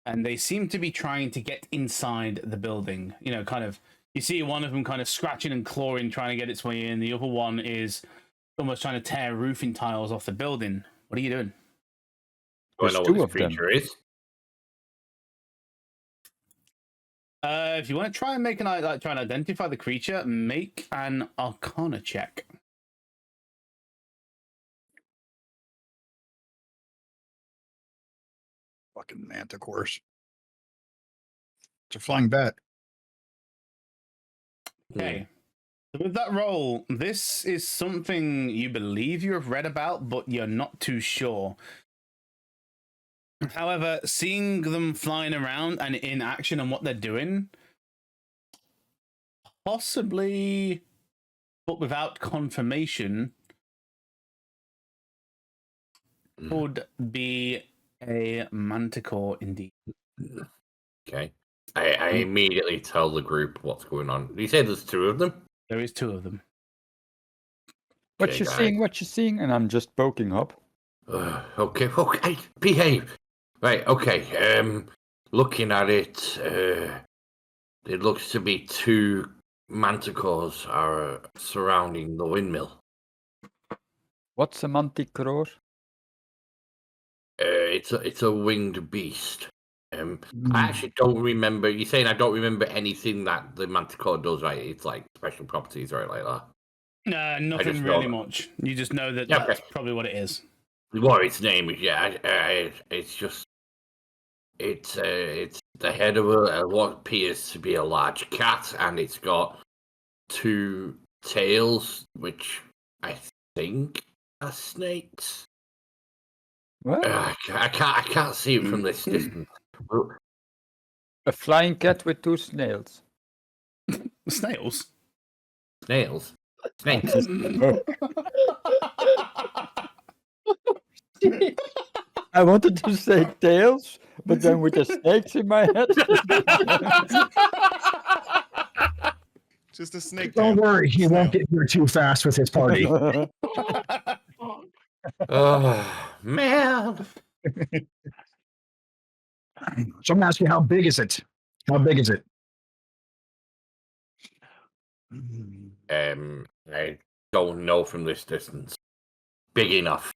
And they seem to be trying to get inside the building. You see one of them kind of scratching and clawing, trying to get its way in. The other one is almost trying to tear roofing tiles off the building. What are you doing? Do I know what this creature is? If you want to try and make try and identify the creature, make an Arcana check. Fucking manticores. It's a flying bat. Okay. So with that roll, this is something you believe you have read about, but you're not too sure. However, seeing them flying around and in action and what they're doing, possibly, but without confirmation, could be a manticore indeed. Okay. I immediately tell the group what's going on. You say there's two of them? There is two of them. What you seeing? What you seeing? And I'm just poking up. Okay, behave. Right, okay. Looking at it, it looks to be two manticores are surrounding the windmill. What's a manticore? It's a winged beast. I actually don't remember. You're saying I don't remember anything that the manticore does, right? It's like special properties, right, like that. No, nothing really much. You just know that that's probably what it is. What its name is? Yeah, it's just it's the head of what appears to be a large cat, and it's got two tails, which I think are snakes. What? I can't see it from this distance. A flying cat with 2 snails. Snails. Snails. Snakes. I wanted to say tails, but then with the snakes in my head. Just a snake. Don't tail. worry, he won't Snail. get here too fast with his party. Oh man. So I'm asking, how big is it? How big is it? I don't know from this distance. Big enough.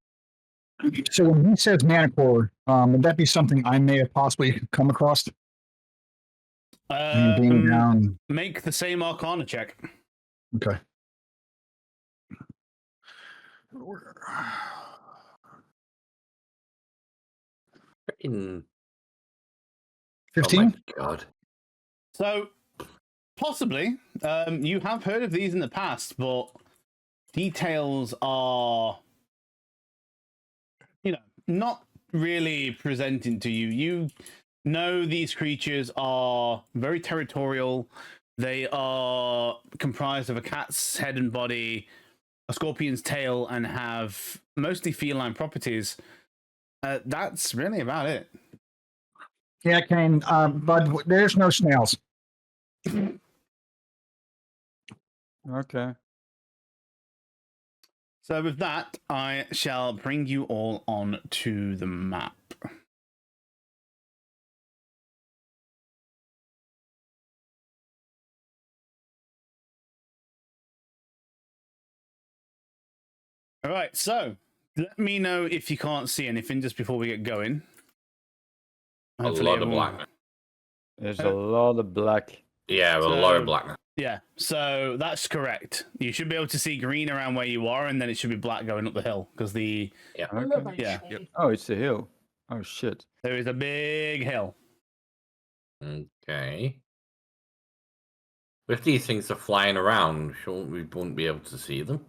So when he says manicore, would that be something I may have possibly come across? Being down. Make the same Arcana check. Okay. In... 15? Oh my god. So, possibly, you have heard of these in the past, but details are, not really presenting to you. You know these creatures are very territorial. They are comprised of a cat's head and body, a scorpion's tail, and have mostly feline properties. That's really about it. Yeah, Kane, Bud, there's no snails. Okay. So with that, I shall bring you all on to the map. All right, so let me know if you can't see anything just before we get going. Hopefully A lot of everyone- blackness. There's a lot of black. Yeah, a lot of blackness. Yeah, so that's correct. You should be able to see green around where you are, and then it should be black going up the hill because Okay. yeah, Oh, it's a hill. Oh shit. there is a big hill. Okay. If these things are flying around, wouldn't be able to see them?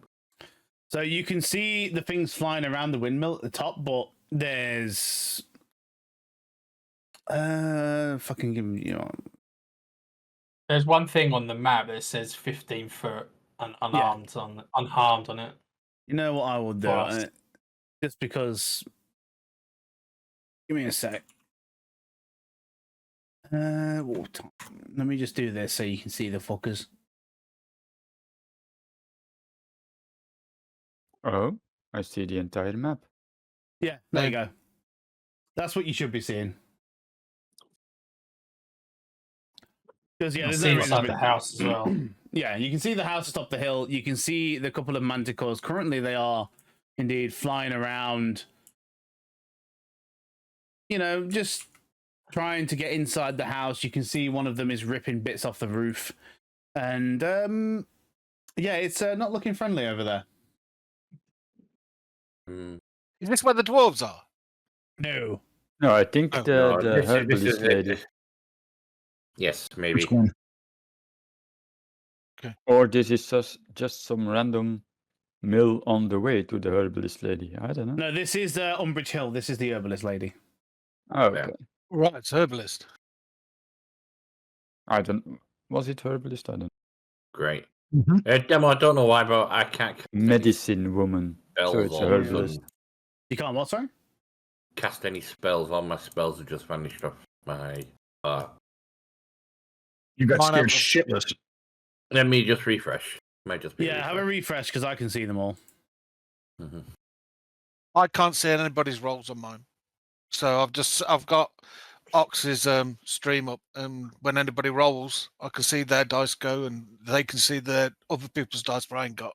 So you can see the things flying around the windmill at the top, but there's fucking give me, There's one thing on the map that says 15 foot and unarmed unharmed on it. You know what I will do? Fast. Just because. Give me a sec. Let me just do this so you can see the fuckers. Oh, I see the entire map. Yeah, there you go. That's what you should be seeing. Because You yeah, can there's see no inside reason the house as well. Yeah, you can see the house atop the hill. You can see the couple of manticores. Currently, they are indeed flying around. Just trying to get inside the house. You can see one of them is ripping bits off the roof, and yeah, it's not looking friendly over there. Is this where the dwarves are? No. No, I think Oh, the No, this herbalist is lady. Yes, maybe. Which one? Or this is just some random mill on the way to the herbalist lady. I don't know. No, this is Umbridge Hill. This is the herbalist lady. Oh, okay. Right, it's herbalist. I don't. Was it herbalist? I don't. Great. Mhm. Demo, I don't know why, but I can't cast any Medicine woman. So spells it's a on herbalist. them. You can't what, sorry? Cast any spells. All my spells have just vanished off my. You got Mine scared have- shitless. Let me just refresh. Might just be. Yeah, have a refresh because I can see them all. Mhm. I can't see anybody's rolls on mine. So I've got Ox's stream up, and when anybody rolls, I can see their dice go, and they can see their other people's dice, but I ain't got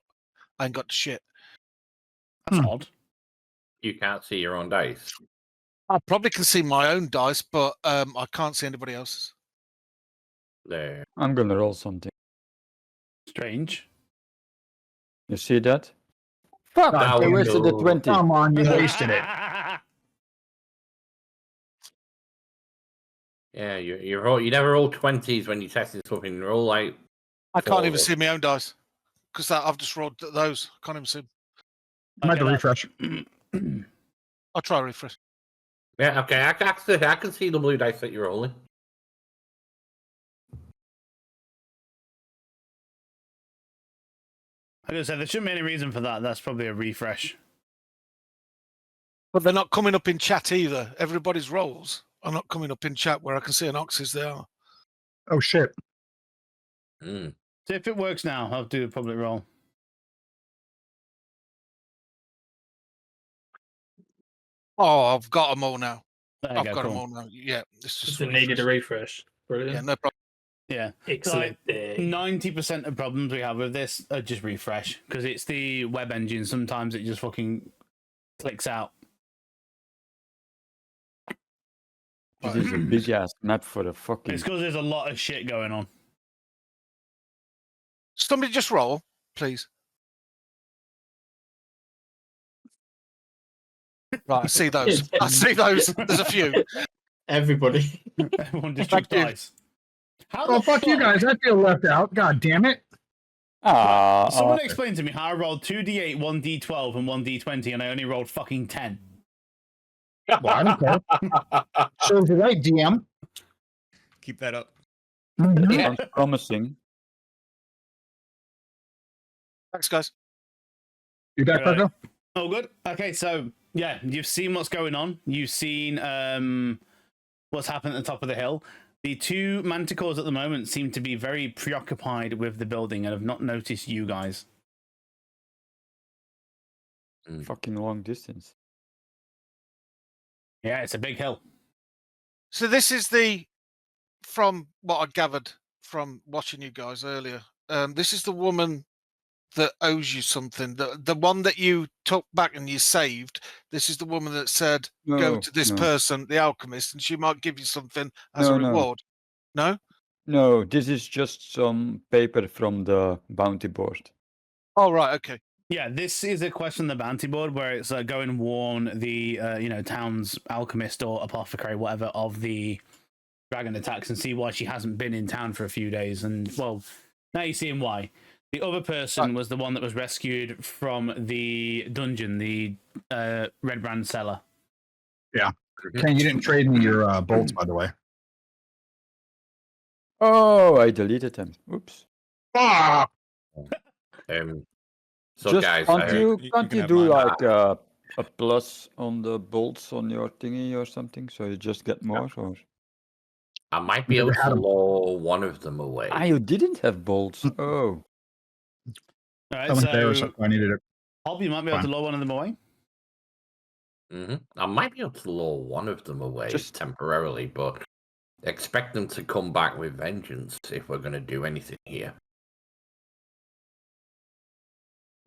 the shit. That's odd. You can't see your own dice. I probably can see my own dice, but I can't see anybody else's. There. I'm gonna roll something. Strange. You see that? Fuck! Now I we wasted the know. 20. Come on, you wasted it. Yeah, you never roll 20s when you're testing something. You roll like I can't even Forward. see my own dice because I've just rolled those. I can't even see. 'em. Might have to Okay, refresh. I'll try refresh. Yeah, okay. I can see the blue dice that you're rolling. Like I said, there shouldn't be any reason for that. That's probably a refresh. But they're not coming up in chat either. Everybody's rolls are not coming up in chat where I can see an Oxys they are. Oh shit. Mm. So if it works now, I'll do a public roll. Oh, I've got them all now. There you I've go, got them cool. all now. Yeah, it's just Just needed a refresh. refresh. Brilliant. Yeah, no problem. Yeah. Excellent. 90% of problems we have with this are just refresh because it's the web engine. Sometimes it just fucking clicks out. This is a big ass map for a fucking. It's because there's a lot of shit going on. Somebody just roll, please. Right, I see those. I see those. There's a few. Everybody. Everyone just Thank chucks you. dice. How Oh the fuck you guys! I feel left out. God damn it! Someone explained to me how I rolled 2d8, 1d12, and 1d20, and I only rolled fucking 10. Well, I don't care. Shows you right, DM. Keep that up. Mhm. Yeah. Sounds promising. Thanks, guys. You back, Right. Marco? Oh, good. Okay, so yeah, you've seen what's going on. You've seen what's happened at the top of the hill. The two manticores at the moment seem to be very preoccupied with the building and have not noticed you guys. Fucking long distance. Yeah, it's a big hill. So this is from what I gathered from watching you guys earlier. This is the woman that owes you something. The one that you took back and you saved. This is the woman that said, "Go to this person, the alchemist, and she might give you something as a reward." No. No, this is just some paper from the bounty board. Oh right, okay. Yeah, this is a question on the bounty board where it's go and warn the town's alchemist or apothecary, whatever, of the dragon attacks and see why she hasn't been in town for a few days. And well, now you're seeing why. The other person was the one that was rescued from the dungeon, the Red Brand cellar. Yeah. Ken, you didn't trade me your bolts, by the way. Oh, I deleted them. Oops. Ah! So Just guys, can't you can have do mine. like a plus on the bolts on your thingy or something, so you just get more? Or I might be able to lure one of them away. you didn't have bolts. Oh, All I right, went there, so so I needed it. Hob, you might be able to lure one of them away. I might be able to lure one of them away Just- temporarily, but expect them to come back with vengeance if we're going to do anything here.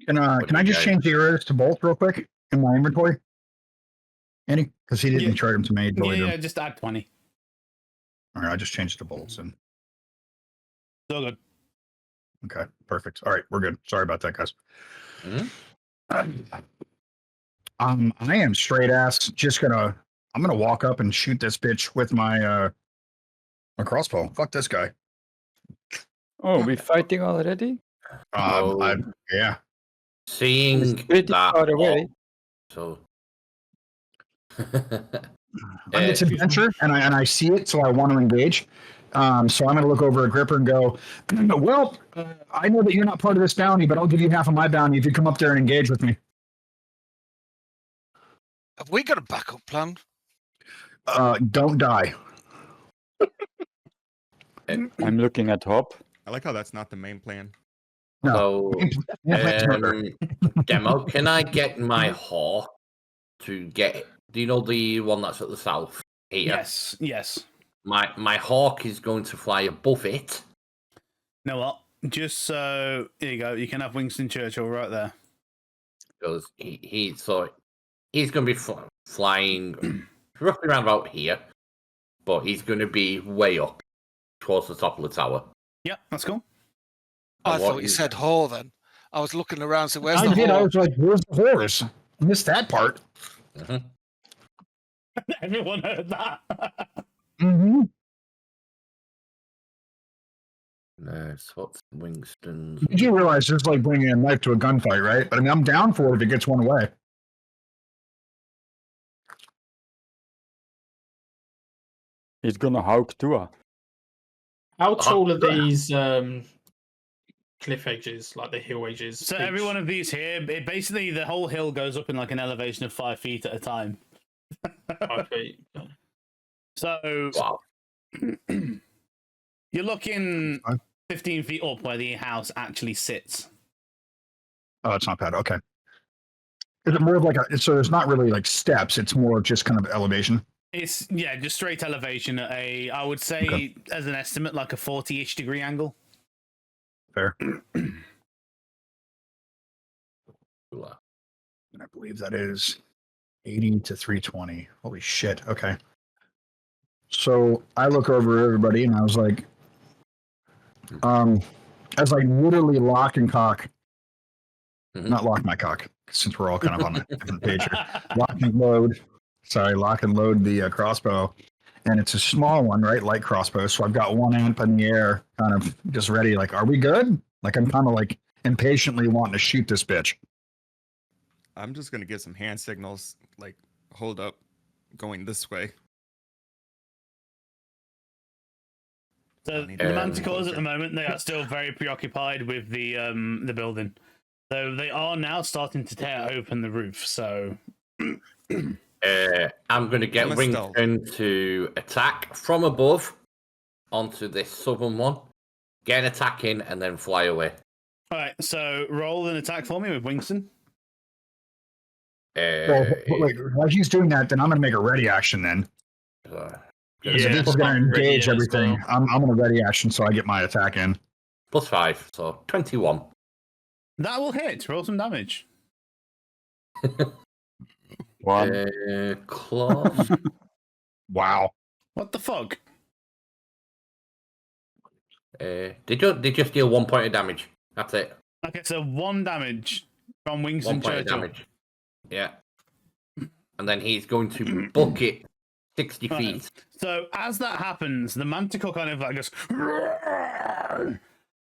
Can I just change the errors to bolts real quick in my inventory? Any? Because he didn't trade them to me. He deleted Yeah, them. just add 20. All right, I just changed the bolts and So good. okay, perfect. All right, we're good. Sorry about that, guys. I am straight ass just I'm gonna walk up and shoot this bitch with my crossbow. Fuck this guy. oh, we fighting already? Yeah. Seeing It's pretty that far away. so It's adventure, and I see it, so I want to engage. So I'm going to look over at Gripper and go, well, I know that you're not part of this bounty, but I'll give you half of my bounty if you come up there and engage with me. Have we got a backup plan? Don't die. I'm looking at Hop. I like how that's not the main plan. No. So, Demo, can I get my hawk to get? Do you know the one that's at the south here? Yes. My hawk is going to fly above it. You know what? Just so here you go. You can have Winston Churchill right there. Because he's going to be flying roughly around about here, but he's going to be way up towards the top of the tower. Yep, that's cool. I And thought you said whore then. I was looking around, so where's I the did. I whore? was like, where's the horse? I missed that part. Everyone heard that. Mm-hmm. No, what's Winston's? You do realize it's like bringing a knife to a gunfight, right? But I mean, I'm down for it if it gets one away. He's gonna hawk Tua. How tall are these cliff edges, like the hill edges? So each? every one of these here, basically the whole hill goes up in like an elevation of 5 feet at a time. 5 feet. So Wow. you're looking 15 feet up where the house actually sits. Oh, it's not bad. Okay. Is it more of like so there's not really like steps, it's more just kind of elevation? It's just straight elevation at I would say as an estimate, like a 40-ish degree angle. Fair. Cool. And I believe that is 80 to 320. Holy shit. Okay. So I look over everybody and I was like, as I literally lock and cock, not lock my cock, since we're all kind of on a different page here. Lock and load the crossbow. And it's a small one, right? Light crossbow. So I've got one amp in the air, kind of just ready. Like, are we good? Like, I'm kind of like impatiently wanting to shoot this bitch. I'm just gonna get some hand signals, like hold up, going this way. So the manticores at the moment, they are still very preoccupied with the building. So they are now starting to tear open the roof. So I'm going to get Winston to attack from above onto this southern one, get an attack in, and then fly away. All right, so roll an attack for me with Winston. Well, wait, while he's doing that, then I'm going to make a ready action then. If we're going to engage everything, I'm going to ready action so I get my attack in. +5, so 21. That will hit. Roll some damage. Claws. Wow. What the fuck? They just deal 1 point of damage. That's it. Okay, so 1 damage from Winston 1 point of Churchill. damage. Yeah. And then he's going to book it 60 feet. So as that happens, the manticore kind of like goes,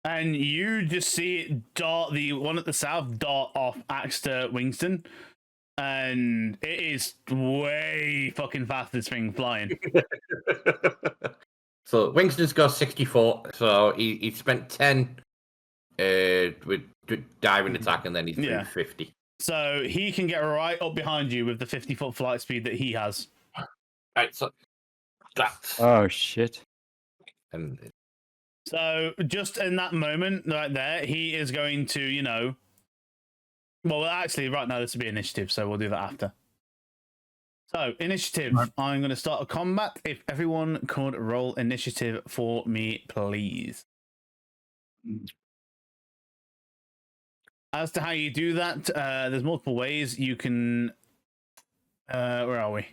and you just see it dart, the one at the south dart off axe to Winston, and it is way fucking fast, this thing flying. So Winston's got 64, so he spent 10 with diving attack, and then he's through 50. So he can get right up behind you with the 50-foot flight speed that he has. Right, so that's... Oh, shit. And so just in that moment right there, he is going to, well, actually, right now this will be initiative, so we'll do that after. So, initiative. Right. I'm going to start a combat. If everyone could roll initiative for me, please. As to how you do that, there's multiple ways you can... where are we?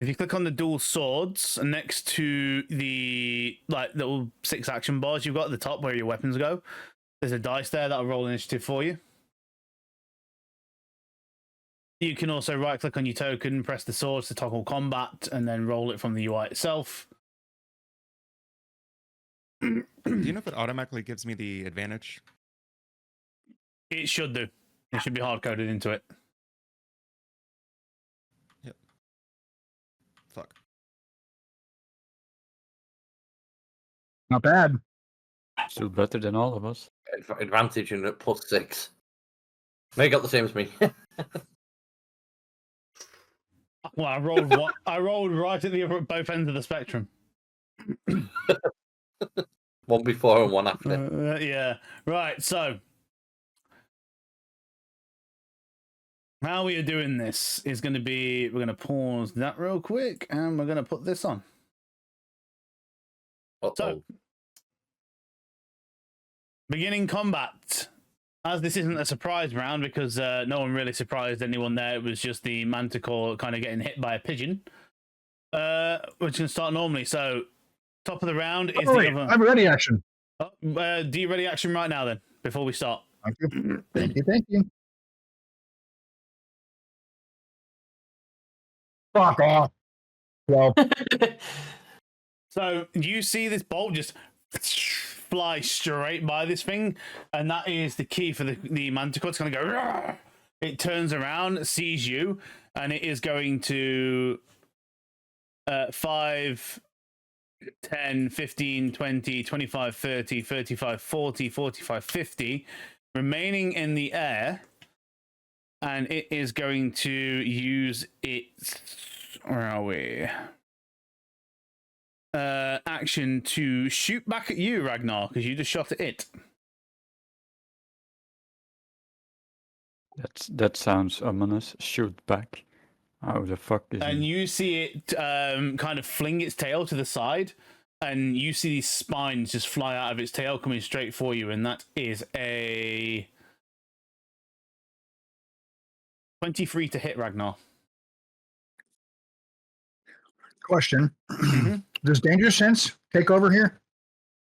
If you click on the dual swords next to the little 6 action bars you've got at the top where your weapons go, there's a dice there that'll roll initiative for you. You can also right click on your token, press the swords to toggle combat, and then roll it from the UI itself. Do you know if it automatically gives me the advantage? It should do. It should be hard coded into it. Yep. Fuck. Not bad. Still better than all of us. Advantage and at +6. They got the same as me. Well, I rolled I rolled right at both ends of the spectrum. One before and one after. Yeah. Right, so how we are doing this is going to be, we're going to pause that real quick, and we're going to put this on. So, beginning combat. As this isn't a surprise round, because no one really surprised anyone there, it was just the manticore kind of getting hit by a pigeon. We're just going to start normally. So, top of the round is the other... I'm ready action. Oh, do you ready action right now then, before we start? Thank you. Thank you. Thank you. Fuck off. Well. So you see this bolt just fly straight by this thing, and that is the key for the manticore. It's going to go. Rawr! It turns around, sees you, and it is going to 5, 10, 15, 20, 25, 30, 35, 40, 45, 50, remaining in the air, and it is going to use its, where are we? Action to shoot back at you, Ragnar, because you just shot at it. That sounds ominous. Shoot back. How the fuck is And it? you see it kind of fling its tail to the side, and you see these spines just fly out of its tail coming straight for you, and that is a 23 to hit, Ragnar. Question: Mhm. Does danger sense take over here?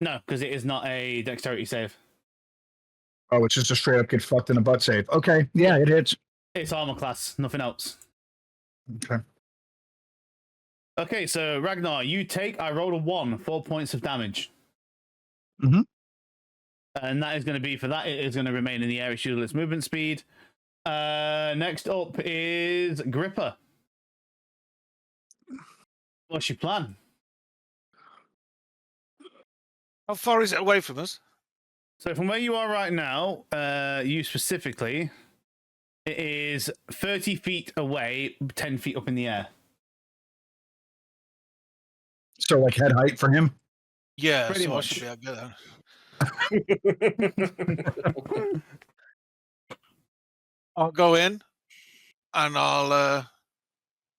No, because it is not a dexterity save. Oh, it's just a straight up get fucked in the butt save. Okay, yeah, it hits. It's armor class, nothing else. Okay. Okay, so Ragnar, you take, I rolled a 1, 4 points of damage. Mhm. And that is going to be, for that, it is going to remain in the air, it's its movement speed. Next up is Gripper. What's your plan? How far is it away from us? So from where you are right now, you specifically, it is 30 feet away, 10 feet up in the air. So like head height for him. Yeah, Pretty so I much. should be able to get there. I'll go in and I'll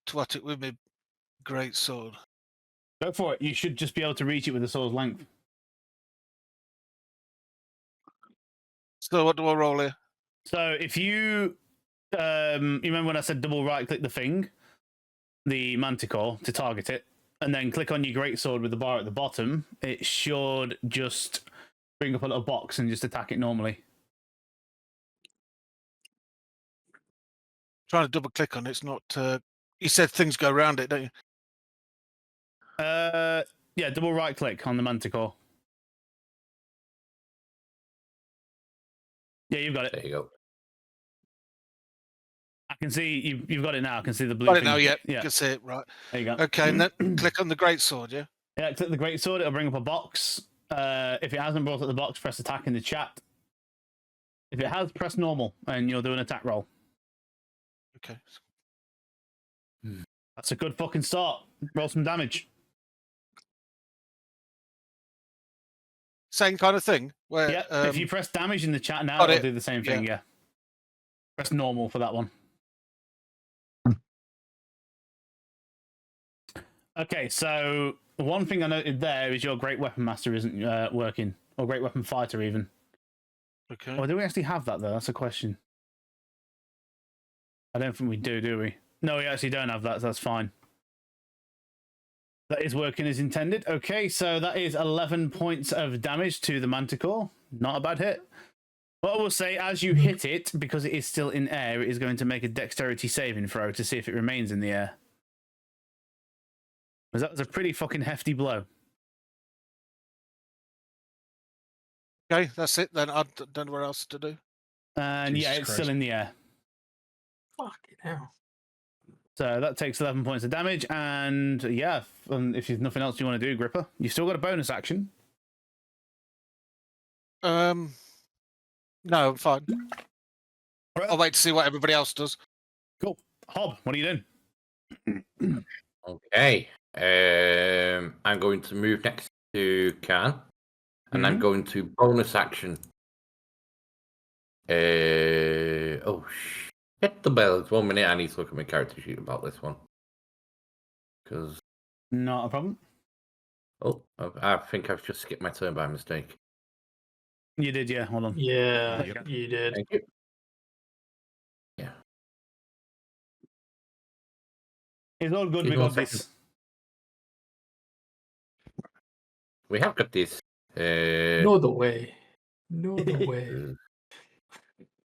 twat it with my great sword. Go for it. You should just be able to reach it with a sword's length. So what do I roll here? So if you remember when I said double right click the thing, the manticore, to target it, and then click on your greatsword with the bar at the bottom, it should just bring up a little box and just attack it normally. Trying to double click on it, it's not. You said things go around it, don't you? Yeah, double right click on the manticore. Yeah, you've got it. There you go. I can see you've got it now. I can see the blue Got it thing. now, yeah. Yeah, You can see it, right. there you go. Okay, and then click on the great sword, yeah? Yeah, click the greatsword, it'll bring up a box. If it hasn't brought up the box, press attack in the chat. If it has, press normal, and you'll do an attack roll. Okay. That's a good fucking start. Roll some damage. Same kind of thing. Where Yeah, if you press damage in the chat now, got it'll it. do the same thing, yeah. Press normal for that one. Okay, so one thing I noted there is your Great Weapon Master isn't working, or Great Weapon Fighter even. Okay. Oh, do we actually have that though? That's a question. I don't think we do we? No, we actually don't have that, so that's fine. That is working as intended. Okay, so that is 11 points of damage to the Manticore. Not a bad hit. What I will say, as you hit it, because it is still in air, it is going to make a dexterity saving throw to see if it remains in the air. Because that was a pretty fucking hefty blow. Okay, that's it then. I don't know what else to do. And yeah, Jesus it's Christ. still in the air. Fucking hell. So that takes 11 points of damage. And yeah, if there's nothing else you want to do, Gripper, you've still got a bonus action. No, I'm fine. Right. I'll wait to see what everybody else does. Cool. Hob, what are you doing? Okay. I'm going to move next to Khan, and I'm going to bonus action. Hit the bells. 1 minute. I need to look at my character sheet about this one. Because Not a problem. I think I've just skipped my turn by mistake. You did, yeah. Hold on. Yeah, Yep. you did. Thank you. Yeah. It's all good. Give We me 1 got second. this. We have got this. No the way. No the way.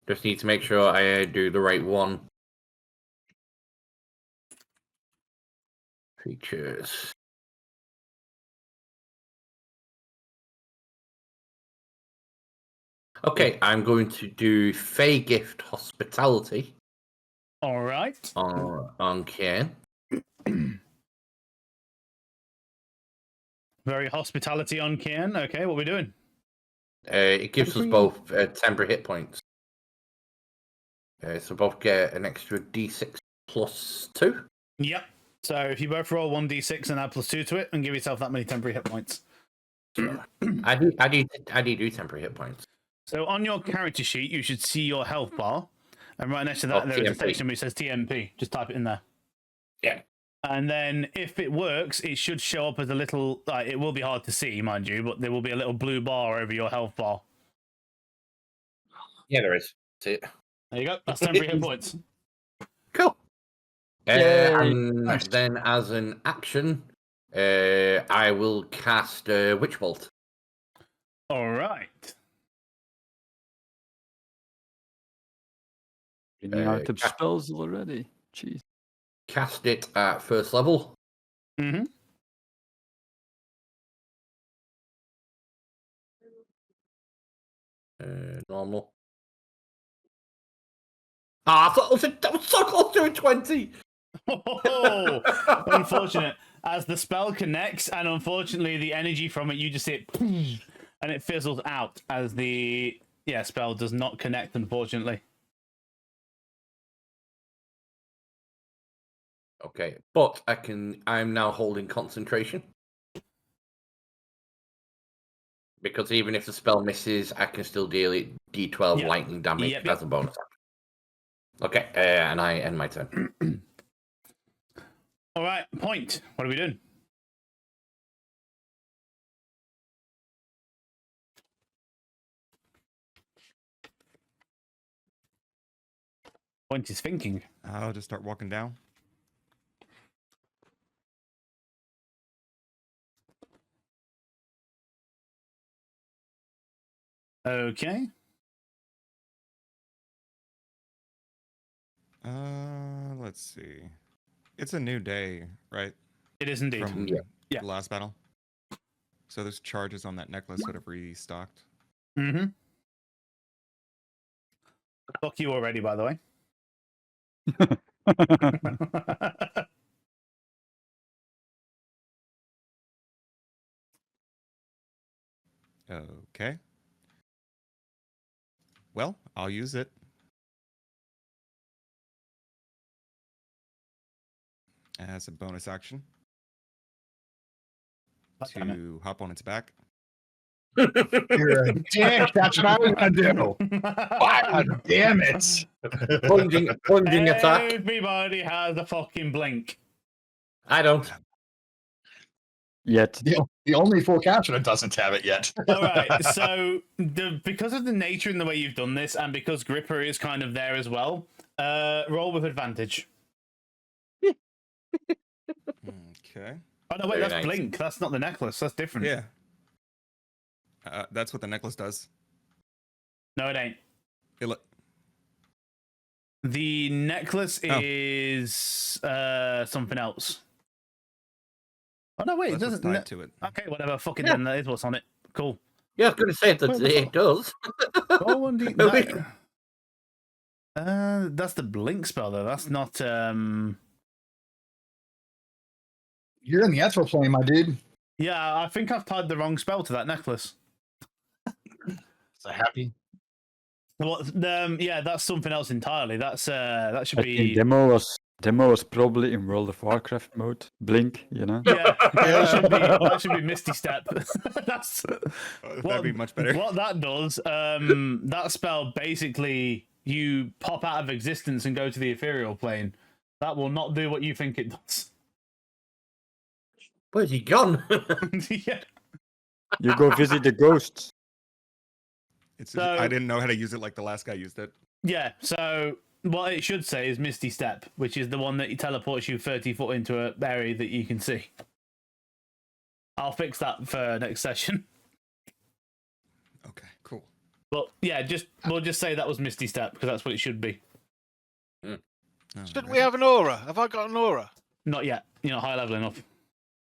Just need to make sure I do the right one. Features. Okay, I'm going to do Fey Gift Hospitality All right. on Kian. Very hospitality on Kian. Okay, what are we doing? It gives us both temporary hit points. So both get an extra D6 plus 2. Yep. So if you both roll 1d6 and add +2 to it, and give yourself that many temporary hit points. I do temporary hit points. So on your character sheet, you should see your health bar, and right next to that, there is a TMP. section which says TMP. Just type it in there. Yeah. And then if it works, it should show up as a little. It will be hard to see, mind you, but there will be a little blue bar over your health bar. Yeah, there is. See it. There you go. That's temporary hit points. Cool. Yay. And Nice. then as an action, I will cast Witch Bolt. All right. Running out of ca- spells already. Jeez. Cast it at first level. Mm-hmm. Normal. I thought that was so close to a 20. Oh, unfortunate. As the spell connects, and unfortunately, the energy from it, you just hit, and it fizzles out as the spell does not connect. Unfortunately. Okay, but I'm now holding concentration. Because even if the spell misses, I can still deal it D12 Yep. lightning damage Yep. as a bonus action. Okay, and I end my turn. All right, point. What are we doing? Point is thinking. I'll just start walking down. Okay. Let's see. It's a new day, right? It is indeed. From Yeah. the last battle. So there's charges on that necklace that have restocked. Mm-hmm. Fuck you already, by the way. Okay. Well, I'll use it. As a bonus action Damn it. to hop on its back. You're a dick. That's what I was gonna do. God damn it. Plunging attack. Everybody has a fucking blink. I don't. Yet. The only full caster that doesn't have it yet. All right, so because of the nature and the way you've done this, and because Gripper is kind of there as well, roll with advantage. Okay. Oh no, wait, Very that's nice. blink. That's not the necklace. That's different. Yeah. That's what the necklace does. No, it ain't. It look. The necklace Oh. is something else. Oh no, wait, it That's what's doesn't. tied to it. Okay, whatever. Fucking Yeah. then that is what's on it. Cool. Yeah, I was going to say that Wait, what's it does. Oh, one D. That's the blink spell though. That's not. You're in the Ethereal plane, my dude. Yeah, I think I've tied the wrong spell to that necklace. So happy. Well, yeah, that's something else entirely. That's that should I be. think demo was probably in World of Warcraft mode. Blink, you know. Yeah, that should be Misty Step. That's That'd be much better. What that does, that spell basically you pop out of existence and go to the ethereal plane. That will not do what you think it does. Where's he gone? Yeah. You go visit the ghosts. So- I didn't know how to use it like the last guy used it. Yeah, so what it should say is Misty Step, which is the one that teleports you 30 foot into an area that you can see. I'll fix that for next session. Okay, cool. But yeah, we'll just say that was Misty Step because that's what it should be. Shouldn't we have an aura? Have I got an aura? Not yet. You're not high level enough.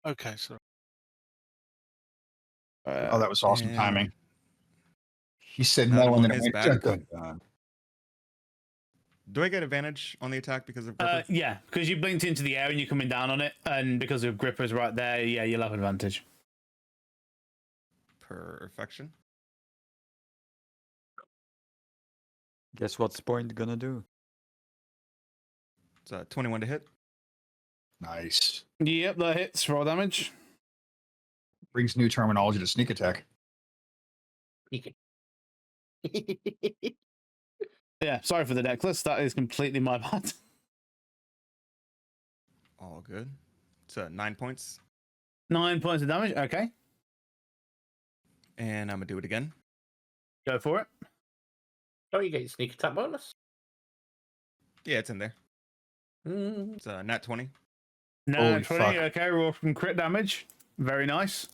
Okay, so Oh, that was awesome And timing. He said Not no, and among then it his went. bad. Dun, dun, dun. Do I get advantage on the attack because of Gripper? Yeah, because you blinked into the air and you're coming down on it, and because of Gripper's right there, yeah, you'll have advantage. Perfection. Guess what's Point gonna do? It's 21 to hit. Nice. Yep, that hits. Roll damage. Brings new terminology to sneak attack. Yeah, sorry for the necklace. That is completely my bad. All good. It's 9 points. 9 points of damage. Okay, And I'm going to do it again. go for it. Don't you get your sneak attack bonus? Yeah, it's in there. Mm. It's nat 20. No, Holy 20. fuck. Okay, roll from crit damage. Very nice.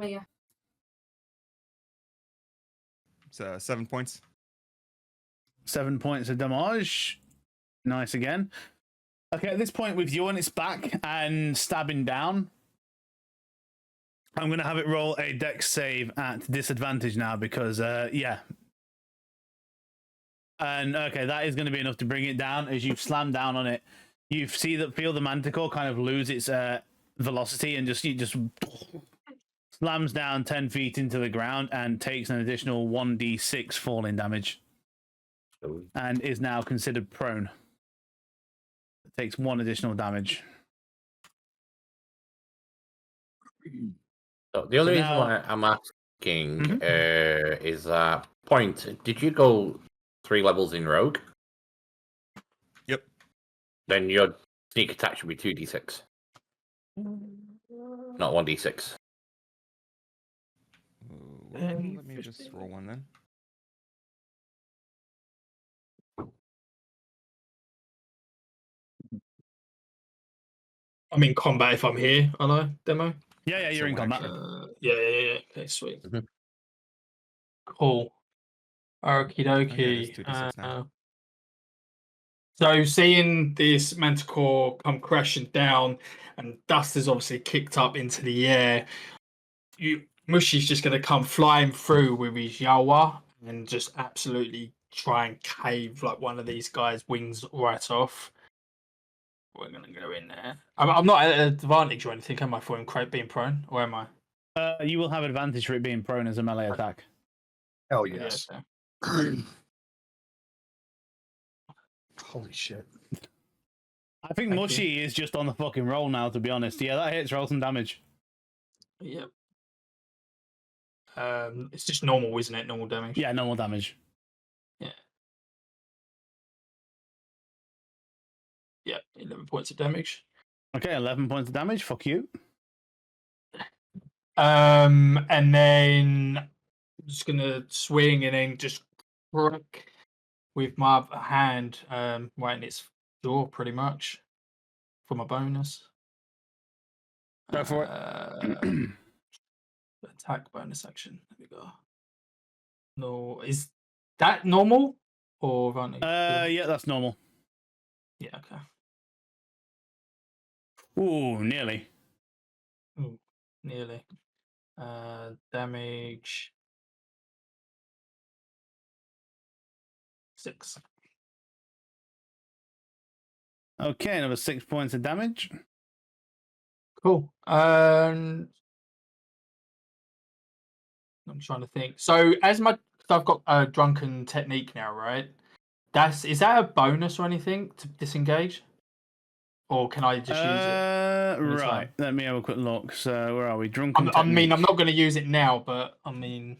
Oh, yeah. It's 7 points. 7 points of damage. Nice again. Okay, at this point, with you on its back and stabbing down, I'm going to have it roll a dex save at disadvantage now because, yeah. And, okay, that is going to be enough to bring it down. As you slam down on it, you feel the manticore kind of lose its velocity and just slams down 10 feet into the ground and takes an additional 1d6 falling damage and is now considered prone. It takes 1 additional damage. So the only So reason now- why I'm asking is that Point, did you go 3 levels in Rogue? Yep. Then your sneak attack should be 2d6. Not 1d6. Well, let me just roll one then. I'm in combat if I'm here, aren't I, Demo? Yeah, you're in So one combat. action. Yeah. Okay, sweet. Mhm. Cool. Okie Oh, yeah, it is dokie. 2d6 now. So seeing this manticore come crashing down and dust is obviously kicked up into the air, Mushi's just going to come flying through with his Yawa and just absolutely try and cave like one of these guys' wings right off. We're going to go in there. I'm not at an advantage or anything, am I, for him being prone? Or am I? You will have advantage for it being prone as a melee attack. Hell Yeah, yes. okay. Holy shit. I think Thank Mushy is just on the fucking roll now, to be honest. Yeah, that hits. Roll some damage. Yep. It's just normal, isn't it? Normal damage. Yeah, normal damage. Yeah, 11 points of damage. Okay, 11 points of damage. Fuck you. And then I'm just gonna swing and then just crack with my other hand, right in its jaw, pretty much, for my bonus. Go for it. Attack bonus action. There we go. No, is that normal or advantage? Yeah, that's normal. Yeah, okay. Ooh, nearly. Ooh, nearly. Damage 6. Okay, another 6 points of damage. Cool. I'm trying to think. So I've got a drunken technique now, right? Is that a bonus or anything to disengage? Or can I just use it? anytime? Right. Let me have a quick look. So, where are we? I'm Technique. not going to use it now, but I mean,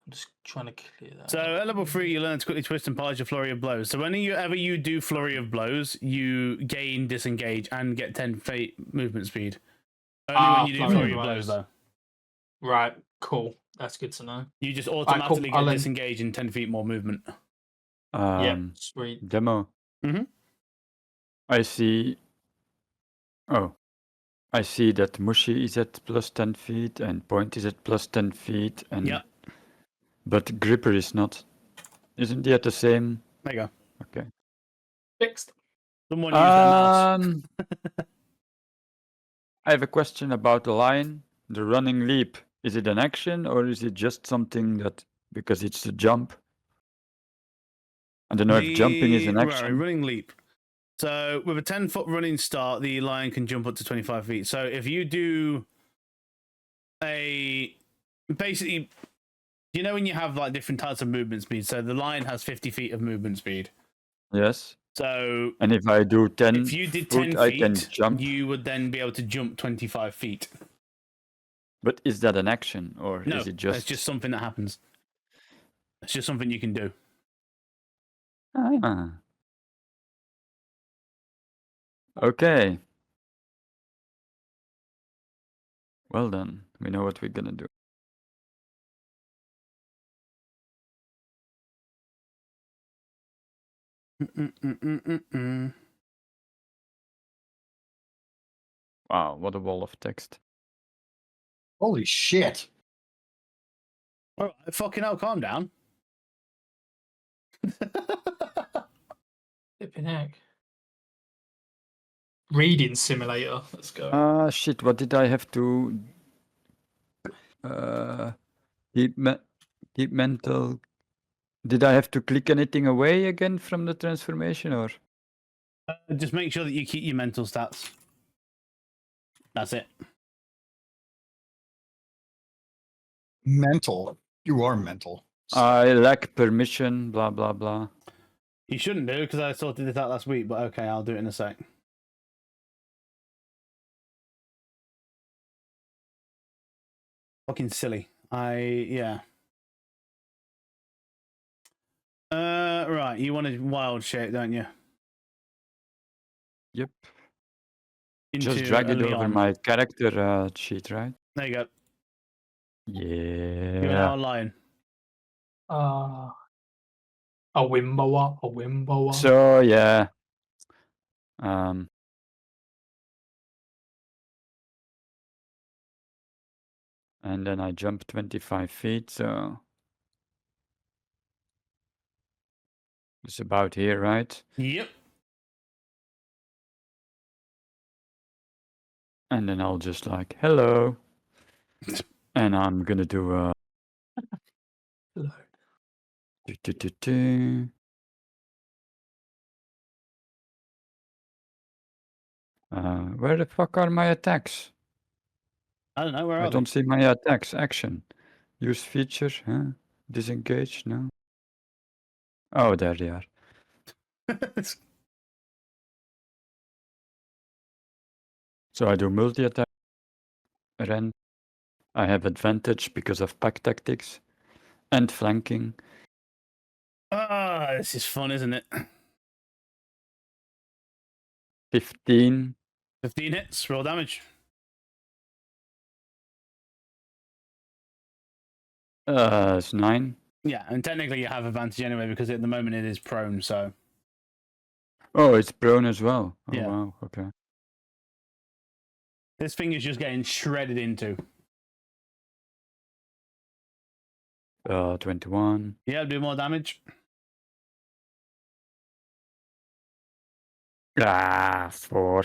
I'm just trying to clear that. So at level 3, you learn to quickly twist and polish a flurry of blows. So whenever you do flurry of blows, you gain disengage and get 10 feet movement speed. Only when you do flurry of blows, though. Right. Cool. That's good to know. You just cool. automatically I'll get then- disengage and 10 feet more movement. Yeah. Sweet. Demo. Mhm. I see. Oh, I see that Mushy is at plus 10 feet and Point is at plus 10 feet, and Yep. but Gripper is not. Isn't he at the same? There you go. Okay. Fixed. Someone use their mouse. I have a question about the line. The running leap. Is it an action or is it just something that because it's a jump. I don't know if jumping is an Right, action. running leap. So with a 10-foot running start, the lion can jump up to 25 feet. So if you do basically, you know when you have like different types of movement speed. So the lion has 50 feet of movement speed. Yes. So And if I do 10 if you did foot, 10 I can feet, jump. you would then be able to jump 25 feet. But is that an action, or No, is it just... it's just something that happens. It's just something you can do. Ah. Okay. Well then, we know what we're gonna do. Wow, what a wall of text. Holy shit. All right, fucking hell, calm down. Flipping heck. Reading simulator. Let's go. Ah, shit, what did I have to... keep mental... Did I have to click anything away again from the transformation, or...? Just make sure that you keep your mental stats. That's it. Mental. You are mental. I lack permission, blah, blah, blah. You shouldn't do, because I sorted it out last week, but okay, I'll do it in a sec. Fucking silly. Yeah. Right, you wanted wild shape, don't you? Yep. Into Just drag a it over Leon. my character sheet, right? There you go. Yeah. You're now a lion. A Wimboa. A Wimboa. So, yeah. And then I jump 25 feet, so... It's about here, right? Yep. And then I'll just like, hello. And I'm gonna do a... Hello. Where the fuck are my attacks? I don't know, where I are don't see my attacks. Action. Use feature, huh? Disengage, no? Oh, there they are. they? So I do multi-attack. Ren. I have advantage because of pack tactics. And flanking. Ah, this is fun, isn't it? 15. 15 hits, roll damage. It's 9. Yeah, and technically you have advantage anyway because at the moment it is prone, so. Oh, it's prone as well. Oh, Yeah. wow, okay. This thing is just getting shredded into. 21. Yeah, do more damage. 4.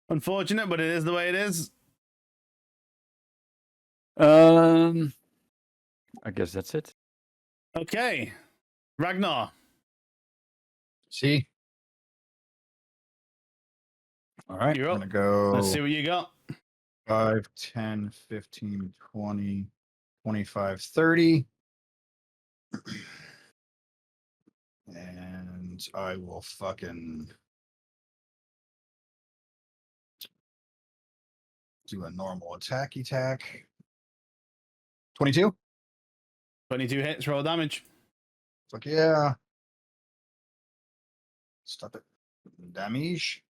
Unfortunate, but it is the way it is. I guess that's it. Okay. Ragnar. See? All right. You're I'm up. going to go Let's see what you got. 5, 10, 15, 20, 25, 30. And I will fucking do a normal attack. 22. 22 hits, roll damage. Fuck yeah. Stop it. Damage.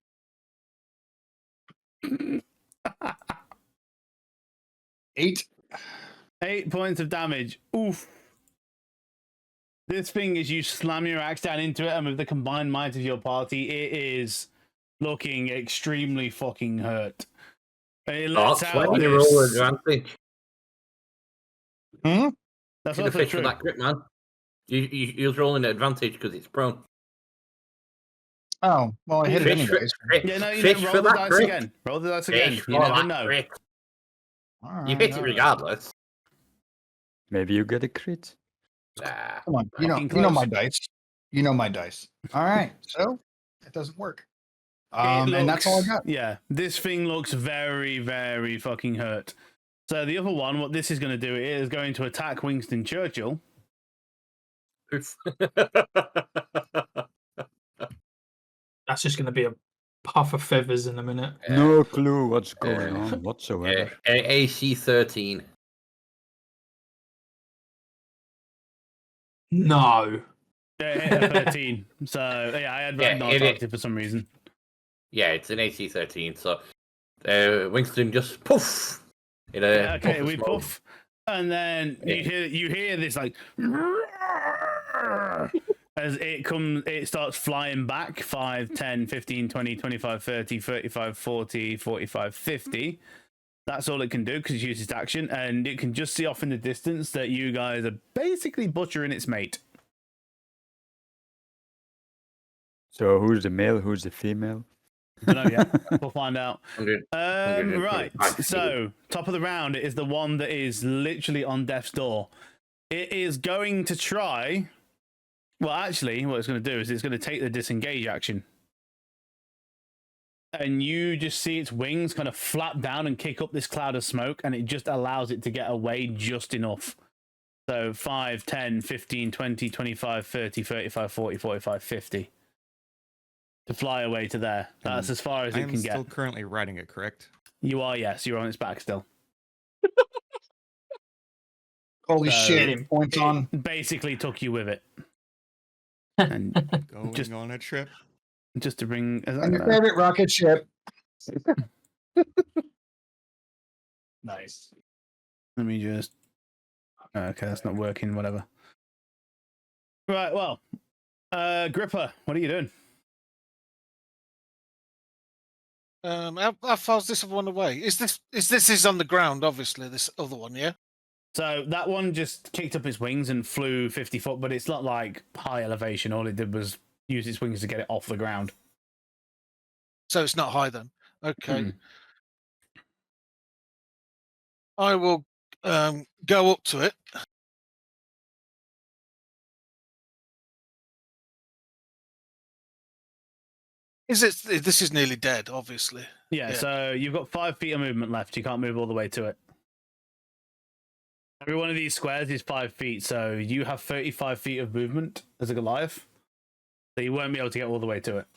8. 8 points of damage. Oof. This thing, as you slam your axe down into it, and with the combined might of your party, it is looking extremely fucking hurt. It lets That's out when you roll this... advantage. That's In the also fish true. for that grip, man. You're rolling at advantage because it's prone. Oh, well, I hit it Fish for, anyways. Yeah, no, you fish know, for roll the that dice crit. again. Roll the dice again. Fish You for never that know. crit. All You right, hit all it right. regardless. Maybe you get a crit. Nah. Come on, Fucking you know my close. dice. You know my dice. All right, so it doesn't work. It And that's all I looks- got. Yeah, this thing looks very, very fucking hurt. So the other one, what this is going to do is going to attack Winston Churchill. That's just going to be a puff of feathers in a minute. No clue what's going on whatsoever. AC 13. No. Hit a 13. So yeah, I had Yeah, Ragnar targeted for some reason. Yeah, it's an AC 13. So Winston just poof. In a Yeah, okay, puff of we smoke. puff, and then you hear this like as it starts flying back 5, 10, 15, 20, 25, 30, 35, 40, 45, 50. That's all it can do because it uses its action, and it can just see off in the distance that you guys are basically butchering its mate. So who's the male, who's the female? I don't know yet. We'll find out. 100. Right. 125 So, top of the round is the one that is literally on death's door. It is going to try. Well, actually, what it's going to do is it's going to take the disengage action. And you just see its wings kind of flap down and kick up this cloud of smoke, and it just allows it to get away just enough. So 5, 10, 15, 20, 25, 30, 35, 40, 45, 50. To fly away to there. That's as far as I it am can still get. currently riding it, correct? You are, yes. You're on its back still. Holy So, shit! Points It on. basically took you with it. And Going Just- on a trip. just to bring. Is that And your gonna- favorite rocket ship. Nice. Let me just. Okay, that's not working. Whatever. Right. Well, Gripper, what are you doing? How far's this one away? Is this on the ground? Obviously, this other one, yeah. So that one just kicked up its wings and flew 50 foot, but it's not like high elevation. All it did was use its wings to get it off the ground. So it's not high then. Okay. Mm. I will go up to it. This is nearly dead, obviously. Yeah, Yeah. so you've got 5 feet of movement left. You can't move all the way to it. Every one of these squares is 5 feet, so you have 35 feet of movement as a Goliath. So you won't be able to get all the way to it.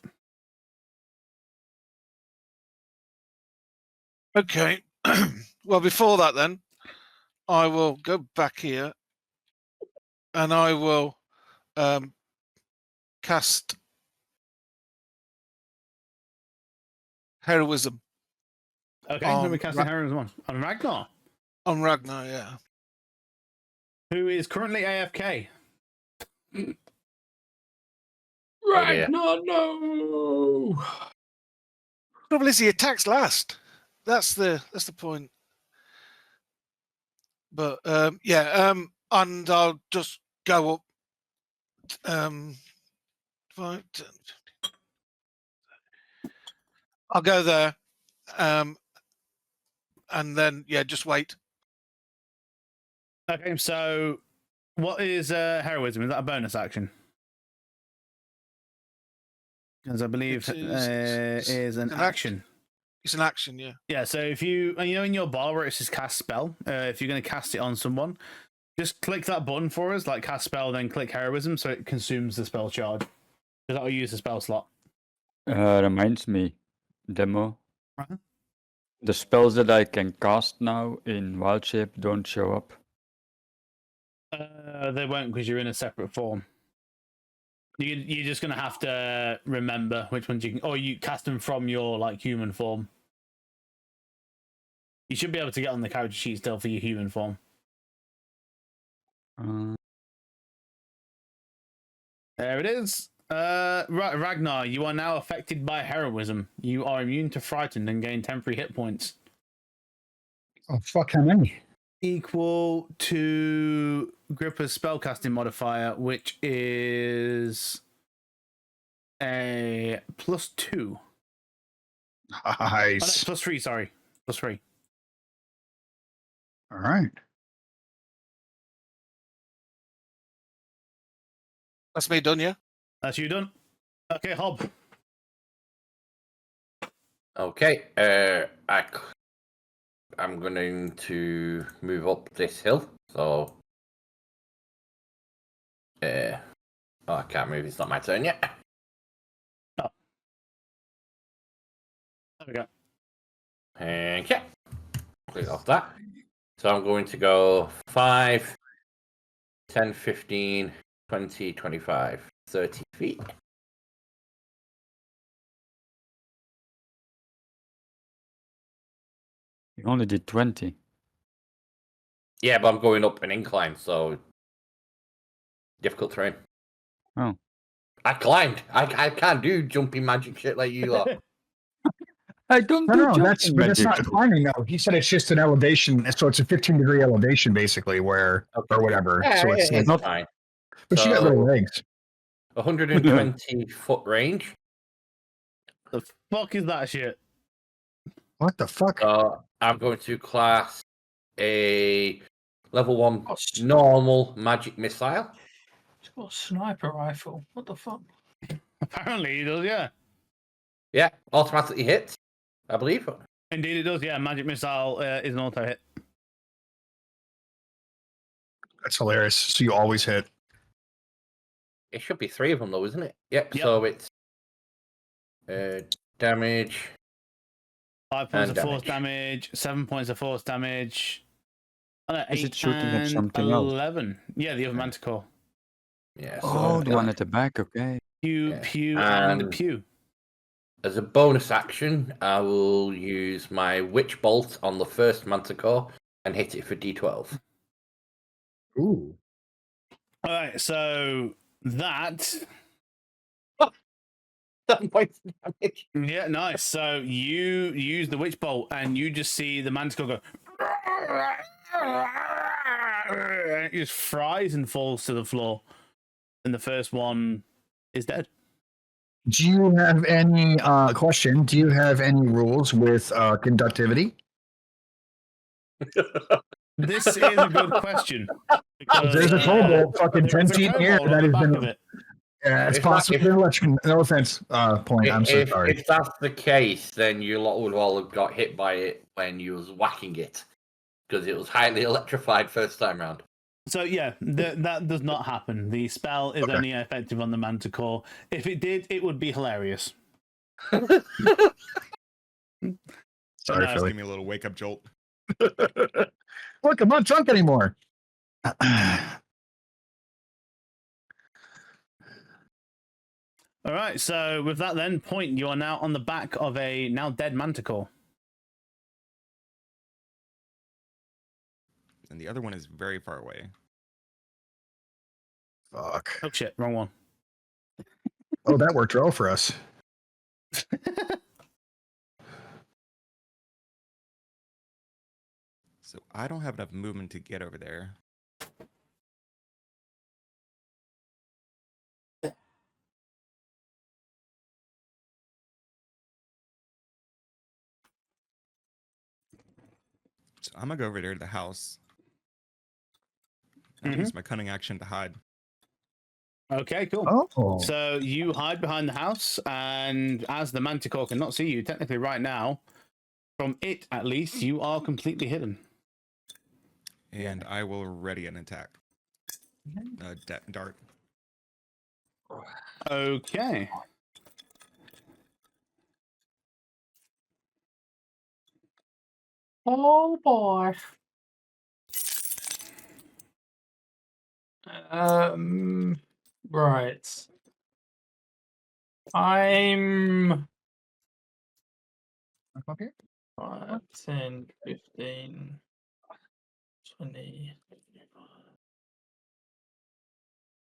Okay. Well, before that, then, I will go back here, and I will cast heroism Okay, On let me cast the heroism on Ragnar, on Ragnar. Yeah. who is currently AFK. Ragnar, no. Trouble is, he attacks last. That's the point. But and I'll just go up. 5, 10, 15. I'll go there, and then just wait. Okay, so what is heroism? Is that a bonus action? Because I believe It is an an action. It's an action, yeah. Yeah, so if you in your bar where it says cast spell, if you're going to cast it on someone, just click that button for us, like cast spell, then click heroism, so it consumes the spell charge. Because that'll use the spell slot. Reminds me, demo. Uh-huh. The spells that I can cast now in wild shape don't show up. They won't because you're in a separate form. You're just going to have to remember which ones you can, or you cast them from your human form. You should be able to get on the character sheet still for your human form. There it is. Ragnar, you are now affected by heroism. You are immune to frightened and gain temporary hit points. Oh fuck! How many? Equal to Gripper's spellcasting modifier, which is a +2. Oh, no, Nice. +3, sorry. +3. All right. That's me done, yeah? That's you done. Okay, Hob. Okay. I'm going to move up this hill. So. Oh, I can't move. It's not my turn yet. Oh. There we go. Okay. Click off that. So I'm going to go 5, 10, 15, 20, 25, 30 feet. You only did 20. Yeah, but I'm going up an incline, so difficult terrain. Oh. I climbed. I can't do jumping magic shit like you lot. I don't do No, that's jumping but that's magic. not climbing though. He said it's just an elevation, so it's a 15-degree elevation basically, where or whatever. Yeah, so it's it's like, fine. but you got little legs. 120 foot range. The fuck is that shit? What the fuck? So I'm going to class a level 1 Oh, normal magic missile. He's got a sniper rifle. What the fuck? Apparently he does, yeah. Yeah, automatically hits, I believe. Indeed it does, yeah. Magic Missile is an auto hit. That's hilarious. So you always hit. It should be 3 of them though, isn't it? Yep. Yep. So it's damage. 5 points And of force damage, 7 points of force damage. Oh, no, Is 8 it shooting at and something else? 11. Yeah, the other Manticore. Yeah. So Oh, the one at the back, okay. Pew, Yeah. pew, and pew. As a bonus action, I will use my Witch Bolt on the first Manticore and hit it for D12. Ooh. All right, so that. 7 points of damage. Yeah, nice. So you use the Witch Bolt and you just see the Manticore go. And it just fries and falls to the floor. And the first one is dead. Do you have any question? Do you have any rules with conductivity? This is a good question. Because, There's a cobalt fucking 10 there is a feet in the air kobold on that the has back been. of it. Yeah, it's If that- possibly if- an electric. No offense, point. I'm so sorry. If that's the case, then you lot would all have got hit by it when you was whacking it. Because it was highly electrified first time round. So yeah, that does not happen. The spell is Okay. only effective on the Manticore. If it did, it would be hilarious. Sorry, Just Philly. give me a little wake up jolt. Look, I'm not drunk anymore. All right, so with that then, Point, you are now on the back of a now dead Manticore. And the other one is very far away. Fuck. Oh shit, wrong one. Oh, that worked well for us. So I don't have enough movement to get over there. So I'm gonna go over there to the house. And use my cunning action to hide. Okay, cool. Oh. So you hide behind the house, and as the Manticore cannot see you, technically right now, from it at least, you are completely hidden. And I will ready an attack. Dart. Okay. Oh boy. Right. I'm Okay. 5, 10, 15, 20, 25,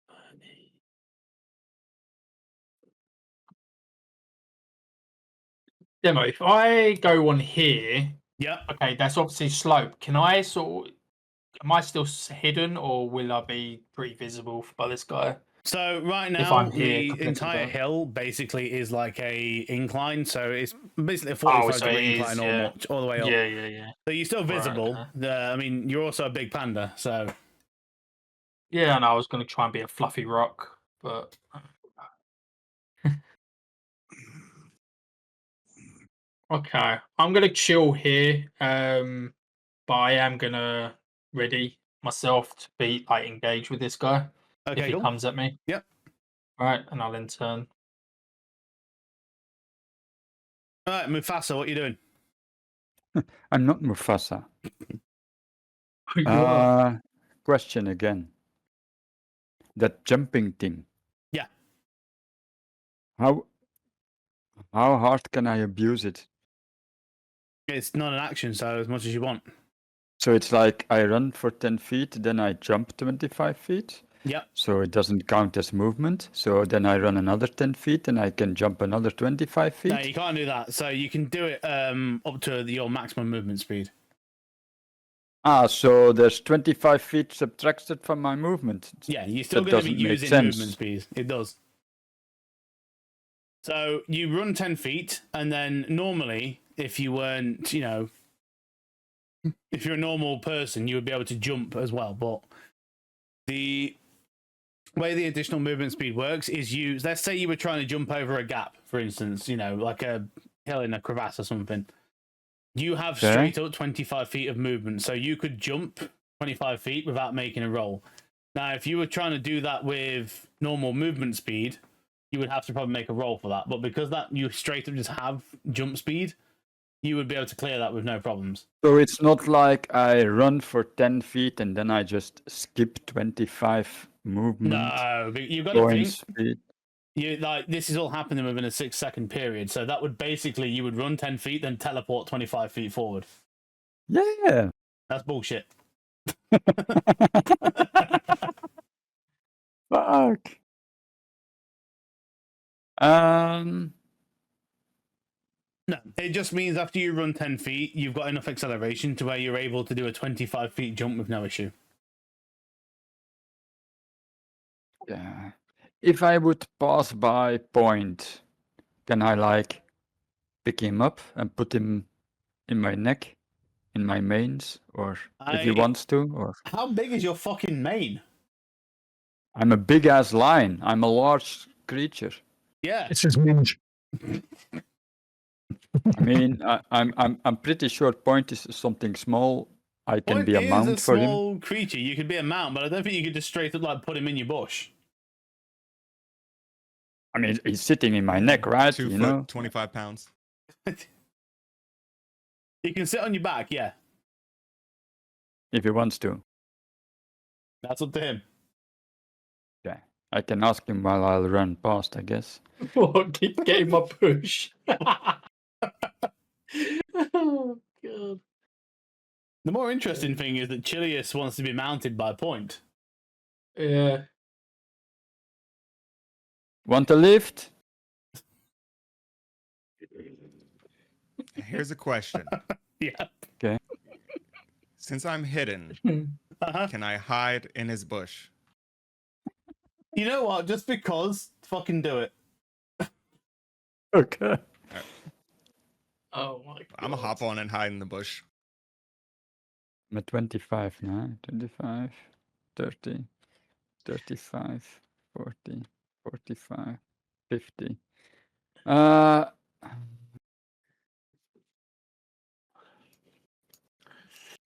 30. Demo, if I go on here, Yep. okay, that's obviously slope. Can I sort of, am I still hidden or will I be pretty visible by this guy? So right If now, I'm here the compared to entire that. hill basically is like a incline, so it's basically a Oh, 45 so degree it is, incline yeah. all the way up. Yeah. So you're still Right, visible. okay. I mean, you're also a big panda, so Yeah, and I was going to try and be a fluffy rock but okay, I'm gonna chill here. But I am gonna ready myself to be like engaged with this guy if Okay, he cool. comes at me. Yep. All right, and I'll then turn. All right, Mufasa, what are you doing? I'm not Mufasa. You are. Question again. That jumping thing. Yeah. How hard can I abuse it? It's not an action, so as much as you want. So it's like I run for 10 feet, then I jump 25 feet. Yep. So it doesn't count as movement. So then I run another 10 feet and I can jump another 25 feet. No, you can't do that. So you can do it up to your maximum movement speed. So there's 25 feet subtracted from my movement. Yeah, you're still That going to be doesn't make using sense. movement speed. It does. So you run 10 feet, and then normally, if you weren't, if you're a normal person, you would be able to jump as well. But the way the additional movement speed works is let's say you were trying to jump over a gap, for instance, like a hill in a crevasse or something. You have straight up 25 feet of movement, so you could jump 25 feet without making a roll. Now, if you were trying to do that with normal movement speed, you would have to probably make a roll for that. But because that you straight up just have jump speed, you would be able to clear that with no problems. So it's not like I run for 10 feet and then I just skip 25 movement. No, but you've got to think. Speed. This is all happening within a 6-second period, so that would basically you would run 10 feet, then teleport 25 feet forward. Yeah. That's bullshit. Fuck. No, it just means after you run 10 feet, you've got enough acceleration to where you're able to do a 25 feet jump with no issue. Yeah. If I would pass by point, can I pick him up and put him in my neck, in my mains, or if he wants to, or How big is your fucking mane? I'm a big ass lion. I'm a large creature. Yeah. It's his minge. I mean, I'm pretty sure point is something small. I can Point be a is mount a for him. small creature. You could be a mount, but I don't think you could just straight up put him in your bush. I mean, he's sitting in my neck, right? 2 you foot, know, 25 pounds. You can sit on your back, yeah. if he wants to. That's up to him. Yeah, I can ask him while I'll run past, I guess. What? Get him a push. Oh god. The more interesting thing is that Chilius wants to be mounted by Point. Yeah. Want a lift? Here's a question. Yeah. Okay. Since I'm hidden, Uh-huh. can I hide in his bush? You know what? Just because, fucking do it. Okay. Oh my god. I'm gonna hop on and hide in the bush. I'm at 25 now. 25, 30, 35, 40, 45, 50.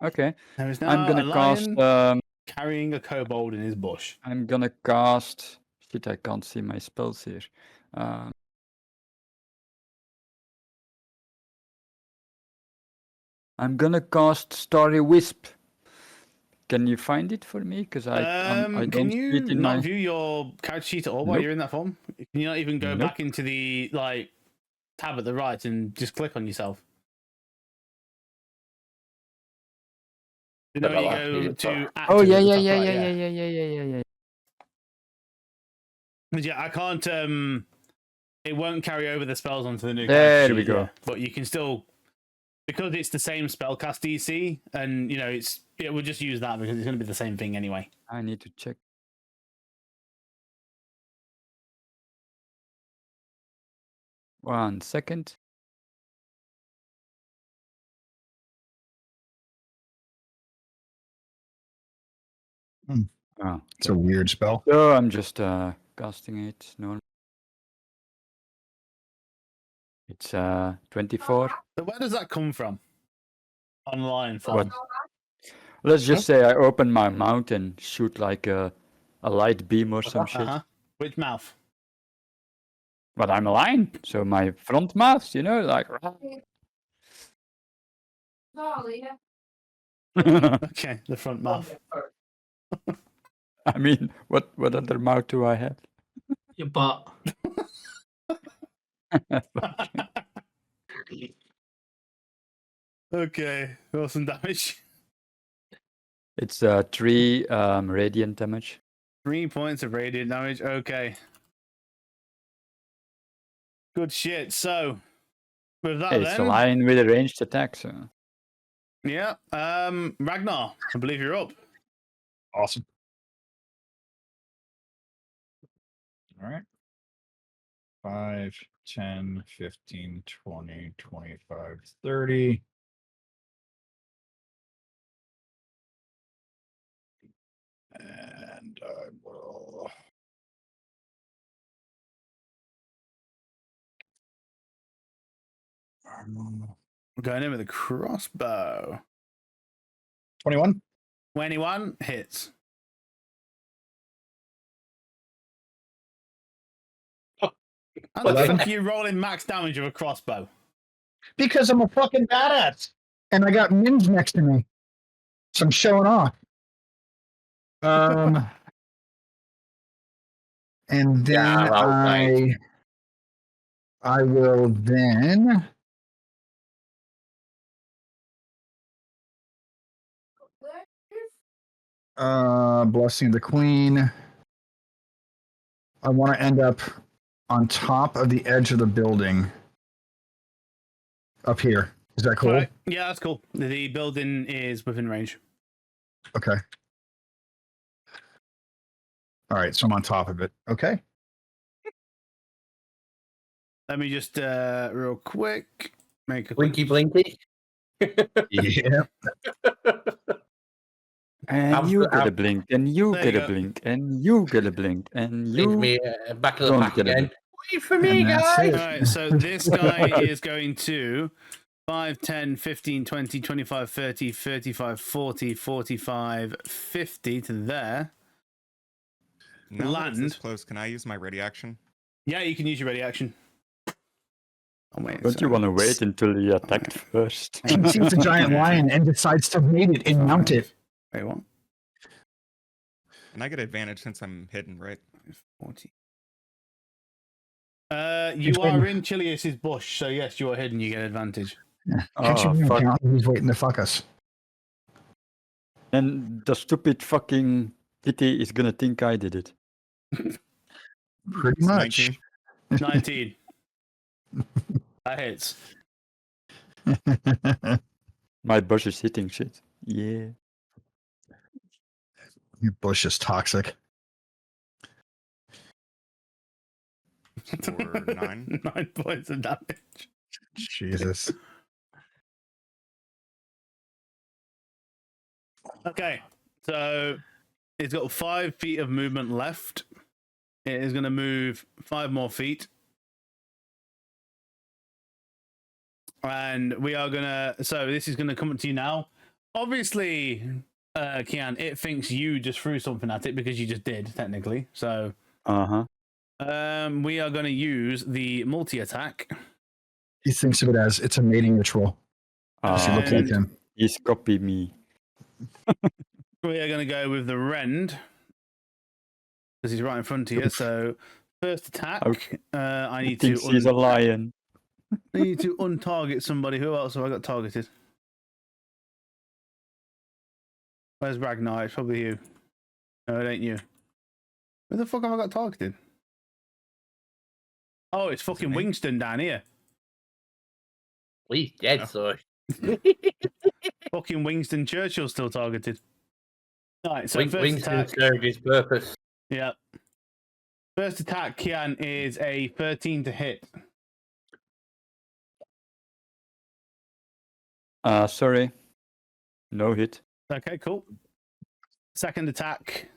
Okay. There is now I'm gonna a cast. lion carrying a kobold in his bush. I'm gonna cast. Shit, I can't see my spells here. I'm gonna cast Starry Wisp. Can you find it for me? Because I don't Can see you it in not my. view your character sheet at all while Nope. you're in that form? Can you not even go Nope. back into the tab at the right and just click on yourself? You know, Well, when you go to Oh active yeah, at the yeah, top yeah, right, yeah, yeah, yeah, yeah, yeah, yeah. But yeah, I can't. It won't carry over the spells onto the new. There character we sheet, go. yeah. But you can still, because it's the same spellcast DC, and we'll just use that because it's going to be the same thing anyway. I need to check. One second. Hmm. Oh, It's a weird spell. so I'm just casting it. No. It's 24. So where does that come from? Online What? form. Let's just say I open my mouth and shoot like a light beam or some shit. Uh-huh. Which mouth? But I'm a lion, so my front mouth, you know, like. Okay, the front mouth. I mean, what other mouth do I have? Your butt. Okay, roll some damage. It's 3 radiant damage. 3 points of radiant damage. Okay. Good shit. So, with that Hey, it's a then, lion with a ranged attack, so. yeah. Ragnar, I believe you're up. Awesome. All right. 5, 10, 15, 20, 25, 30. And I will. We're going in with a crossbow. 21. 21 hits. How the 11. fuck are you rolling max damage with a crossbow? Because I'm a fucking badass. And I got Mins next to me. So I'm showing off. And then Yeah, that was nice. I will then blessing of the queen. I want to end up on top of the edge of the building. Up here. Is that cool? Right. Yeah, that's cool. The building is within range. Okay. All right, so I'm on top of it. Okay. Let me just real quick make a Blinky, blinky. Yeah. And you get a blink, and you There get you a go. blink, and you get a blink, and Leave you. me back of the don't pack get a again. bit. Wait for me, And that's guys. it. All right, so this guy is going to 5, 10, 15, 20, 25, 30, 35, 40, 45, 50 to there. Now that it's this Land. close, can I use my ready action? Yeah, you can use your ready action. Oh, wait, Don't you want to wait until he attacked first? He sees a giant lion and decides to raid it and mount it. Wait, what? And I get advantage since I'm hidden, right? 40. You are in Chilius's bush, so yes, you are hidden. You get advantage. Can't you Oh, bring fuck. account? He's waiting to fuck us. And the stupid fucking kitty is gonna think I did it. Pretty It's much. 19. 19. That hits. My bush is hitting shit. Yeah. Your bush is toxic. For 9. 9 points of damage. Jesus. Okay, so it's got 5 feet of movement left. It is going to move 5 more feet. And we are going to... So this is going to come up to you now. Obviously, Kian, it thinks you just threw something at it because you just did, technically. So Uh-huh. we are going to use the multi-attack. He thinks of it as it's a mating ritual. She looks like him. He's copy me. We are going to go with the rend. Because he's right in front of you. So first attack, Okay. I He need to... thinks he's a lion. I need to untarget somebody. Who else have I got targeted? Where's Ragnar? It's probably you. No, it ain't you. Who the fuck have I got targeted? Oh, it's fucking me? Wingston down here. He's dead, so. Fucking Wingston Churchill still targeted. Alright, so first Winston attack. served his purpose. Yeah. First attack, Kian, is a 13 to hit. Sorry. No hit. Okay, cool. Second attack.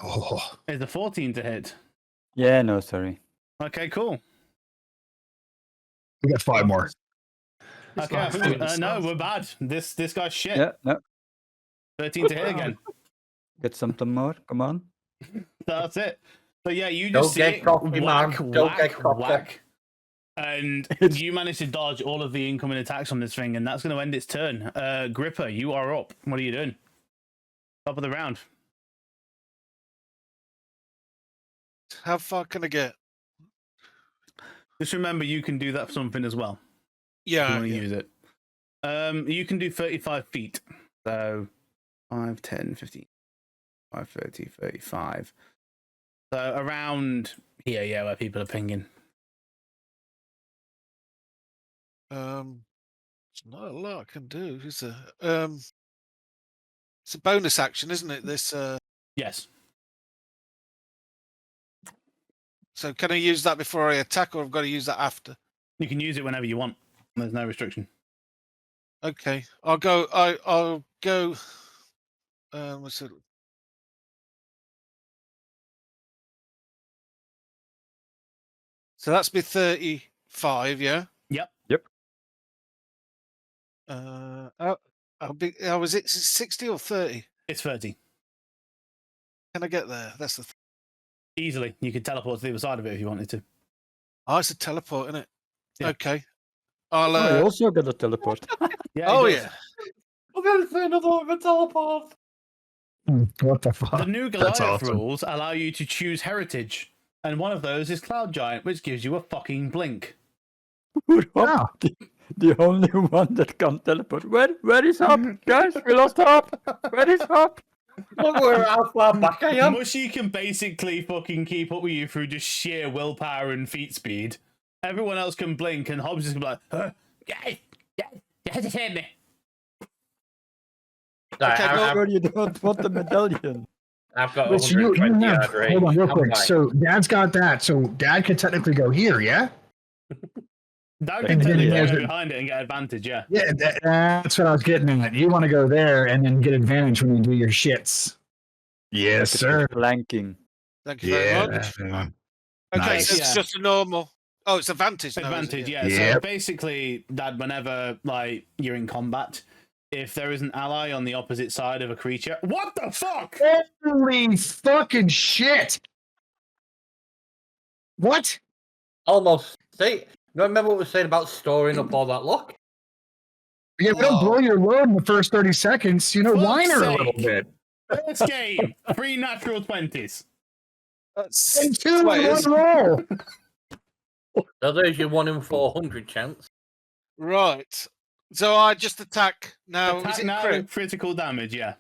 Oh, Is a 14 to hit? Yeah, no, sorry. Okay, cool. we got 5 more. Okay, I think no, we're bad. This guy's shit. Yeah, no. 13 to hit again. Get something more. Come on. That's it. So yeah, you Don't just see get it, cocky, whack, man. Don't whack, get cocky. whack. And you manage to dodge all of the incoming attacks from this thing, and that's going to end its turn. Gripper, you are up. What are you doing? Top of the round. How far can I get? Just remember, you can do that for something as well. If you Yeah. want to use it. You can do 35 feet. So 5, 10, 15, 5, 30, 35. So around here, yeah, where people are pinging. It's not a lot I can do, is there? It's a bonus action, isn't it? This. Yes. So can I use that before I attack, or I've got to use that after? You can use it whenever you want. There's no restriction. Okay, I'll go. I'll go. What's it? So that's me 35, yeah. Yep. Was it 60 or 30? It's 30. Can I get there? That's the. Easily. You could teleport to the other side of it if you wanted to. Oh, it's a teleport, isn't it? Yeah. Okay. I'll. Oh, you also got a teleport. Yeah. Oh it does. yeah. I'm going to say another one of a teleport. What the fuck? The new That's Goliath awesome. rules allow you to choose heritage, and one of those is Cloud Giant, which gives you a fucking blink. We're Yeah. up. The only one that can teleport. Where is Hop? Guys, we lost Hop. Where is Hop? Look where how far back I am. Mushy can basically fucking keep up with you through just sheer willpower and feet speed. Everyone else can blink, and Hobbs is gonna be like, guys, you have to hit me. Right, Okay, go. Sure you don't want the medallion. I've got Wait, so you 120 have, yard range. hold on real I'm quick. fine. So Dad's got that. So Dad could technically go here, yeah? Dad And can then technically he go has it- behind it and get advantage, yeah. Yeah, that's what I was getting at. You want to go there and then get advantage when you do your shits. Yes, sir. Flanking. Thank you very much. Yeah. Okay, Nice. so it's Yeah. just a normal. Oh, it's advantage. now, is it? Advantage, Yeah. yeah. So Yep. basically, Dad, whenever like you're in combat, if there is an ally on the opposite side of a creature, what the fuck? Holy fucking shit! What? Almost. See, remember what we were saying about storing up all that luck? Yeah, we don't Whoa. blow your load in the first 30 seconds. You know, Fuck's whine her a little sake. bit. First game, 3 natural 20s. That's And 2 in Wait, one is- roll. So there's your 1 in 400 chance. right. So I just attack now. Attack is it now, crit? critical damage, yeah.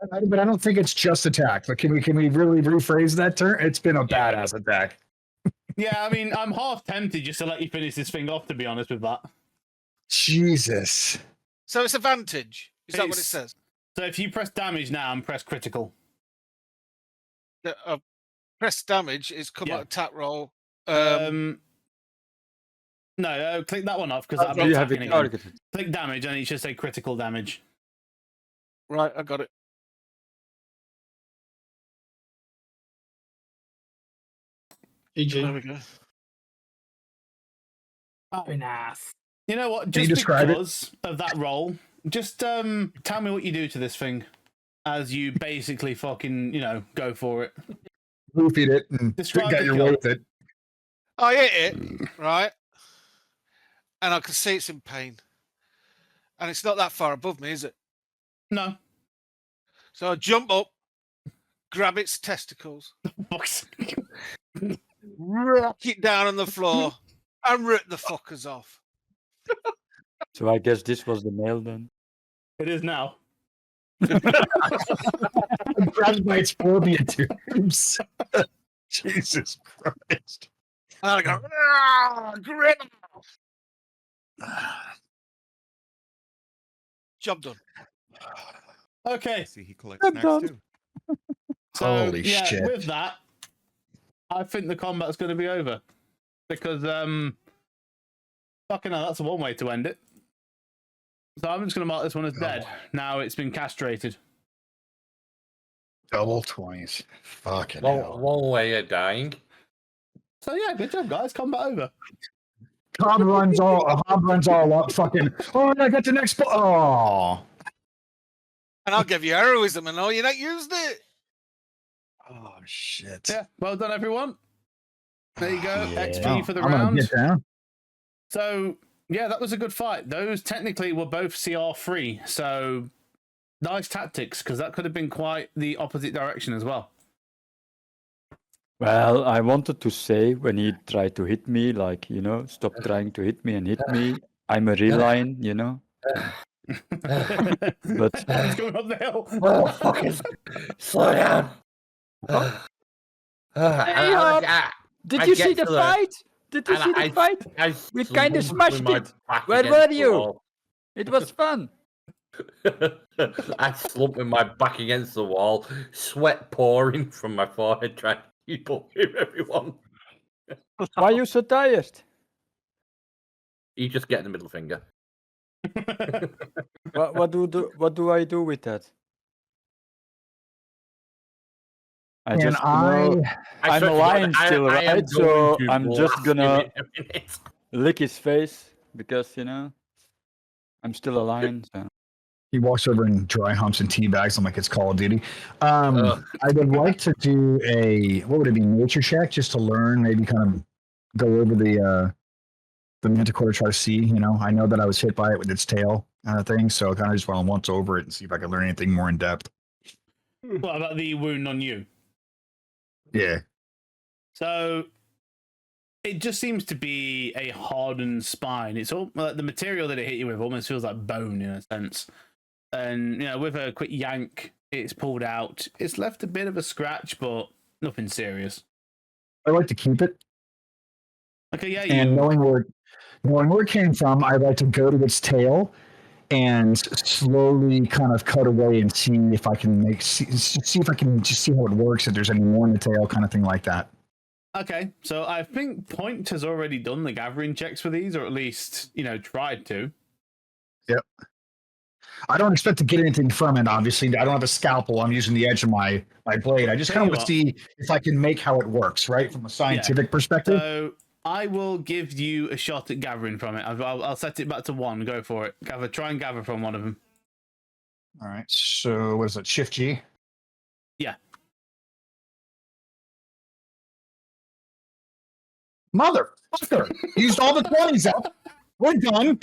But I don't think it's just attack. But can we really rephrase that term? It's been a badass attack. Yeah, I mean, I'm half tempted just to let you finish this thing off, to be honest with that. Jesus. So it's advantage. Is that what it It's- says? So if you press damage now and press critical. Press damage. It's come Yeah. out attack roll. No, click that one off because that'll Do be you have attacking it again. targeted? Click damage and it should say critical damage. Right, I got it. There GG. we go. Very nice. You know what? Can Just you describe it? because of that roll, just tell me what you do to this thing as you basically fucking, go for it. Roofied it and Describe got the your kill. way with it. I hit it, right? And I can see it's in pain. And it's not that far above me, is it? No. So I jump up, grab its testicles, Fuck's rock it down on the floor, and rip the fuckers off. So I guess this was the male then. It is now. Grabbed by its phobia tubes. Jesus Christ. And I go, "Ah, grip." Job done. Okay. See, he collects I'm snacks done. too. So, Holy yeah, shit. with that, I think the combat's going to be over. Because, fucking hell, that's one way to end it. So I'm just going to mark this one as dead. Now it's been castrated. Double 20s. Fucking Long, hell. long way of dying. So yeah, good job, guys. Combat over. Hob runs all up. Fucking. Oh, I got the next. Oh. And I'll give you heroism and all you not used it. Oh shit. Yeah, well done, everyone. There you go. Yeah. XP for the I'm gonna round. get down. So yeah, that was a good fight. Those technically were both CR3. So nice tactics, because that could have been quite the opposite direction as well. Well, I wanted to say when he tried to hit me, like, stop trying to hit me and hit me. I'm a real lion, But He's going up the hill. Oh, fucking slow down. Hey, Hob, did you see the fight? Did you see the fight? We kind of smashed it. Where were you? It was fun. I slumped with my back against the wall, sweat pouring from my forehead, trying to keep up with everyone. Why are you so tired? You just get the middle finger. What do I do with that? I just I'm a lion still, right? So I'm just gonna lick his face because I'm still a lion. So. He walks over and dry humps and tea bags. I'm like, it's Call of Duty. I would like to do what would it be, nature check, just to learn, maybe kind of go over the manticore to try to see. I know that I was hit by it with its tail kind of thing, so I kind of just want to once over it and see if I can learn anything more in depth. What about the wound on you? Yeah. So it just seems to be a hardened spine. It's all the material that it hit you with almost feels like bone in a sense. And with a quick yank, it's pulled out. It's left a bit of a scratch, but nothing serious. I like to keep it. Okay, yeah. And knowing where it came from, I'd like to go to its tail and slowly kind of cut away and see if I can see if I can just see how it works, if there's any more in the tail, kind of thing like that. Okay, so I think Point has already done the gathering checks for these, or at least tried to. Yep. I don't expect to get anything from it. Obviously, I don't have a scalpel. I'm using the edge of my blade. I just kind of want to see if I can make how it works, right, from a scientific perspective. So I will give you a shot at gathering from it. I'll set it back to 1. Go for it. Try and gather from one of them. All right. So what is it? Shift G. Yeah. Motherfucker! Used all the 20s up. We're done.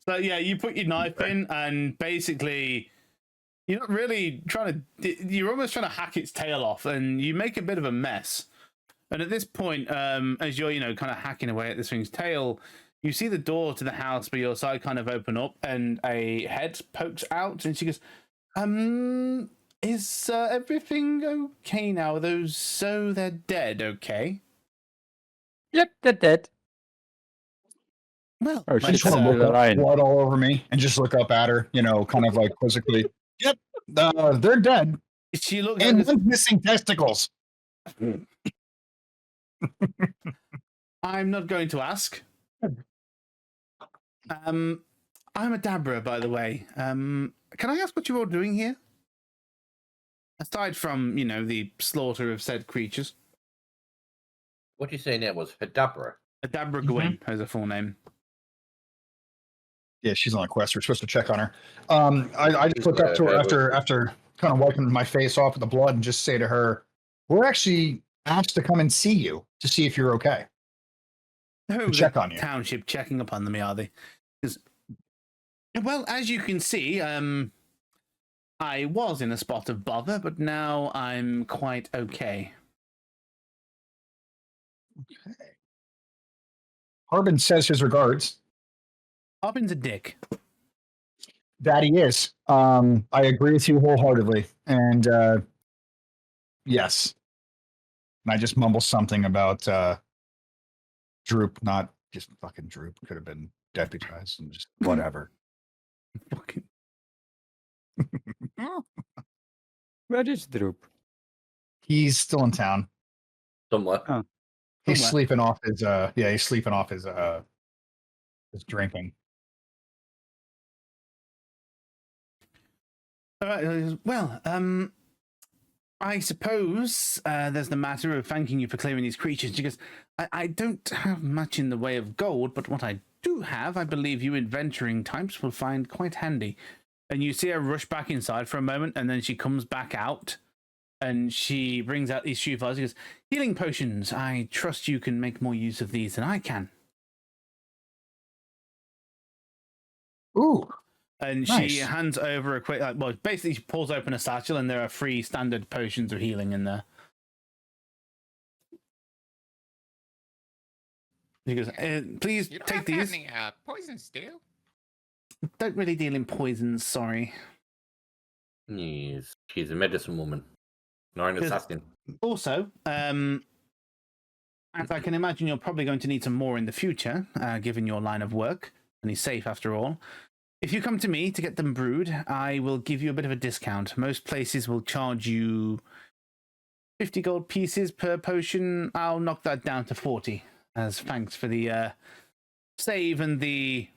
So yeah, you put your knife in, and basically, you're not really trying to. You're almost trying to hack its tail off, and you make a bit of a mess. And at this point, as you're kind of hacking away at this thing's tail, you see the door to the house by your side kind of open up, and a head pokes out, and she goes, is everything okay now? Are those so they're dead? Okay. Yep, they're dead. Well, I just want to look up, blood all over me, and just look up at her, kind of like quizzically. Yep, they're dead. She looks and one's missing testicles. I'm not going to ask. I'm a Dabra, by the way. Can I ask what you're all doing here? Aside from, the slaughter of said creatures. What you saying there was Hadabra? Hadabra Gwyn has a full name. Yeah, she's on a quest. We're supposed to check on her. I just look up to her after kind of wiping my face off with the blood and just say to her, we're actually asked to come and see you to see if you're okay. Check on you. Township checking up on them, are they? Well, as you can see, I was in a spot of bother, but now I'm quite okay. Okay. Harbin says his regards. Harbin's a dick. That he is. I agree with you wholeheartedly. And yes. And I just mumble something about Droop, not just fucking Droop. Could have been deputized and just whatever. Fucking. Where is Droop? He's still in town. Somewhere. Oh. He's sleeping off his he's sleeping off his drinking. All right. Well, I suppose there's the matter of thanking you for clearing these creatures. Because I don't have much in the way of gold, but what I do have, I believe you adventuring types will find quite handy. And you see her rush back inside for a moment, and then she comes back out, and she brings out these shoe files. She goes, "Healing potions. I trust you can make more use of these than I can." Ooh, And nice. she hands over a quick, well, basically she pulls open a satchel, and there are 3 standard potions of healing in there. She goes, "Please You don't take have these." any poison still? Don't really deal in poisons, sorry. Yes, she's a medicine woman, not an Because- assassin. Also, as I can imagine, you're probably going to need some more in the future, given your line of work, and he's safe after all. If you come to me to get them brewed, I will give you a bit of a discount. Most places will charge you 50 gold pieces per potion. I'll knock that down to 40, as thanks for the save and the,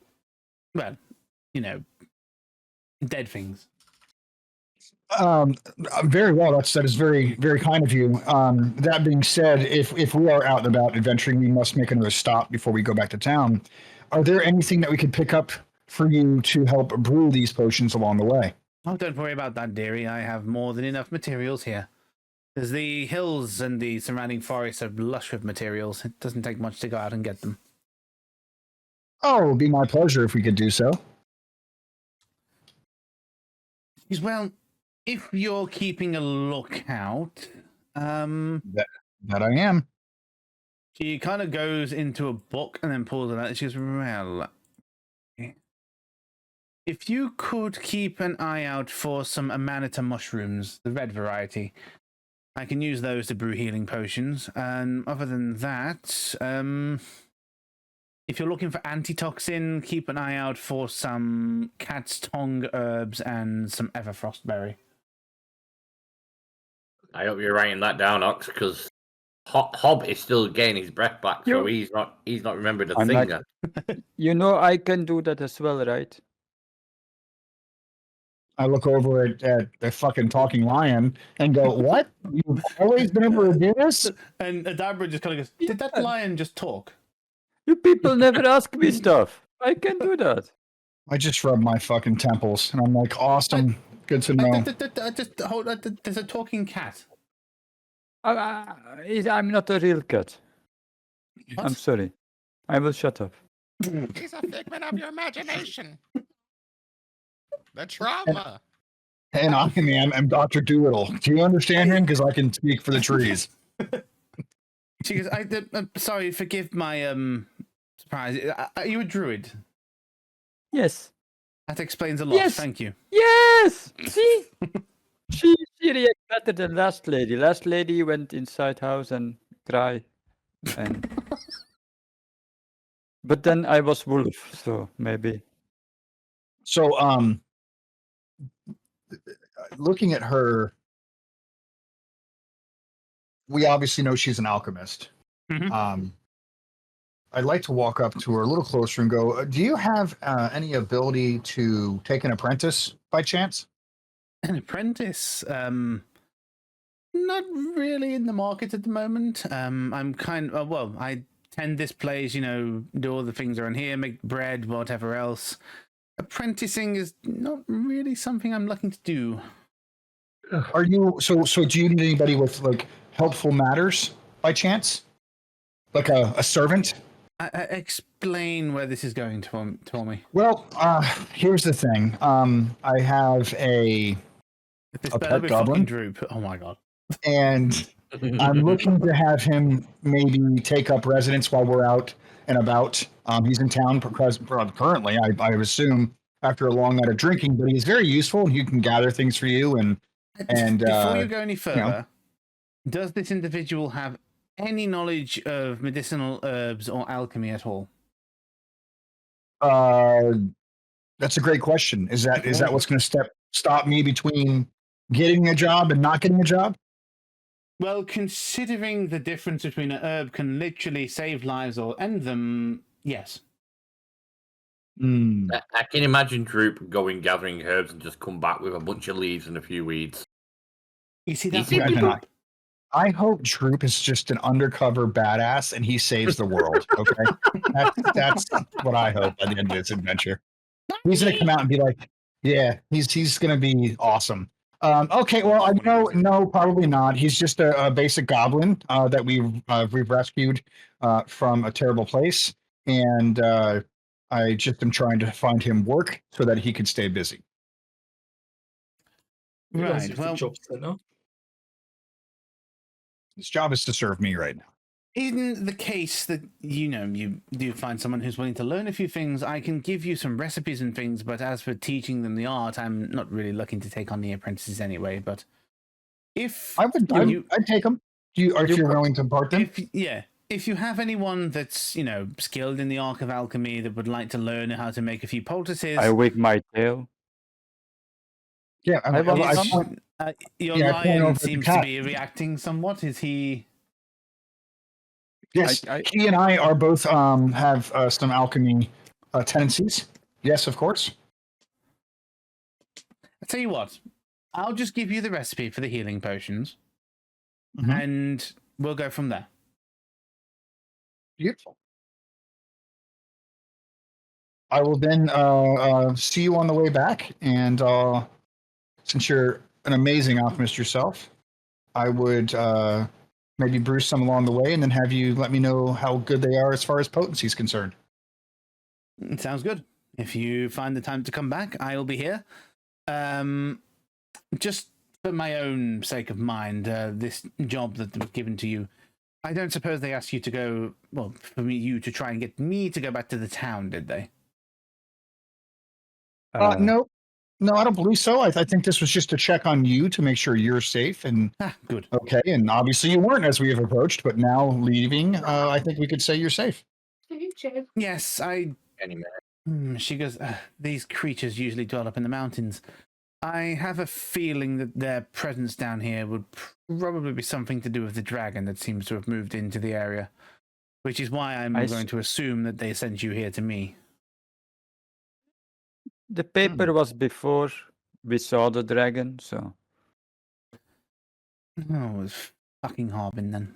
well, you know, dead things. Very well. That is very, very kind of you. That being said, if we are out and about adventuring, we must make another stop before we go back to town. Are there anything that we could pick up for you to help brew these potions along the way? Oh, don't worry about that, dearie. I have more than enough materials here. There's the hills and the surrounding forests are lush with materials. It doesn't take much to go out and get them. Oh, it would be my pleasure if we could do so. Because, well, if you're keeping a lookout, That I am. she kind of goes into a book and then pulls it out. And she goes, "Well, if you could keep an eye out for some Amanita mushrooms, the red variety, I can use those to brew healing potions. And other than that, if you're looking for antitoxin, keep an eye out for some cat's tongue herbs and some everfrost berry." I hope you're writing that down, Ox, because Hob is still getting his breath back, so he's not remembered a I'm thing. not- You know, I can do that as well, right? I look over at the fucking talking lion and go, "What? You've always been able to do this?" And Adabra just kind of goes, "Did that lion just talk?" You people never ask me stuff. I can do that. I just rub my fucking temples and I'm like, "Awesome, good to know." Just hold. There's a talking cat. I'm not a real cat. I'm sorry. I will shut up. He's a figment of your imagination. The trauma. And I'm Dr. Doolittle. Do you understand him? Because I can speak for the trees. She goes, I'm sorry, forgive my surprise. Are you a druid? Yes. That explains a lot. Yes. Thank you. Yes. See? she reacted better than last lady. Last lady went inside house and cry. And but then I was wolf, so maybe. So, looking at her, we obviously know she's an alchemist. Mhm. I'd like to walk up to her a little closer and go, "Do you have any ability to take an apprentice by chance?" An apprentice. Not really in the market at the moment. I'm kind of, well, I tend this place, you know, do all the things around here, make bread, whatever else. Apprenticing is not really something I'm looking to do. Are you so? Do you need anybody with like helpful matters by chance, like a servant? Explain where this is going to me. Well, here's the thing. I have a This a better pet be goblin, fucking Droop. Oh my god. and I'm looking to have him maybe take up residence while we're out and about. He's in town currently, I assume, after a long night of drinking, but he's very useful and he can gather things for you. And Before you go any further, does this individual have any knowledge of medicinal herbs or alchemy at all? That's a great question. Is that what's going to stop me between getting a job and not getting a job? Well, considering the difference between a herb can literally save lives or end them, yes. Hmm. I can imagine Droop going gathering herbs and just come back with a bunch of leaves and a few weeds. You see, that's Easy what Imagine people. I hope Droop is just an undercover badass and he saves the world. Okay, that's what I hope at the end of this adventure. He's gonna come out and be like, yeah, he's gonna be awesome. Okay, well, I know, no, probably not. He's just a basic goblin that we've rescued from a terrible place, and I just am trying to find him work so that he can stay busy. right. Well, job center. His job is to serve me right now. in the case that you do find someone who's willing to learn a few things, I can give you some recipes and things. But as for teaching them the art, I'm not really looking to take on the apprentices anyway. But if I'd take him. If you're willing to impart them? If you have anyone that's skilled in the art of alchemy that would like to learn how to make a few poultices, I wig my tail. Yeah, I want I some. point- your yeah, I point lion over at the seems to cat. be reacting somewhat. Is he? Yes, I- he and I are both have some alchemy tendencies. Yes, of course. I tell you what, I'll just give you the recipe for the healing potions, Mhm. and we'll go from there. Beautiful. I will then see you on the way back, and since you're an amazing alchemist yourself, I would maybe brew some along the way, and then have you let me know how good they are as far as potency is concerned. It sounds good. If you find the time to come back, I'll be here. Just for my own sake of mind, this job that was given to you, I don't suppose they asked you to go, well, for you to try and get me to go back to the town, did they? No, I don't believe so. I think this was just a check on you to make sure you're safe and good. Okay, and obviously you weren't as we have approached, but now leaving, I think we could say you're safe. Yes, she goes, these creatures usually dwell up in the mountains. I have a feeling that their presence down here would probably be something to do with the dragon that seems to have moved into the area, which is why I'm going to assume that they sent you here to me. The paper was before we saw the dragon, so. Oh, it was fucking Harbin then.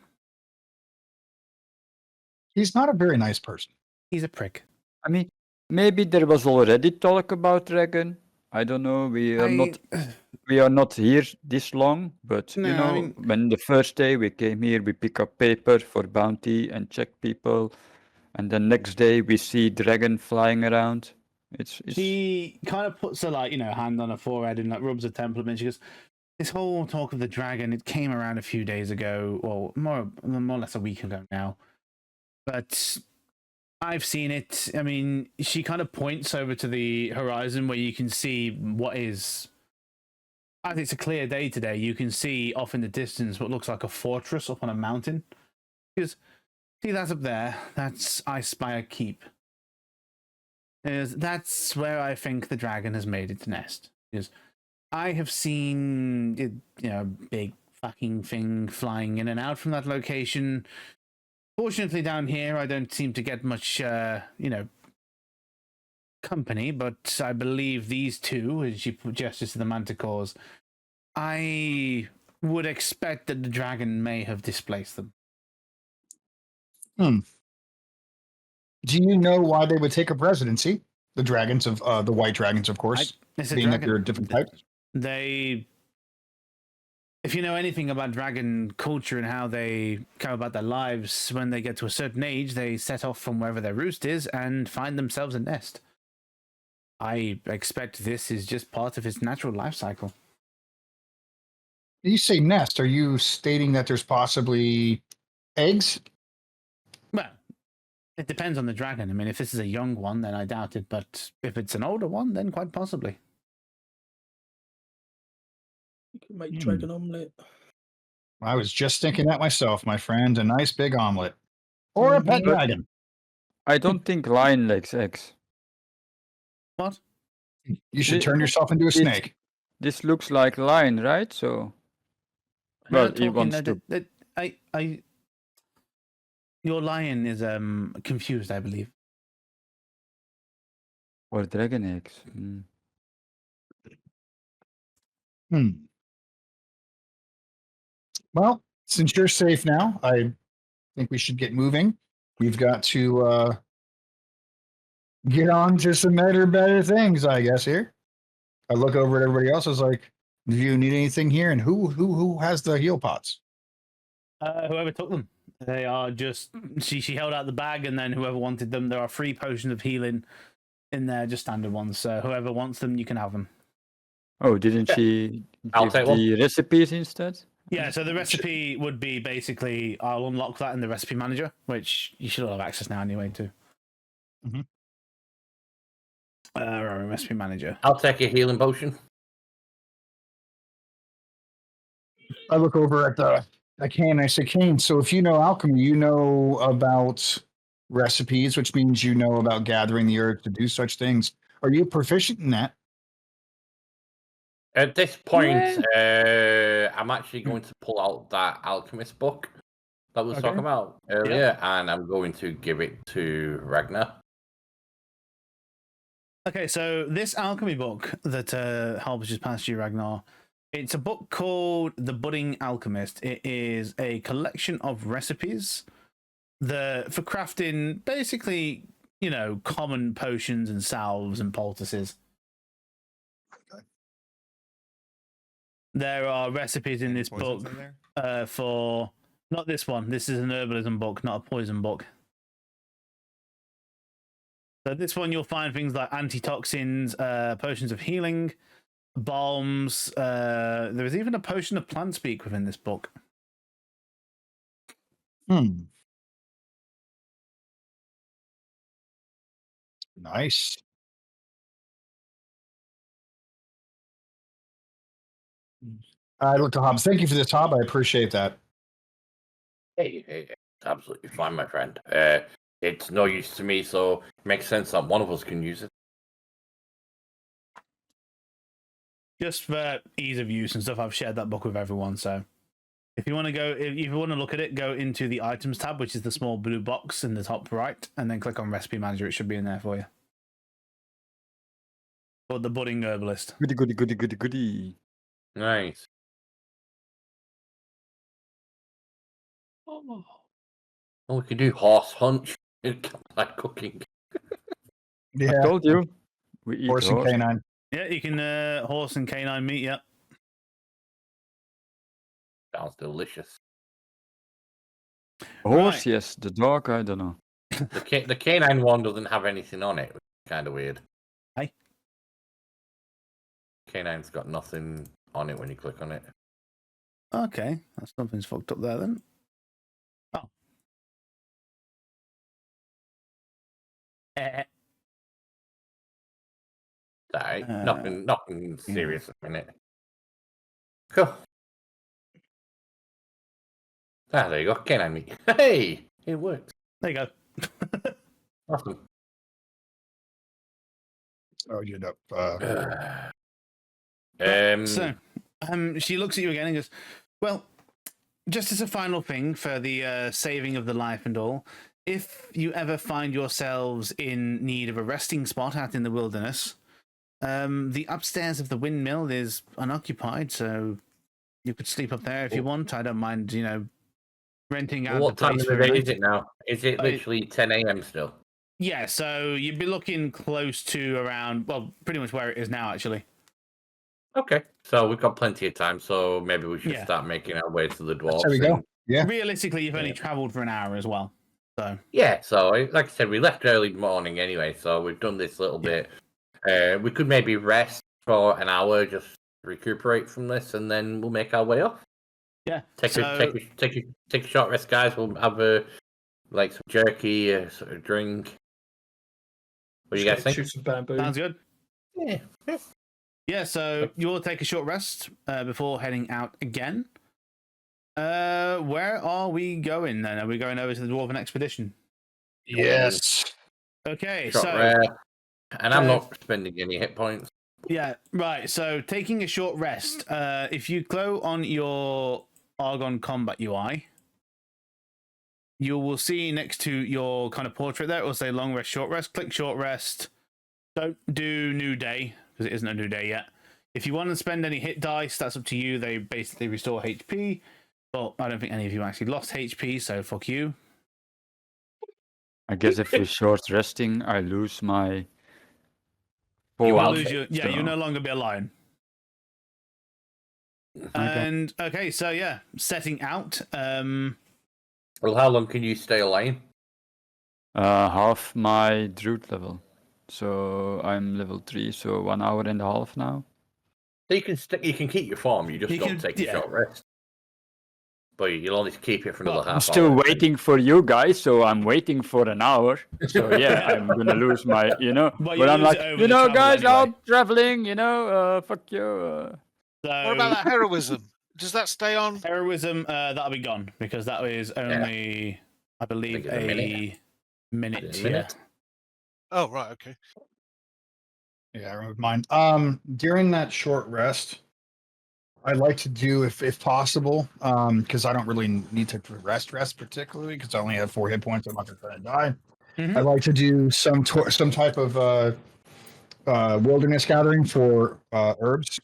He's not a very nice person. He's a prick. I mean, maybe there was already talk about dragon. I don't know. We are not here this long, but No, when the first day we came here, we pick up paper for bounty and check people, and the next day we see dragon flying around. She kind of puts her hand on her forehead and rubs her temple a bit. She goes, "This whole talk of the dragon, it came around a few days ago, or more or less a week ago now. But I've seen it. I mean, she kind of points over to the horizon where you can see what is. As it's a clear day today, you can see off in the distance what looks like a fortress up on a mountain. Because see that up there? That's Icespire Keep. That's where I think the dragon has made its nest. Because I have seen big fucking thing flying in and out from that location. Fortunately, down here, I don't seem to get much, company, but I believe these two, as she gestures to the manticores, I would expect that the dragon may have displaced them. Do you know why they would take a presidency? The dragons of the white dragons, of course, being that they're different types. If you know anything about dragon culture and how they go about their lives, when they get to a certain age, they set off from wherever their roost is and find themselves a nest. I expect this is just part of its natural life cycle. You say nest. Are you stating that there's possibly eggs? Well, it depends on the dragon. I mean, if this is a young one, then I doubt it. But if it's an older one, then quite possibly. You can make dragon omelette. I was just thinking that myself, my friend. A nice big omelet. Or a pet dragon. I don't think lion lays eggs. What? You should turn yourself into a snake. This looks like lion, right? So, well, he wants to. Your lion is confused, I believe. Or dragon eggs. Well, since you're safe now, I think we should get moving. We've got to get on to some better things, I guess. Here, I look over at everybody else. I was like, "Do you need anything here?" And who has the heal pots? Whoever took them, they are just. She held out the bag, and then whoever wanted them, there are 3 potions of healing in there, just standard ones. So whoever wants them, you can have them. Oh, didn't she I'll give take one. the recipes instead? Yeah, so the recipe would be basically I'll unlock that in the recipe manager, which you should all have access now anyway to. Recipe manager. I'll take a healing potion. I look over at Kane. I say, Kane, so if you know alchemy, you know about recipes, which means you know about gathering the earth to do such things. Are you proficient in that? At this point, I'm actually going to pull out that alchemist book that we were talking about earlier, and I'm going to give it to Ragnar. Okay, so this alchemy book that Halbert just passed you, Ragnar, it's a book called The Budding Alchemist. It is a collection of recipes for crafting basically, common potions and salves and poultices. There are recipes in this book for not this one. This is an herbalism book, not a poison book. So this one you'll find things like antitoxins, potions of healing, balms. There is even a potion of plant speak within this book. Nice. I look to Hobbs. Thank you for this, Hob. I appreciate that. Hey, it's absolutely fine, my friend. It's no use to me, so it makes sense that one of us can use it. Just for ease of use and stuff, I've shared that book with everyone. So if you want to look at it, go into the items tab, which is the small blue box in the top right, and then click on recipe manager. It should be in there for you. Or the budding herbalist. Goody. Nice. Oh, we could do horse hunch. Like cooking. Yeah. I told you. We eat Horse and canine. Yeah, you can horse and canine meat. Yep. Sounds delicious. Horse, yes. The dog, I don't know. The canine one doesn't have anything on it, which is kind of weird. Hey. Canine's got nothing on it when you click on it. Okay, that's something's fucked up there then. Oh. Sorry, nothing serious at the minute. Cool. There you go. Canine meat. Hey, it works. There you go. Awesome. Oh, you know. So, she looks at you again and goes, "Well, just as a final thing for the saving of the life and all, if you ever find yourselves in need of a resting spot out in the wilderness, the upstairs of the windmill is unoccupied, so you could sleep up there if you want. I don't mind, renting out. What the time place of the for a day night. is it now? Is it literally 10 a.m. still? Yeah, so you'd be looking close to around, well, pretty much where it is now, actually. Okay, so we've got plenty of time, so maybe we should start making our way to the dwarves. There we go. Yeah. Realistically, you've only travelled for an hour as well. So yeah, so like I said, we left early morning anyway, so we've done this little bit. We could maybe rest for an hour, just recuperate from this, and then we'll make our way off. Yeah. Take a short rest, guys. We'll have like some jerky, a sort of drink. What do you guys think? Shoot some bamboo. sounds good. Yeah. Yeah, so you will take a short rest before heading out again. Where are we going then? Are we going over to the Dwarven Expedition? Yes. Okay, Short so rest. And I'm not spending any hit points. yeah, right. So taking a short rest. If you go on your Argon Combat UI, you will see next to your kind of portrait there, it will say long rest, short rest. Click short rest. Don't do new day because it isn't a new day yet. If you want to spend any hit dice, that's up to you. They basically restore HP, but I don't think any of you actually lost HP, so fuck you. I guess if we're short resting, I lose my. You full will outfit, lose your, yeah, so- you'll no longer be a lion. And okay, so yeah, setting out. Well, how long can you stay alive? Half my druid level. So I'm level 3, so 1 hour and a half now. So you can keep your form. You just You don't can- take yeah. a short rest. But you'll only keep it for another Well, I'm half still hour. waiting for you guys, so I'm waiting for an hour. So yeah, I'm gonna lose my, But But you I'm lose like, it over the travel guys, anyway. out traveling, fuck you. So What about that heroism? Does that stay on? heroism? That'll be gone because that is only, I believe, it's a minute. minute. A Yeah. minute? Oh, right, okay. Yeah, I remember mine. During that short rest, I'd like to do, if possible, because I don't really need to rest particularly, because I only have 4 hit points. I'm not going to try to die. Mhm. I'd like to do some type of wilderness gathering for herbs.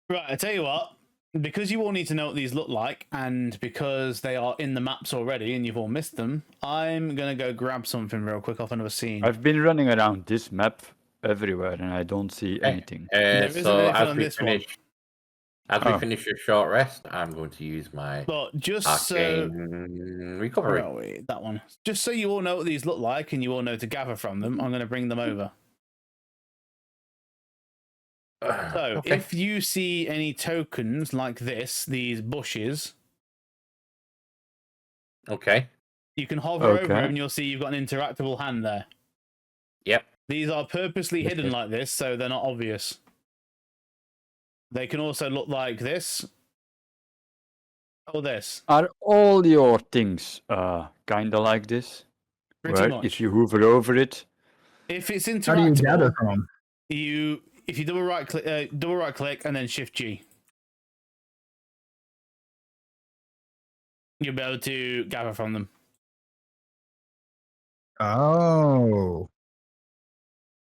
Right, I tell you what, because you all need to know what these look like, and because they are in the maps already and you've all missed them, I'm gonna go grab something real quick off another scene. I've been running around this map everywhere and I don't see anything. There isn't So anything as on we this one. finish, we finish your short rest, I'm going to use my But just arcane recovery. where are we? That one. Just so you all know what these look like and you all know to gather from them, I'm gonna bring them over. So Okay. if you see any tokens like this, these bushes, Okay. you can hover over Okay. them and you'll see you've got an interactable hand there. Yep. These are purposely hidden like this, so they're not obvious. They can also look like this. Or this. Are all your things kinda like this? Pretty Where much. if you hover over it, If it's How do you gather interactable, from them? if you double right click and then Shift G, you'll be able to gather from them. Oh.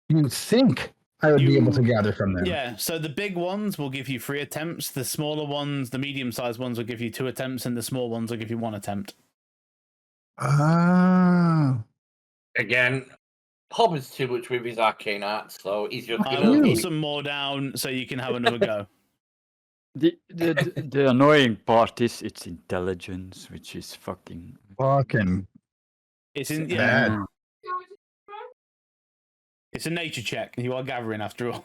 You think I would be able to gather from them? Yeah, so the big ones will give you 3 attempts, the smaller ones, the medium-sized ones will give you 2 attempts, and the small ones will give you 1 attempt. Oh. Again, Hobbit's too much with his arcane arts, so he's just I gonna will put keep. some more down so you can have another go. the annoying part is it's intelligence, which is fucking Fucking It's in bad. Mm. It's a nature check. You are gathering after all.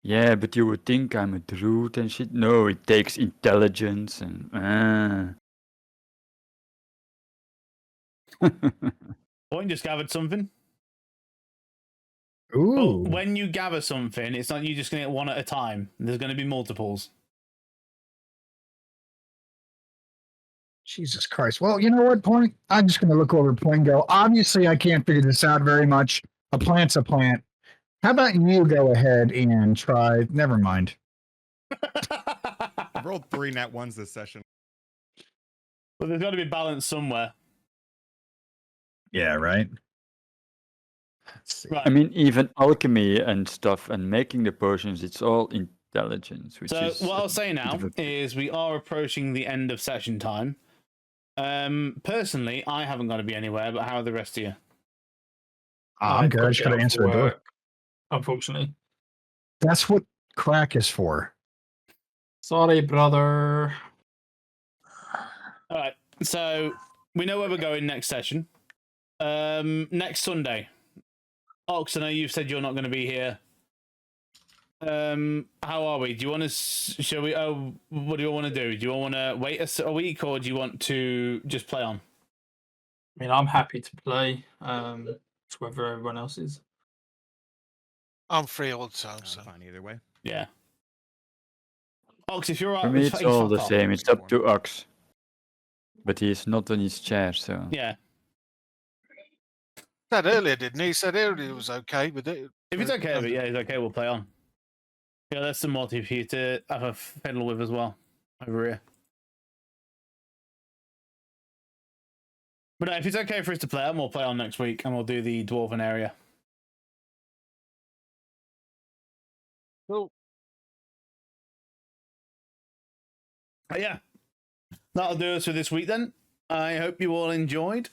Yeah, but you would think I'm a druid and shit. No, it takes intelligence and Point just gathered something. Ooh. But when you gather something, it's not you just going to get one at a time. There's going to be multiples. Jesus Christ. Well, you know what, Point? I'm just going to look over at Point and go, obviously, I can't figure this out very much. A plant's a plant. How about you go ahead and try? Never mind. I've rolled 3 nat ones this session. But there's got to be balance somewhere. Yeah, right. Let's see. Right. I mean, even alchemy and stuff and making the potions, it's all intelligence. Which So is what I'll a say now bit of a- is we are approaching the end of session time. Personally, I haven't got to be anywhere, but how are the rest of you? I'm good. I just got to answer a door. Unfortunately. That's what crack is for. Sorry, brother. All right. So we know where we're going next session. Next Sunday. Ox, I know you've said you're not going to be here. How are we? Do you want to? Shall we? Oh, what do you want to do? Do you want to wait a week, or do you want to just play on? I mean, I'm happy to play. It's whether everyone else is. I'm free all the time, I'm so. fine either way. Yeah. Ox, if you're For right, me, it's all the fuck off. same. It's up to Ox. But he's not on his chair, so. Yeah. Said earlier, didn't he? He said earlier it was okay with it. If it's okay, but yeah, he's okay. We'll play on. Yeah, there's some more for you to have a fiddle with as well over here. But if it's okay for us to play on, we'll play on next week, and we'll do the dwarven area. Cool. But yeah, that'll do us for this week then. I hope you all enjoyed.